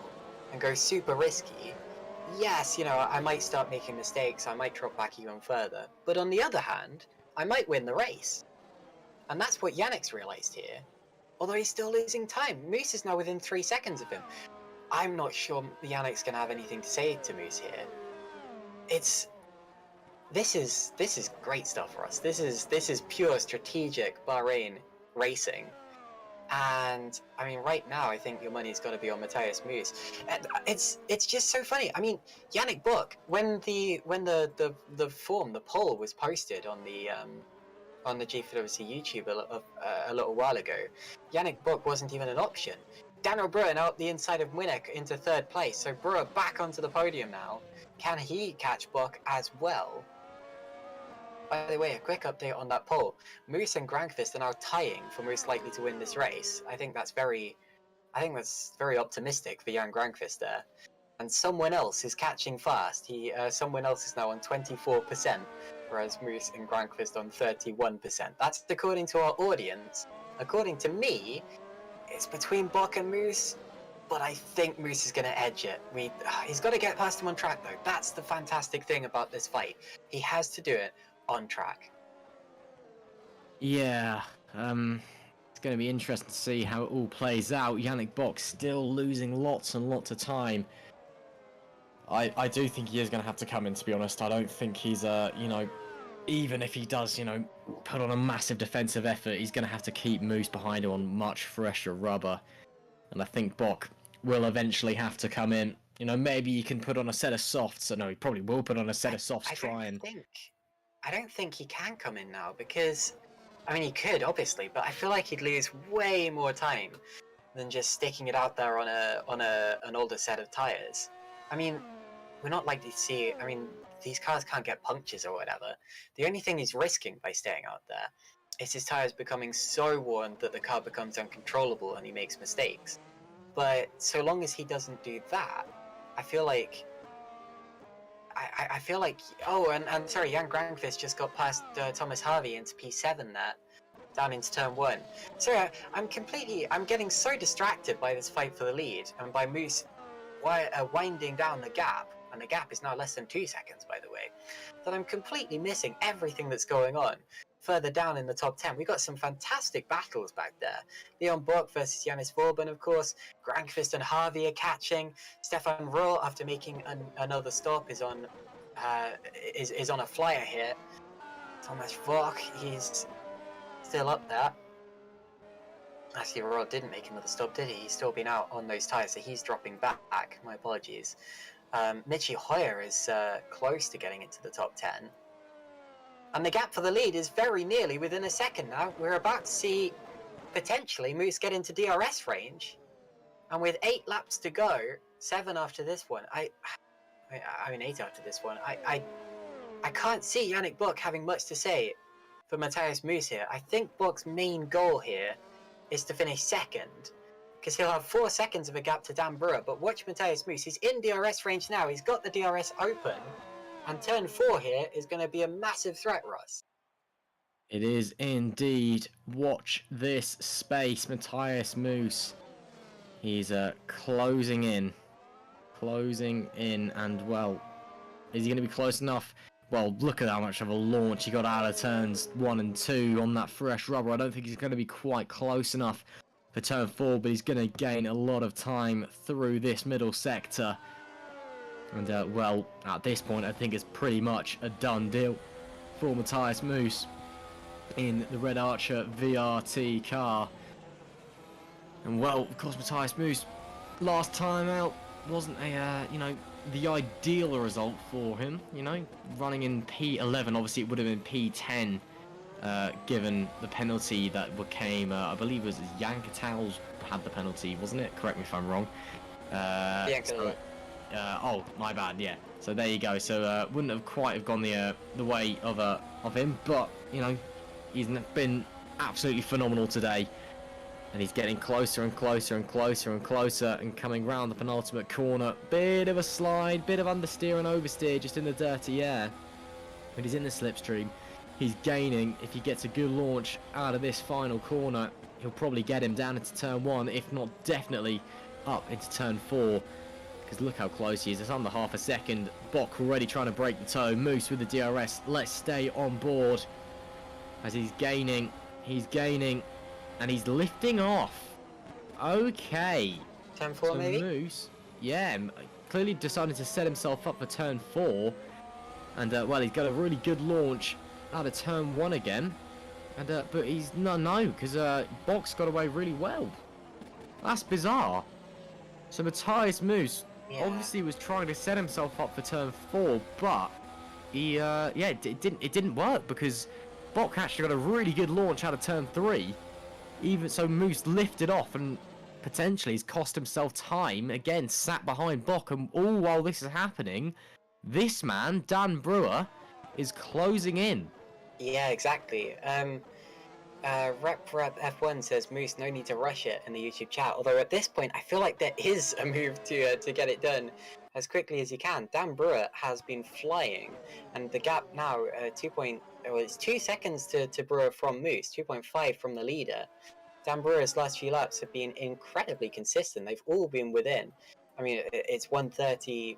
and go super risky, yes, I might start making mistakes, I might drop back even further. But on the other hand, I might win the race. And that's what Yannick's realized here. Although he's still losing time. Moose is now within 3 seconds of him. I'm not sure Yannick's going to have anything to say to Moose here. This is great stuff for us. This is pure strategic Bahrain racing. And I mean, right now, I think your money's got to be on Matthias Moos. It's just so funny. I mean, Yannick Bock, when the poll was posted on the GPVWC YouTube a little while ago, Yannick Bock wasn't even an option. Daniel Brewer now up the inside of Winnick into 3rd place, so Brewer back onto the podium now. Can he catch Bock as well? By the way, a quick update on that poll. Moose and Grankvist are now tying for most likely to win this race. I think that's very optimistic for Jan Grankvist there. And someone else is catching fast. Someone else is now on 24%, whereas Moose and Grankvist on 31%. That's according to our audience. According to me, it's between Bock and Moose, but I think Moose is going to edge it. He's got to get past him on track, though. That's the fantastic thing about this fight. He has to do it on track. Yeah, it's going to be interesting to see how it all plays out. Yannick Bock still losing lots and lots of time. I do think he is going to have to come in, to be honest. I don't think he's, even if he does, put on a massive defensive effort, he's going to have to keep Moose behind him on much fresher rubber. And I think Bock will eventually have to come in. Maybe he can put on a set of softs. No, he probably will put on a set of softs, I don't think he can come in now because, I mean, he could, obviously, but I feel like he'd lose way more time than just sticking it out there on an older set of tyres. I mean, we're not likely to see, these cars can't get punctures or whatever. The only thing he's risking by staying out there is his tires becoming so worn that the car becomes uncontrollable and he makes mistakes. But so long as he doesn't do that, I feel like oh, and sorry, Jan Granqvist just got past Thomas Harvey into P7 there, down into turn 1. So I'm getting so distracted by this fight for the lead and by Moose winding down the gap, and the gap is now less than 2 seconds, by the way, that I'm completely missing everything that's going on further down in the top 10. We got some fantastic battles back there. Leon Bork versus Janis Vorban, of course. Granqvist and Harvey are catching. Stefan Roll, after making another stop, is on a flyer here. Thomas Vogt, he's still up there. Actually, Roll didn't make another stop, did he? He's still been out on those tyres, so he's dropping back. My apologies. Michi Hoyer is close to getting into the top 10. And the gap for the lead is very nearly within a second now. We're about to see, potentially, Moose get into DRS range. And with 8 laps to go, 7 after this one, I mean 8 after this one, I can't see Yannick Buck having much to say for Matthias Moose here. I think Buck's main goal here is to finish second, because he'll have 4 seconds of a gap to Dan Brewer. But watch Matthias Moose, he's in DRS range now, he's got the DRS open. And turn 4 here is going to be a massive threat, Ross. It is indeed. Watch this space. Matthias Moose. He's closing in. And, well, is he going to be close enough? Well, look at how much of a launch he got out of turns 1 and 2 on that fresh rubber. I don't think he's going to be quite close enough for turn 4, but he's going to gain a lot of time through this middle sector. And, well, at this point, I think it's pretty much a done deal for Matthias Moose in the Red Archer VRT car. And, well, of course, Matthias Moose, last time out, wasn't a, the ideal result for him, running in P11. Obviously, it would have been P10, given the penalty that came, I believe it was Yanketal's had the penalty, wasn't it? Correct me if I'm wrong. Oh, my bad. Yeah. So there you go. So wouldn't have quite gone the way of him, but he's been absolutely phenomenal today, and he's getting closer and closer and closer and closer, and coming round the penultimate corner. Bit of a slide, bit of understeer and oversteer, just in the dirty air. But he's in the slipstream. He's gaining. If he gets a good launch out of this final corner, he'll probably get him down into turn 1, if not definitely up into turn 4. Because look how close he is. It's under half a second. Bock already trying to break the toe. Moose with the DRS. Let's stay on board. As he's gaining, and he's lifting off. Okay. Turn 4 so maybe? Moose, yeah, clearly decided to set himself up for turn 4. And, well, he's got a really good launch out of turn 1 again. And, but he's, no, because Bock's got away really well. That's bizarre. So Matthias Moose obviously was trying to set himself up for turn 4, but he, it didn't work, because Bock actually got a really good launch out of turn 3. Even so, Moose lifted off and potentially has cost himself time. Again, sat behind Bock, and all while this is happening, this man, Dan Brewer, is closing in. Yeah, exactly. Rep F1 says, Moose, no need to rush it in the YouTube chat. Although at this point, I feel like there is a move to get it done as quickly as you can. Dan Brewer has been flying, and the gap now, it's 2 seconds to Brewer from Moose, 2.5 from the leader. Dan Brewer's last few laps have been incredibly consistent. They've all been within. I mean, it's 130.0,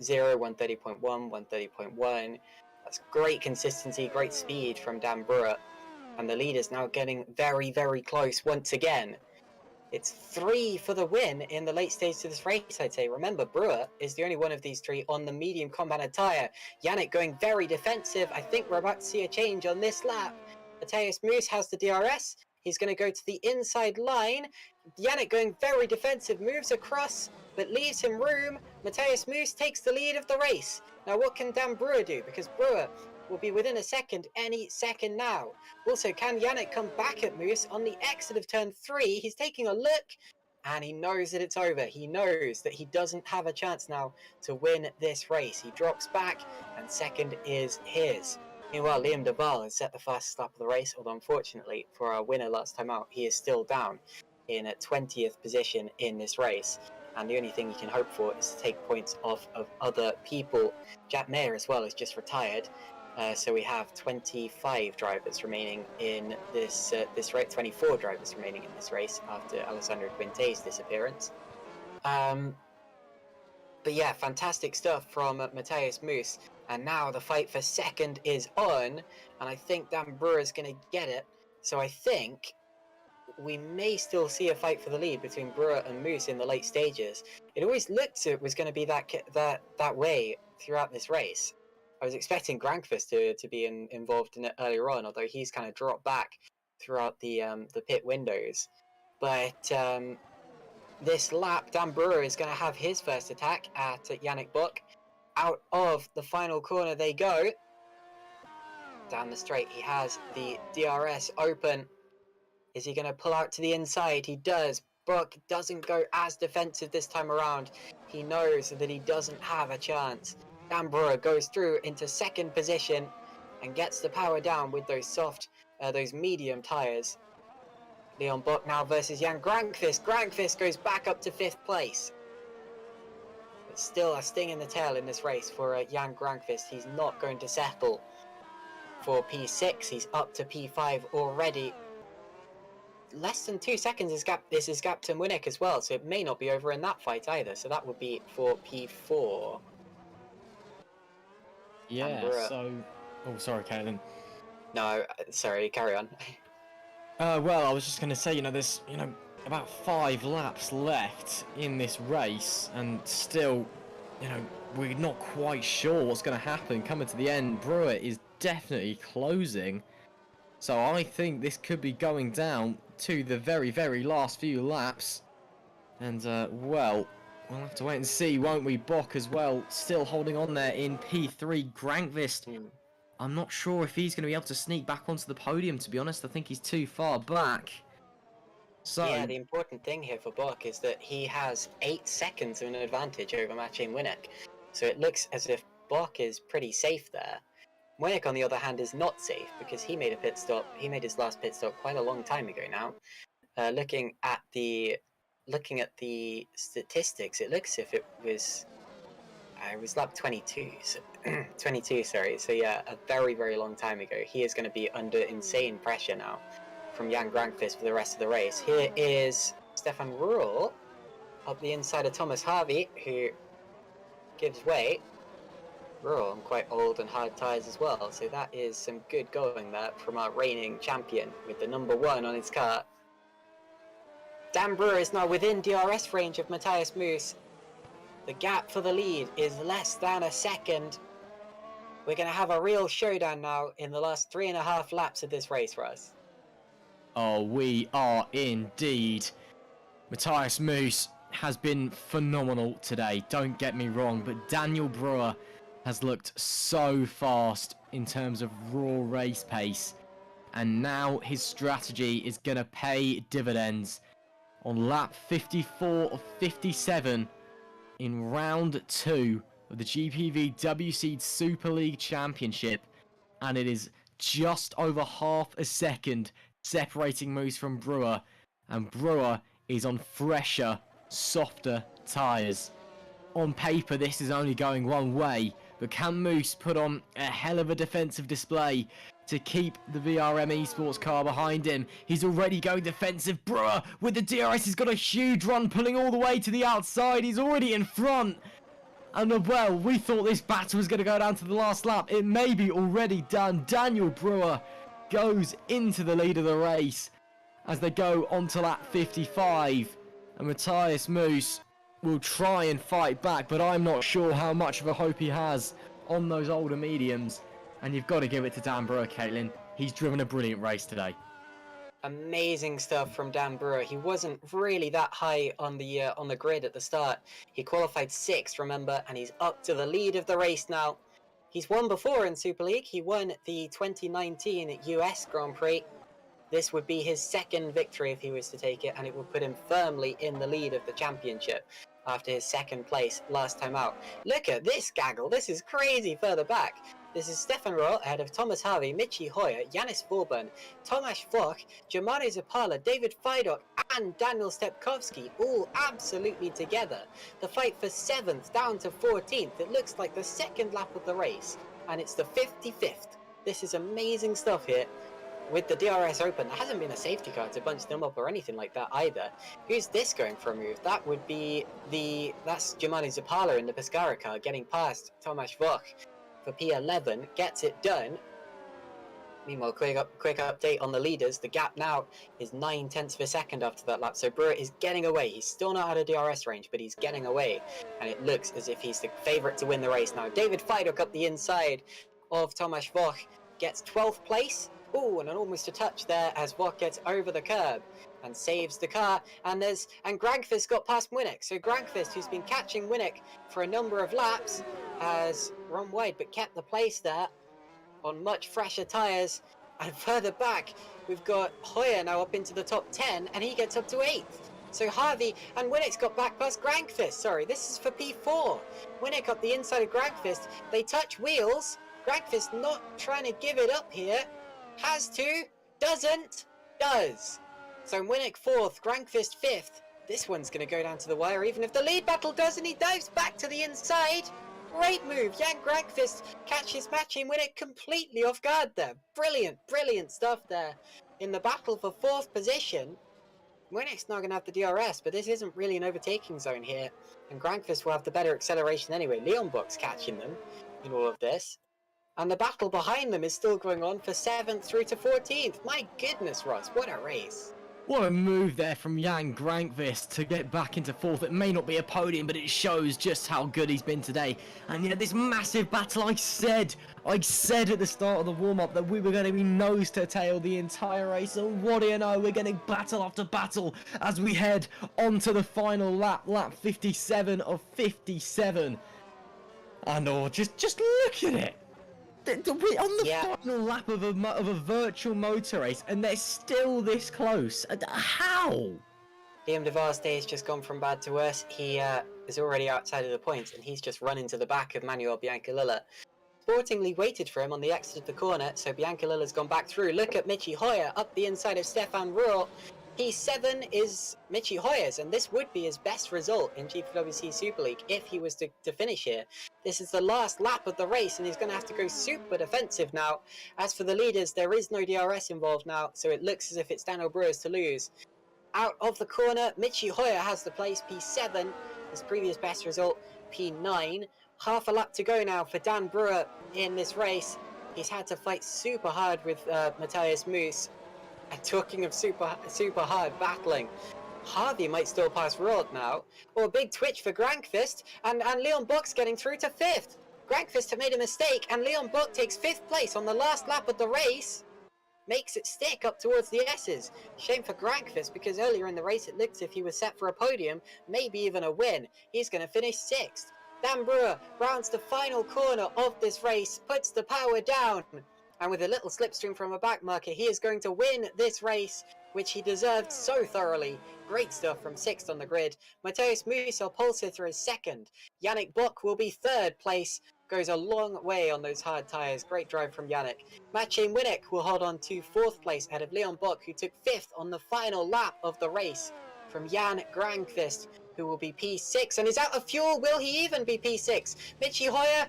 130.1, 130.1. That's great consistency, great speed from Dan Brewer. And the lead is now getting very, very close once again. It's 3 for the win in the late stage to this race, I'd say. Remember, Brewer is the only one of these 3 on the medium compounded tyre. Yannick going very defensive. I think we're about to see a change on this lap. Matthias Moose has the DRS. He's going to go to the inside line. Yannick going very defensive, moves across, but leaves him room. Matthias Moose takes the lead of the race. Now what can Dan Brewer do? Because Brewer will be within a second any second now. Also, can Yannick come back at Moose on the exit of turn 3? He's taking a look, and he knows that it's over. He knows that he doesn't have a chance now to win this race. He drops back, and second is his. Meanwhile, Liam Duval has set the fastest lap of the race, although unfortunately for our winner last time out, he is still down in a 20th position in this race. And the only thing you can hope for is to take points off of other people. Jack Mayer as well has just retired. So we have 25 drivers remaining in this race, 24 drivers remaining in this race after Alessandro Quinte's disappearance. But yeah, fantastic stuff from Matthias Moos. And now the fight for second is on, and I think Dan Brewer is going to get it. So I think we may still see a fight for the lead between Brewer and Moose in the late stages. It always looked it was going to be that way throughout this race. I was expecting Grankvist to be involved in it earlier on, although he's kind of dropped back throughout the pit windows. But this lap, Dan Brewer is going to have his first attack at Yannick Buck. Out of the final corner they go. Down the straight, he has the DRS open. Is he going to pull out to the inside? He does. Buck doesn't go as defensive this time around. He knows that he doesn't have a chance. Dan Brewer goes through into second position and gets the power down with those medium tyres. Leon Buck now versus Jan Grankvist. Grankvist goes back up to 5th place. But still a sting in the tail in this race for Jan Grankvist. He's not going to settle for P6. He's up to P5 already. Less than 2 seconds is gap to Winnick as well, so it may not be over in that fight either. So that would be for P4. Yeah, so... Oh, sorry, Caitlin. No, sorry, carry on. Well, I was just going to say, there's, about 5 laps left in this race, and still, we're not quite sure what's going to happen coming to the end. Brewer is definitely closing, so I think this could be going down to the very, very last few laps, and, well, we'll have to wait and see, won't we? Bock as well, still holding on there in P3. Grankvist, I'm not sure if he's going to be able to sneak back onto the podium, to be honest. I think he's too far back. So yeah, the important thing here for Bock is that he has 8 seconds of an advantage over Maciej Winnick. So it looks as if Bock is pretty safe there. Winnick, on the other hand, is not safe because he made a pit stop. He made his last pit stop quite a long time ago now. Looking at the statistics, it looks as if it was lap 22. So 22, sorry. So yeah, a very, very long time ago. He is going to be under insane pressure now from Jan Grankvist for the rest of the race. Here is Stefan Ruhl up the inside of Thomas Harvey, who gives way. Ruhl on quite old and hard tyres as well, so that is some good going there from our reigning champion with the number 1 on his car. Dan Brewer is now within DRS range of Matthias Moos. The gap for the lead is less than a second. We're going to have a real showdown now in the last 3.5 laps of this race, Russ. Oh, we are indeed. Matthias Moos has been phenomenal today, don't get me wrong, but Daniel Brewer has looked so fast in terms of raw race pace, and now his strategy is going to pay dividends. On lap 54 of 57 in round 2 of the GPVWC Super League Championship, and it is just over half a second separating Moose from Brewer, and Brewer is on fresher, softer tyres. On paper this is only going one way, but can Moose put on a hell of a defensive display to keep the VRM Esports car behind him? He's already going defensive. Brewer with the DRS, he's got a huge run pulling all the way to the outside. He's already in front. And well, we thought this battle was going to go down to the last lap. It may be already done. Daniel Brewer goes into the lead of the race as they go on to lap 55. And Matthias Moos will try and fight back, but I'm not sure how much of a hope he has on those older mediums. And you've got to give it to Dan Brewer, Caitlin. He's driven a brilliant race today. Amazing stuff from Dan Brewer. He wasn't really that high on the grid at the start. He qualified 6th, remember, and he's up to the lead of the race now. He's won before in Super League. He won the 2019 US Grand Prix. This would be his second victory if he was to take it, and it would put him firmly in the lead of the championship after his second place last time out. Look at this gaggle. This is crazy further back. This is Stefan Roll ahead of Thomas Harvey, Michi Hoyer, Yanis Vorburn, Tomasz Vok, Germano Zapala, David Fidok, and Daniel Stepkowski, all absolutely together. The fight for 7th down to 14th. It looks like the second lap of the race, and it's the 55th. This is amazing stuff here. With the DRS open, there hasn't been a safety car to bunch them up or anything like that either. Who's this going for a move? That would be that's Germano Zapala in the Pescara car getting past Tomasz Vok for P11, gets it done. Meanwhile, quick update on the leaders. The gap now is 9/10 of a second after that lap, so Brewer is getting away. He's still not out of DRS range, but he's getting away, and it looks as if he's the favourite to win the race now. David Fidok up the inside of Tomasz Vok gets 12th place. Ooh, and almost a touch there as Vok gets over the curb and saves the car. And Grangfist got past Winnick. So Grangfist, who's been catching Winnick for a number of laps, has run wide but kept the place there on much fresher tyres. And further back, we've got Hoyer now up into the top 10, and he gets up to 8th. So Harvey and Winnick's got back past Grangfist. Sorry, this is for P4. Winnick up the inside of Grangfist. They touch wheels. Grangfist not trying to give it up here. Has to, doesn't, does. So Winnick 4th, Grangfist 5th. This one's going to go down to the wire, even if the lead battle does, and he dives back to the inside. Great move. Jan Grangfist catches matching Winnick completely off guard there. Brilliant, brilliant stuff there. In the battle for 4th position, Winnick's not going to have the DRS, but this isn't really an overtaking zone here, and Grangfist will have the better acceleration anyway. Leon Buck's catching them in all of this. And the battle behind them is still going on for 7th through to 14th. My goodness, Ross, what a race. What a move there from Jan Grankvist to get back into 4th. It may not be a podium, but it shows just how good he's been today. And this massive battle, I said at the start of the warm-up that we were going to be nose to tail the entire race. And what do you know, we're getting battle after battle as we head onto the final lap, lap 57 of 57. And just look at it. We're on the final lap of a virtual motor race, and they're still this close. How? Liam Duval's day has just gone from bad to worse. He is already outside of the points, and he's just run into the back of Manuel Biancalilla. Sportingly waited for him on the exit of the corner, so Biancalilla's gone back through. Look at Michi Hoyer up the inside of Stefan Ruhl. P7 is Michi Hoyer's, and this would be his best result in GPVWC Super League if he was to finish here. This is the last lap of the race, and he's going to have to go super defensive now. As for the leaders, there is no DRS involved now, so it looks as if it's Daniel Brewer's to lose. Out of the corner, Michi Hoyer has the place, P7, his previous best result, P9. Half a lap to go now for Dan Brewer in this race. He's had to fight super hard with Matthias Moos. And talking of super hard battling, Harvey might still pass Rod now. Or a big twitch for Grankvist, and Leon Buck's getting through to 5th. Grankvist had made a mistake, and Leon Buck takes 5th place on the last lap of the race. Makes it stick up towards the S's. Shame for Grankvist, because earlier in the race it looked as if he was set for a podium, maybe even a win. He's going to finish 6th. Dan Brewer rounds the final corner of this race, puts the power down. And with a little slipstream from a back marker, he is going to win this race, which he deserved so thoroughly. Great stuff from 6th on the grid. Matthias Musel-Pulsither is 2nd. Yannick Buck will be 3rd place. Goes a long way on those hard tyres. Great drive from Yannick. Maciej Winnick will hold on to 4th place ahead of Leon Buck, who took 5th on the final lap of the race from Jan Grankvist, who will be P6 and is out of fuel. Will he even be P6? Michi Hoyer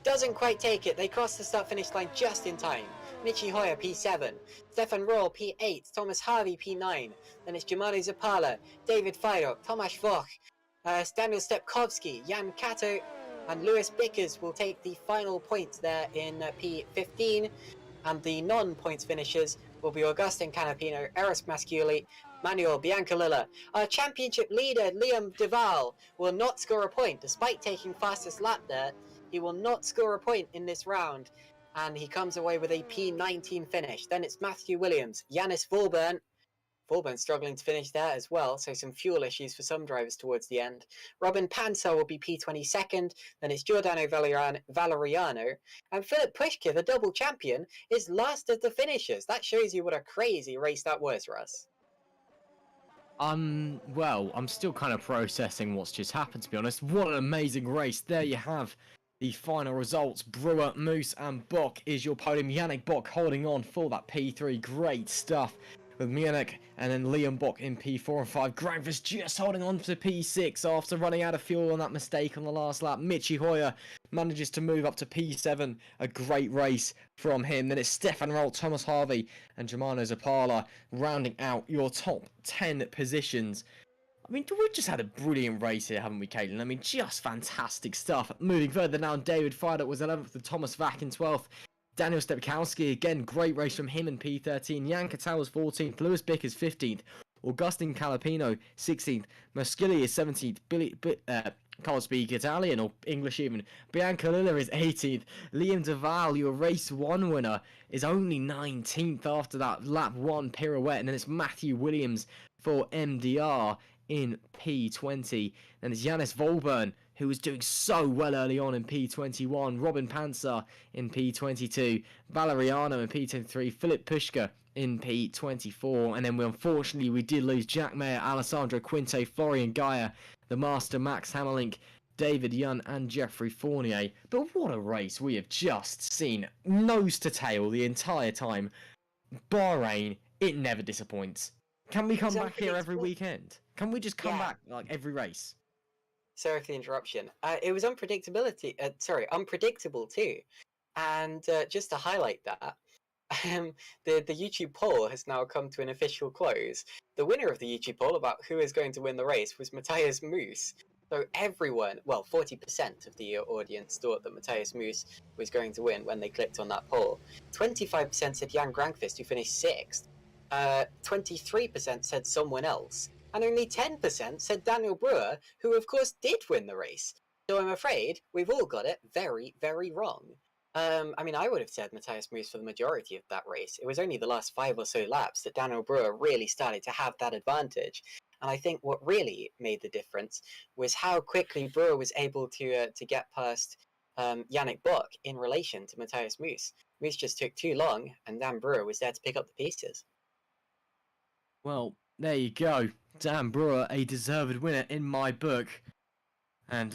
doesn't quite take it. They cross the start-finish line just in time. Michi Hoyer, P7. Stefan Roll, P8. Thomas Harvey, P9. Then it's Germano Zapala, David Fidok, Tomasz Vok, Daniel Stepkowski, Jan Kato, and Lewis Bickers will take the final points there in P15. And the non-points finishers will be Augustin Canapino, Eros Masciuli, Manuel Biancalilla. Our championship leader, Liam Duval, will not score a point, despite taking fastest lap there. He will not score a point in this round, and he comes away with a P19 finish. Then it's Matthew Williams, Yanis Vorburn Volburn struggling to finish there as well, so some fuel issues for some drivers towards the end. Robin Panzer will be P22nd, then it's Giordano Valeriano, and Philip Pushka, the double champion, is last of the finishers. That shows you what a crazy race that was, Russ. Well, I'm still kind of processing what's just happened, to be honest. What an amazing race. There you have the final results. Brewer, Moose, and Bock is your podium. Yannick Bock holding on for that P3. Great stuff with Yannick and then Liam Bock in P4 and 5. Granfus just holding on to P6 after running out of fuel on that mistake on the last lap. Mitchie Hoyer manages to move up to P7. A great race from him. Then it's Stefan Roll, Thomas Harvey, and Germano Zapala rounding out your top 10 positions. I mean, we've just had a brilliant race here, haven't we, Caitlin? I mean, just fantastic stuff. Moving further now, David Friedel was 11th with Thomas Vack in 12th. Daniel Stepkowski, again, great race from him in P13. Jan Cattell was 14th. Lewis Bickers 15th. Augustine Calapino 16th. Moschili is 17th. Can't speak Italian or English even. Bianca Lilla is 18th. Liam Duval, your race 1 winner, is only 19th after that lap 1 pirouette. And then it's Matthew Williams for MDR in P20. Then it's Yannis Volburn, who was doing so well early on in P21. Robin Panzer in P22. Valeriano in P23. Philip Pushka in P24. And then unfortunately we did lose Jack Mayer, Alessandro Quinte, Florian Gaia, the Master Max Hammerlink, David Young and Jeffrey Fournier. But what a race we have just seen. Nose to tail the entire time. Bahrain, it never disappoints. Can we come back here every weekend? Can we just come back like every race? Sorry for the interruption. It was unpredictable too. And just to highlight that, the YouTube poll has now come to an official close. The winner of the YouTube poll about who is going to win the race was Matthias Moos. So everyone, well, 40% of the audience thought that Matthias Moos was going to win when they clicked on that poll. 25% said Jan Grankvist, who finished 6th. 23% said someone else. And only 10% said Daniel Brewer, who of course did win the race. So I'm afraid we've all got it very, very wrong. I mean, I would have said Matthias Moos for the majority of that race. It was only the last 5 or so laps that Daniel Brewer really started to have that advantage. And I think what really made the difference was how quickly Brewer was able to get past Yannick Bock in relation to Matthias Moos. Moos just took too long, and Dan Brewer was there to pick up the pieces. Well, there you go. Dan Brewer, a deserved winner in my book. And,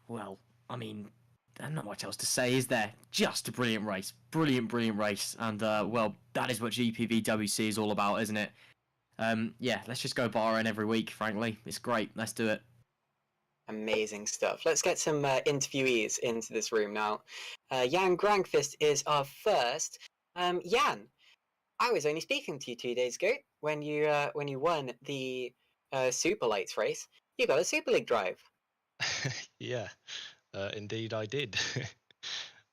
well, I mean, there's not much else to say, is there? Just a brilliant race. Brilliant, brilliant race. And, well, that is what GPVWC is all about, isn't it? Yeah, let's just go Bahrain every week, frankly. It's great. Let's do it. Amazing stuff. Let's get some interviewees into this room now. Jan Grankvist is our first. Jan, I was only speaking to you 2 days ago when you won the Super Lights race. You got a Super League drive. Yeah, indeed I did.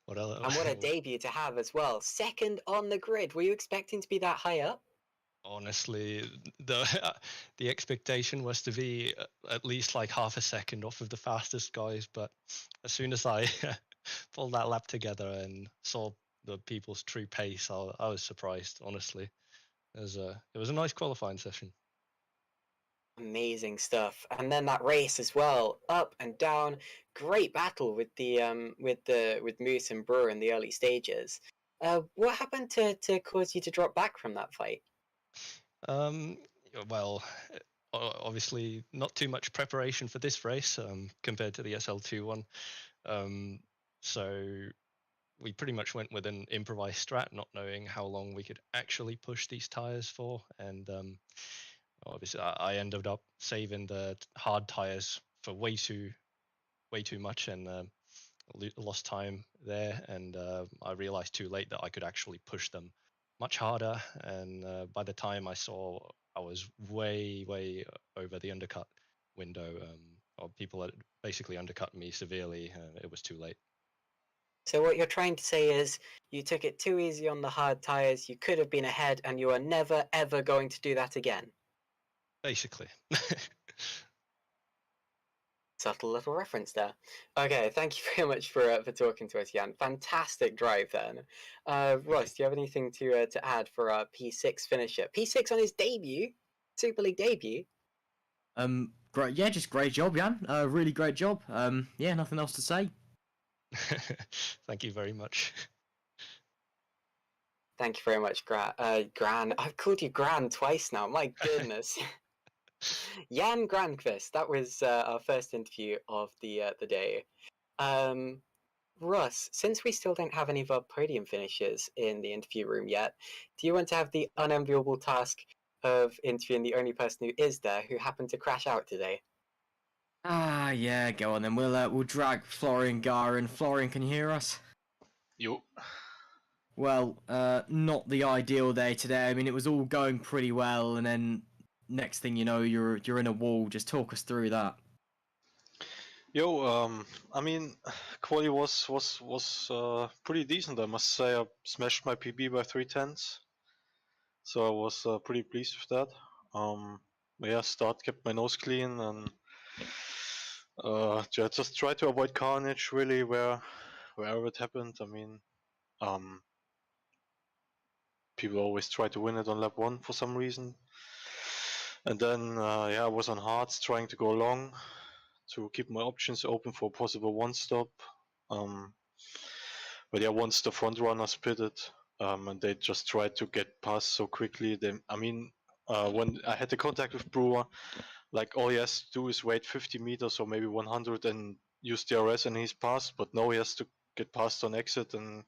And what a debut to have as well. 2nd on the grid. Were you expecting to be that high up? Honestly, the expectation was to be at least like half a second off of the fastest guys, but as soon as I pulled that lap together and saw the people's true pace, I was surprised, honestly. It was a nice qualifying session. Amazing stuff. And then that race as well, up and down, great battle with Moose and Brewer in the early stages. What happened to cause you to drop back from that fight? Well, obviously not too much preparation for this race compared to the SL2 one. So we pretty much went with an improvised strat, not knowing how long we could actually push these tires for. And obviously I ended up saving the hard tires for way too much and lost time there. And I realized too late that I could actually push them much harder. And by the time I saw I was way over the undercut window, or people had basically undercut me severely, it was too late. So what you're trying to say is you took it too easy on the hard tires, you could have been ahead, and you are never ever going to do that again. Basically. Subtle little reference there. Okay, thank you very much for talking to us, Jan. Fantastic drive then. Ross, do you have anything to add for our P6 finisher? P6 on his debut. Super League debut. Great, yeah, just great job, Jan. Really great job. Yeah, nothing else to say. Thank you very much. Thank you very much, Gran. I've called you Gran twice now. My goodness. Jan Granqvist. That was our first interview of the day. Russ, since we still don't have any of our podium finishers in the interview room yet, do you want to have the unenviable task of interviewing the only person who is there who happened to crash out today? Ah, yeah, go on then. We'll drag Florian Gar in. Florian, can you hear us? You. Well, not the ideal day today. I mean, it was all going pretty well, and then next thing you know, you're in a wall. Just talk us through that. I mean, quali was pretty decent. I must say, I smashed my PB by 3/10, so I was pretty pleased with that. Yeah, start kept my nose clean and just try to avoid carnage really wherever it happened. I mean, people always try to win it on lap 1 for some reason. And then yeah, I was on hards trying to go long to keep my options open for a possible one stop. But yeah, once the front runners pitted, and they just tried to get past so quickly, when I had the contact with Brewer, like all he has to do is wait 50 meters or maybe 100 and use DRS and he's passed, but now he has to get past on exit and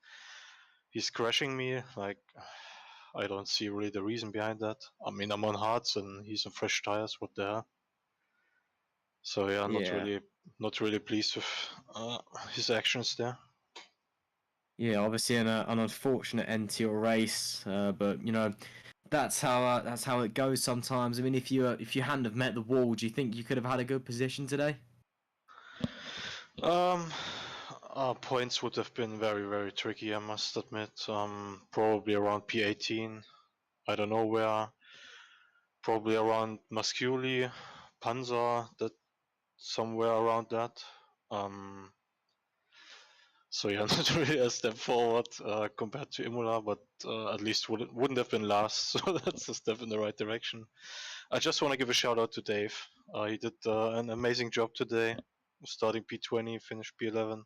he's crashing me. Like, I don't see really the reason behind that. I mean, I'm on hards and he's on fresh tires. What the hell? So yeah, not really pleased with his actions there. Yeah, obviously an unfortunate end to your race, but you know that's how it goes sometimes. I mean, if you hadn't have met the wall, do you think you could have had a good position today? Points would have been very, very tricky, I must admit. Probably around P18. I don't know where. Probably around Masculi, Panzer, that somewhere around that. So yeah, not really a step forward compared to Imola, but at least wouldn't have been last. So that's a step in the right direction. I just want to give a shout out to Dave. He did an amazing job today, starting P20, finished P11.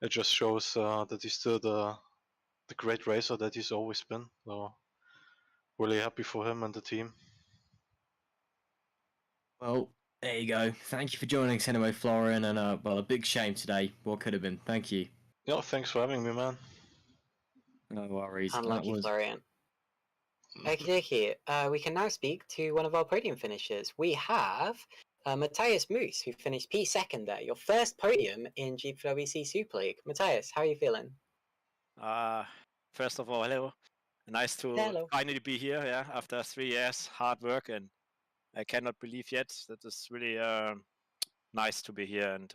It just shows that he's still the great racer that he's always been. So really happy for him and the team. Well, there you go. Thank you for joining us anyway, Florian, and well, a big shame today. What could have been. Thank you. Yeah, thanks for having me, man. No worries. Unlucky, That was... Florian. Okay, we can now speak to one of our podium finishers. We have Matthias Moose, who finished P2 there. Your first podium in GPVWC Super League. Matthias, how are you feeling? First of all, hello. Nice to finally be here, yeah, after 3 years hard work, and I cannot believe yet that it's really nice to be here. And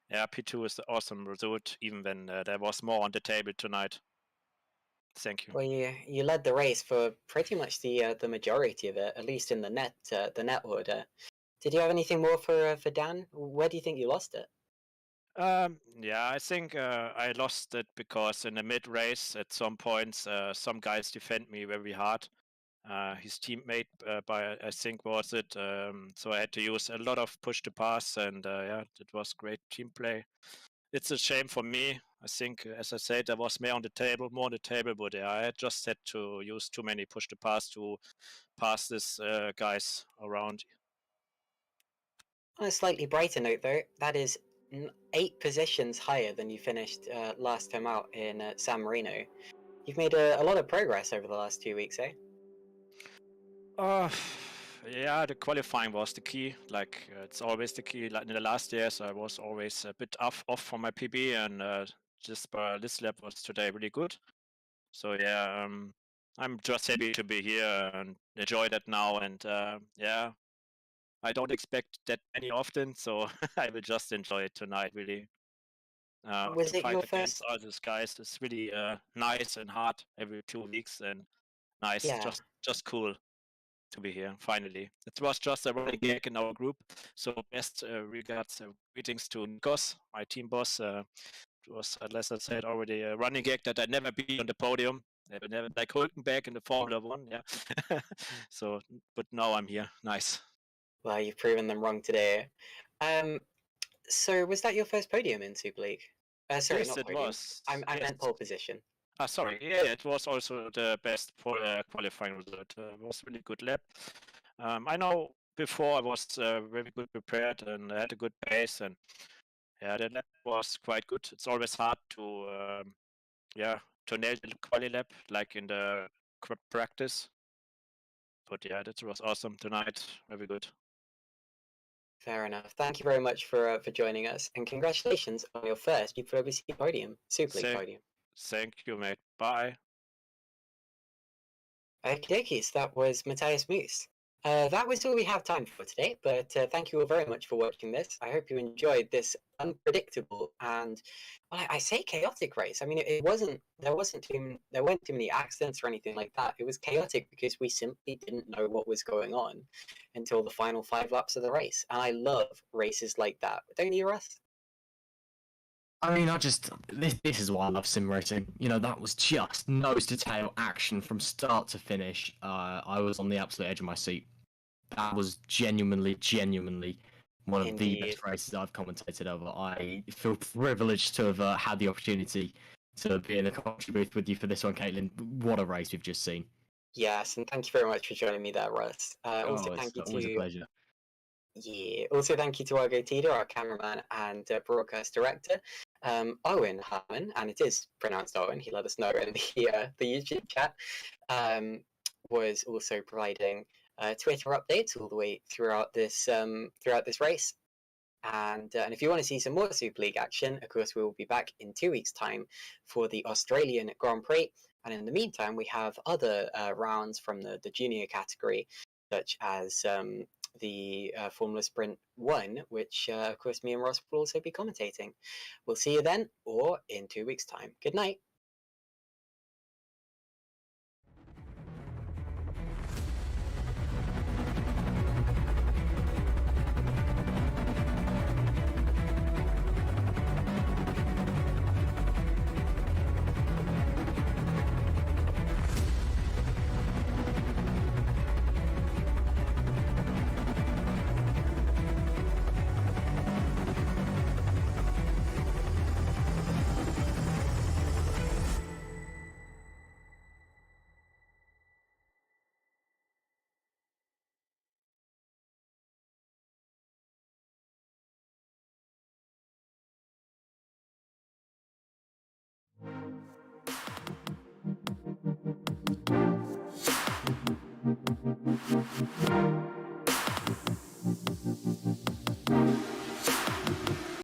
yeah, P2 is an awesome result, even when there was more on the table tonight. Thank you. Well, you led the race for pretty much the majority of it, at least in the net order. Did you have anything more for Dan? Where do you think you lost it? Yeah, I think I lost it because in the mid race, at some points, some guys defend me very hard. His teammate, I think, was it. So I had to use a lot of push to pass, and yeah, it was great team play. It's a shame for me. I think, as I said, there was more on the table, but yeah, I just had to use too many push to pass this guys around. On a slightly brighter note, though, that is 8 positions higher than you finished last time out in San Marino. You've made a lot of progress over the last 2 weeks, eh? Yeah, the qualifying was the key. Like it's always the key. Like in the last years, I was always a bit off from my PB, and just this lap was today really good. So yeah, I'm just happy to be here and enjoy that now. And yeah, I don't expect that many often, so I will just enjoy it tonight. Really, Was to it fight your against first? all these guys is really nice and hard every 2 weeks, and nice, Yeah. just cool to be here finally. It was just a running gag in our group, so best regards, greetings to Nikos, my team boss. It was, as I said already, a running gag that I'd never be on the podium, Never, never like Hulkenberg in the Formula One. Yeah. So, but now I'm here. Nice. Well, you've proven them wrong today. So was that your first podium in Super League? Sorry, Yes, not it podium. was. I Yes. meant pole position. Sorry. Yeah, it was also the best qualifying result. It was really good lap. I know before I was very good prepared and I had a good pace, and yeah, the lap was quite good. It's always hard to to nail the quali lap like in the practice. But yeah, that was awesome tonight. Very good. Fair enough. Thank you very much for joining us, and congratulations on your first GPVWC podium, Super League podium. Thank you, mate. Bye. Okie dokies, that was Matthias Moose. That was all we have time for today, but thank you all very much for watching this. I hope you enjoyed this unpredictable and, well, I say chaotic race. I mean, there weren't too many accidents or anything like that. It was chaotic because we simply didn't know what was going on until the final 5 laps of the race. And I love races like that. Don't you, Russ? I mean, this is why I love sim racing. You know, that was just nose to tail action from start to finish. I was on the absolute edge of my seat. That was genuinely one of the best races I've commentated over. I feel privileged to have had the opportunity to be in the commentary booth with you for this one, Caitlin. What a race we've just seen. Yes, and thank you very much for joining me there, Russ. Also, thank you always a pleasure. Yeah. Also, thank you to Argo Tida, our cameraman and broadcast director. Owen Harmon, and it is pronounced Owen. He let us know in the YouTube chat. Was also providing Twitter updates all the way throughout this race. And if you want to see some more Super League action, of course, we will be back in 2 weeks' time for the Australian Grand Prix. And in the meantime, we have other rounds from the junior category, such as the Formula Sprint 1, which, of course, me and Ross will also be commentating. We'll see you then, or in 2 weeks' time. Good night.